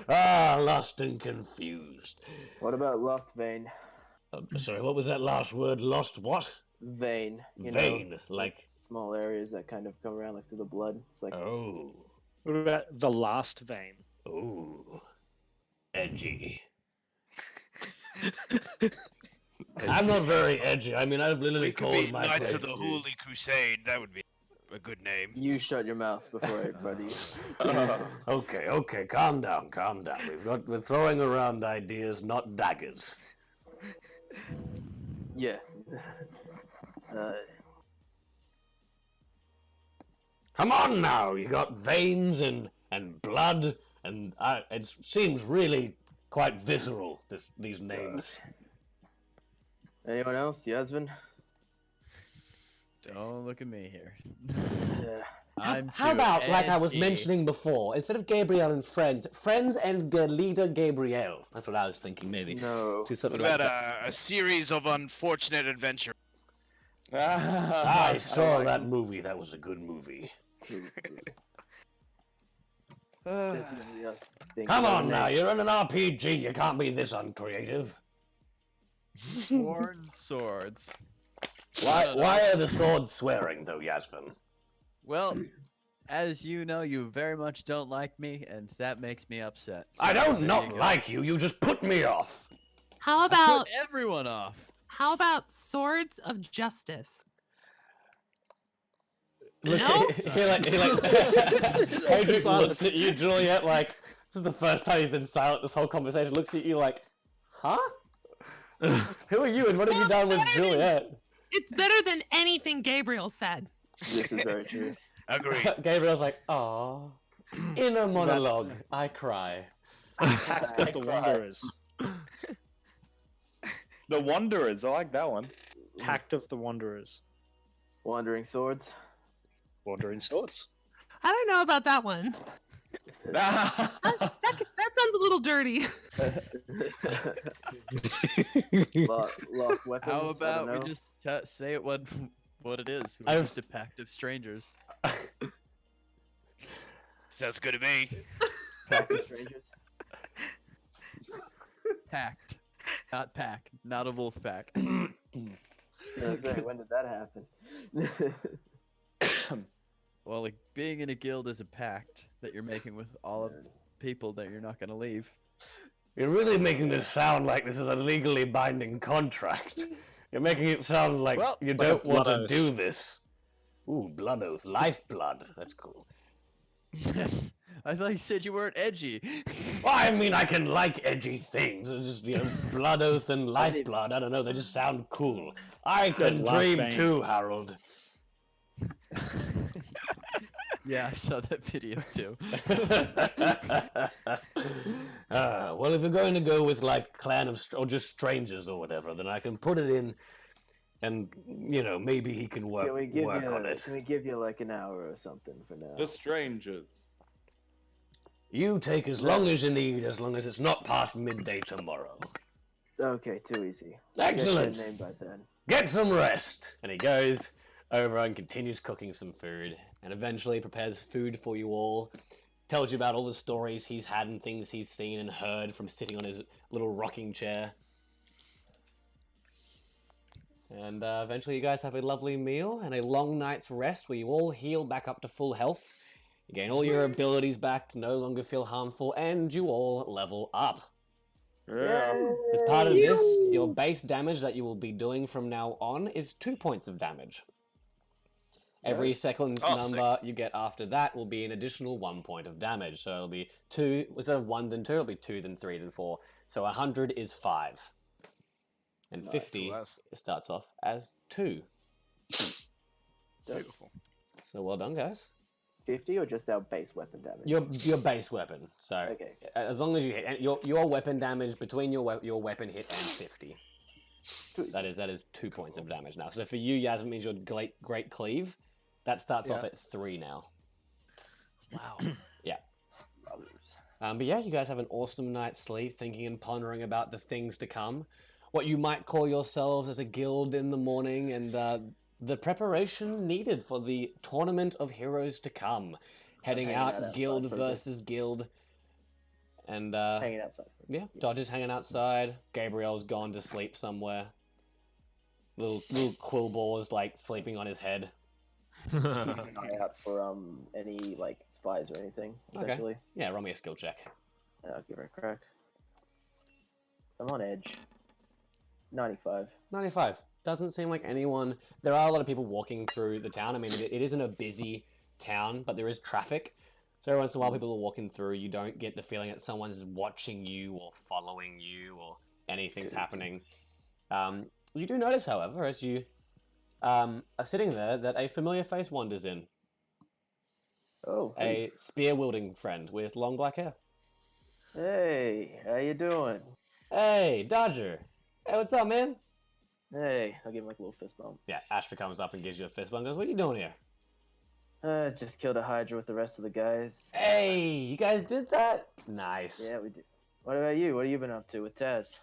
Lost and confused. What about lost vein? Sorry, what was that last word? Lost what? Vein. Vein, like... small areas that kind of come around like through the blood. It's like Oh. What about the last vein? Ooh. Edgy. I'm not very edgy. I mean, I've literally We could called be my Knights place. of the Holy Crusade. That would be a good name. you shut your mouth before everybody. Okay, calm down. We're throwing around ideas, not daggers. Yeah. Come on now, you got veins and blood, and it seems really quite visceral, these names. Anyone else? Yasmin? Don't look at me here. Yeah. How about, like I was edgy. mentioning before, instead of Gabriel and friends and the leader Gabriel. That's what I was thinking, maybe. No. Do something What like about that. a series of unfortunate adventures? I saw that movie. That was a good movie. Come on now, you're in an RPG. You can't be this uncreative. Swords. Why are the swords swearing, though, Yasvin? Well, as you know, you very much don't like me, and that makes me upset. I don't there not you go. like you. You just put me off. How I about put everyone off. how about swords of justice? Looks No? he like Hadrian looks at you, Juliet, like this is the first time he's been silent this whole conversation. Looks at you like, huh? Who are you and what have you done with Juliet? It's better than anything Gabriel said. This is very true. Agree. Gabriel's like, aw. Inner monologue. I cry. The Wanderers. The Wanderers, I like that one. Pact of the Wanderers. Wandering swords. Wandering swords. I don't know about that one. That sounds a little dirty. Lost weapons. How I about don't we know. just say it what it is? We're I've- just a pact of strangers. Sounds good to me. Pack of strangers? Pact, not pack, not a wolf pack. I was saying, when did that happen? Well, like being in a guild is a pact that you're making with all of people that you're not gonna leave. You're really making this sound like this is a legally binding contract. You're making it sound like Well, you like don't a want blood to oath. do this. Ooh, blood oath, lifeblood. That's cool. I thought you said you weren't edgy. Well, I mean, I can like edgy things. It's just, blood oath and lifeblood. I don't know. They just sound cool. I can last dream bang. too, Harold. Yeah, I saw that video too. Well, if you're going to go with like clan of or just strangers or whatever, then I can put it in, and maybe he can work Can we give on it. Can we give you like an hour or something for now? The Strangers. You take as long as you need, as long as it's not past midday tomorrow. Okay, too easy. Excellent. Get your name by then. Get some rest. And he goes over and continues cooking some food, and eventually prepares food for you all. Tells you about all the stories he's had and things he's seen and heard from sitting on his little rocking chair. And eventually you guys have a lovely meal and a long night's rest where you all heal back up to full health. You gain all your abilities back, no longer feel harmful, and you all level up. Yeah. As part of this, your base damage that you will be doing from now on is 2 points of damage. Every second number you get after that will be an additional 1 point of damage. So it'll be 2, instead of 1 then 2, it'll be 2 then 3 then 4. So 100 is 5. And 50 starts off as 2. Beautiful. So well done, guys. 50 or just our base weapon damage? Your base weapon. So Okay. as long as you hit and your weapon damage between your weapon hit and 50. That is 2 points of damage now. So for you, Yasmin, means your great cleave. That starts off at 3 now. Wow. Yeah. But yeah, you guys have an awesome night's sleep, thinking and pondering about the things to come, what you might call yourselves as a guild in the morning, and the preparation needed for the tournament of heroes to come. Heading out guild versus guild. And hanging outside. yeah, Dodger's hanging outside. Gabriel's gone to sleep somewhere. Little Quillball's like sleeping on his head. Keep an eye out for any like spies or anything. Essentially. Okay. Yeah, roll me a skill check. I'll give her a crack. I'm on edge. 95. 95. Doesn't seem like anyone. There are a lot of people walking through the town. I mean, it isn't a busy town, but there is traffic. So every once in a while, people are walking through. You don't get the feeling that someone's watching you or following you or anything's happening. You do notice, however, as you are sitting there, that a familiar face wanders in. Oh. A spear-wielding friend with long black hair. Hey, how you doing? Hey, Dodger. Hey, what's up, man? Hey, I'll give him like a little fist bump. Yeah, Astra comes up and gives you a fist bump and goes, what are you doing here? Just killed a Hydra with the rest of the guys. Hey, you guys did that? Nice. Yeah, we did. What about you? What have you been up to with Taz?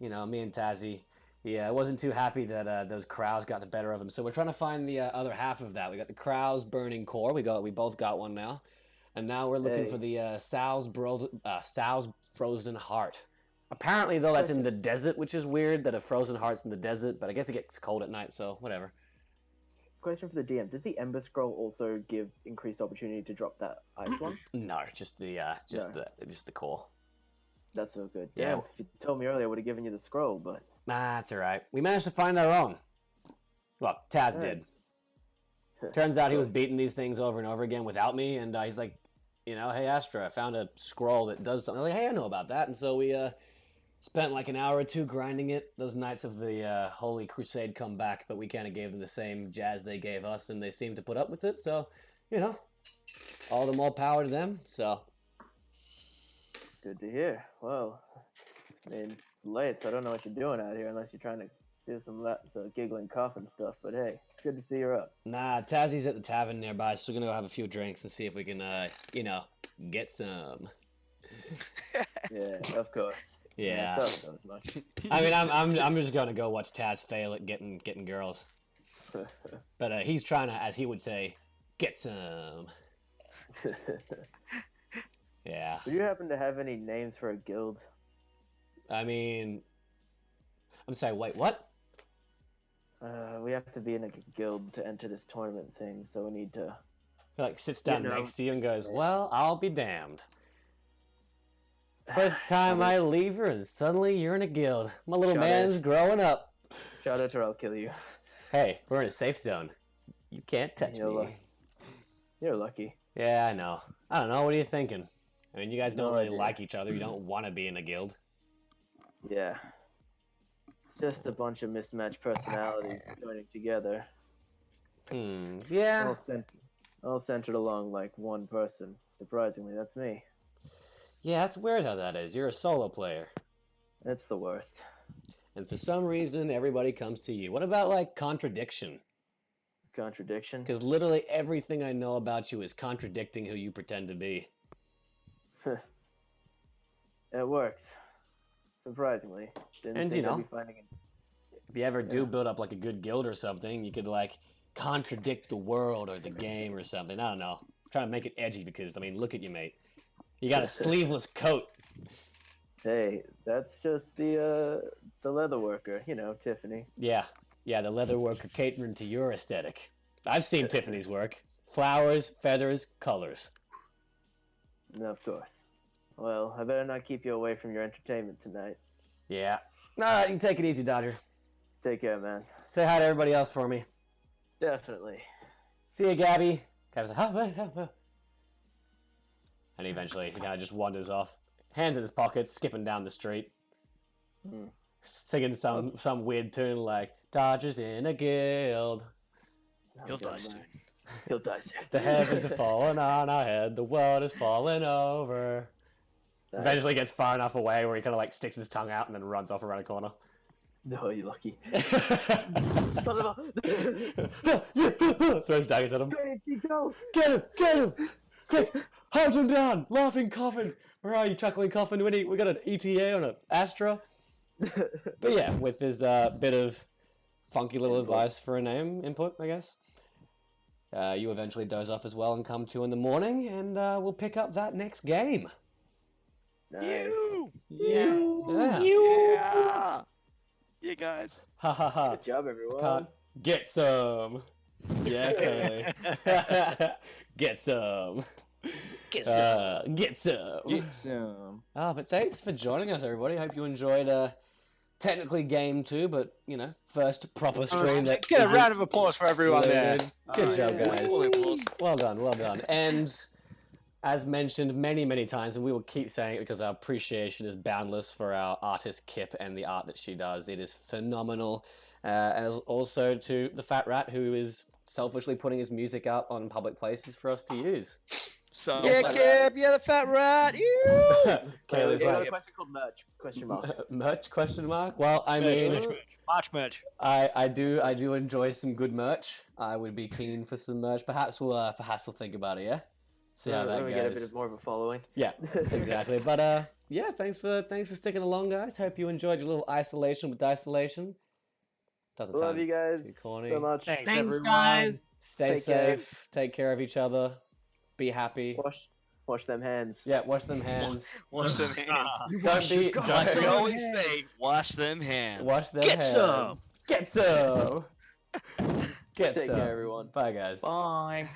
Me and Tazzy. Yeah, I wasn't too happy that those crows got the better of him. So we're trying to find the other half of that. We got the crows burning core. We both got one now, and now we're looking for the Sal's frozen heart. Apparently, though, that's in the desert, which is weird that a frozen heart's in the desert. But I guess it gets cold at night, so whatever. Question for the DM: does the Ember Scroll also give increased opportunity to drop that ice one? No, just the core. That's so good. Yeah. Damn, if you told me earlier, I would have given you the scroll, but Nah, that's all right. We managed to find our own. Well, Taz did. Turns out he was beating these things over and over again without me, and he's like, hey, Astra, I found a scroll that does something. I'm like, hey, I know about that. And so we spent like an hour or two grinding it. Those Knights of the Holy Crusade come back, but we kind of gave them the same jazz they gave us, and they seemed to put up with it. So, all the more power to them. So, good to hear. Well, I mean, it's late, so I don't know what you're doing out here unless you're trying to do some giggling cough and stuff. But hey, it's good to see you're up. Nah, Tazzy's at the tavern nearby, so we're gonna go have a few drinks and see if we can, get some. Yeah, of course. Yeah. I thought so as much. I mean, I'm just gonna go watch Taz fail at getting girls. But he's trying to, as he would say, get some. Yeah. Do you happen to have any names for a guild? I mean, I'm sorry. Wait, what? We have to be in a guild to enter this tournament thing, so we need to. He like sits down next to you and goes, "Well, I'll be damned. First time I leave her, and suddenly you're in a guild. My little man's growing up." Shout out or I'll kill you. Hey, we're in a safe zone. You can't touch me. You're lucky. Yeah, I know. I don't know. What are you thinking? I mean, you guys don't really idea. like each other. You don't want to be in a guild. Yeah. It's just a bunch of mismatched personalities joining together. Yeah. All centered along like one person. Surprisingly, that's me. Yeah, it's weird how that is. You're a solo player. It's the worst. And for some reason, everybody comes to you. What about, like, contradiction? Contradiction? Because literally everything I know about you is contradicting who you pretend to be. It works. Surprisingly. Didn't think I'd be finding it. If you ever do build up, like, a good guild or something, you could, like, contradict the world or the game or something. I don't know. I'm trying to make it edgy because, I mean, look at you, mate. You got a sleeveless coat. Hey, that's just the leather worker, Tiffany. Yeah, the leather worker catering to your aesthetic. I've seen Tiffany's work. Flowers, feathers, colors. No, of course. Well, I better not keep you away from your entertainment tonight. Yeah. Alright, you take it easy, Dodger. Take care, man. Say hi to everybody else for me. Definitely. See ya, Gabby. Gabby's like, and eventually he kind of just wanders off, hands in his pockets, skipping down the street, singing some weird tune like "Dodger's in a guild." He'll die soon. He'll die soon. The heavens are falling on our head. The world is falling over. Eventually gets far enough away where he kind of like sticks his tongue out and then runs off around a corner. No, you're lucky. Son of a... Throws daggers at him. Go! Get him! Quick! Hunt him down! Laughing Coffin! Where are you, Chuckling Coffin? We got an ETA on an Astra. But yeah, with his bit of funky little advice for a name input, I guess. You eventually doze off as well and come to in the morning, and we'll pick up that next game. Nice. Yeah. Yeah. You guys. Ha ha ha. Good job, everyone. Can't get some. Yeah, Kaylee. Get some. Get Get some. Get some. But thanks for joining us, everybody. Hope you enjoyed technically game 2, but first proper stream that Get a isn't round of applause for everyone there. loaded. Good job, yeah. guys. Well done. And as mentioned many times, and we will keep saying it because our appreciation is boundless for our artist Kip and the art that she does. It is phenomenal. And also to the Fat Rat, who is selfishly putting his music out on public places for us to use. So Yeah, Kip. Yeah, the fat rat. Kaylee's We got a like, question called merch? Question mark. merch? Question mark? Well, I mean, March merch. I do enjoy some good merch. I would be keen for some merch. Perhaps we'll think about it. Yeah. See how that When we goes. get a bit more of a following. Yeah, exactly. But yeah, thanks for sticking along, guys. Hope you enjoyed your little isolation with Dicesolation. Doesn't Love sound you guys too corny. so much. Thanks, Thanks, everyone. guys. Stay Take care. safe. Take care of each other. Be happy. Wash them hands. Yeah, wash them hands. wash them hands. Don't be. Like we Don't, always say, wash them hands. wash them Get hands. some. Get some. Get Take some. care, everyone. Bye, guys. Bye.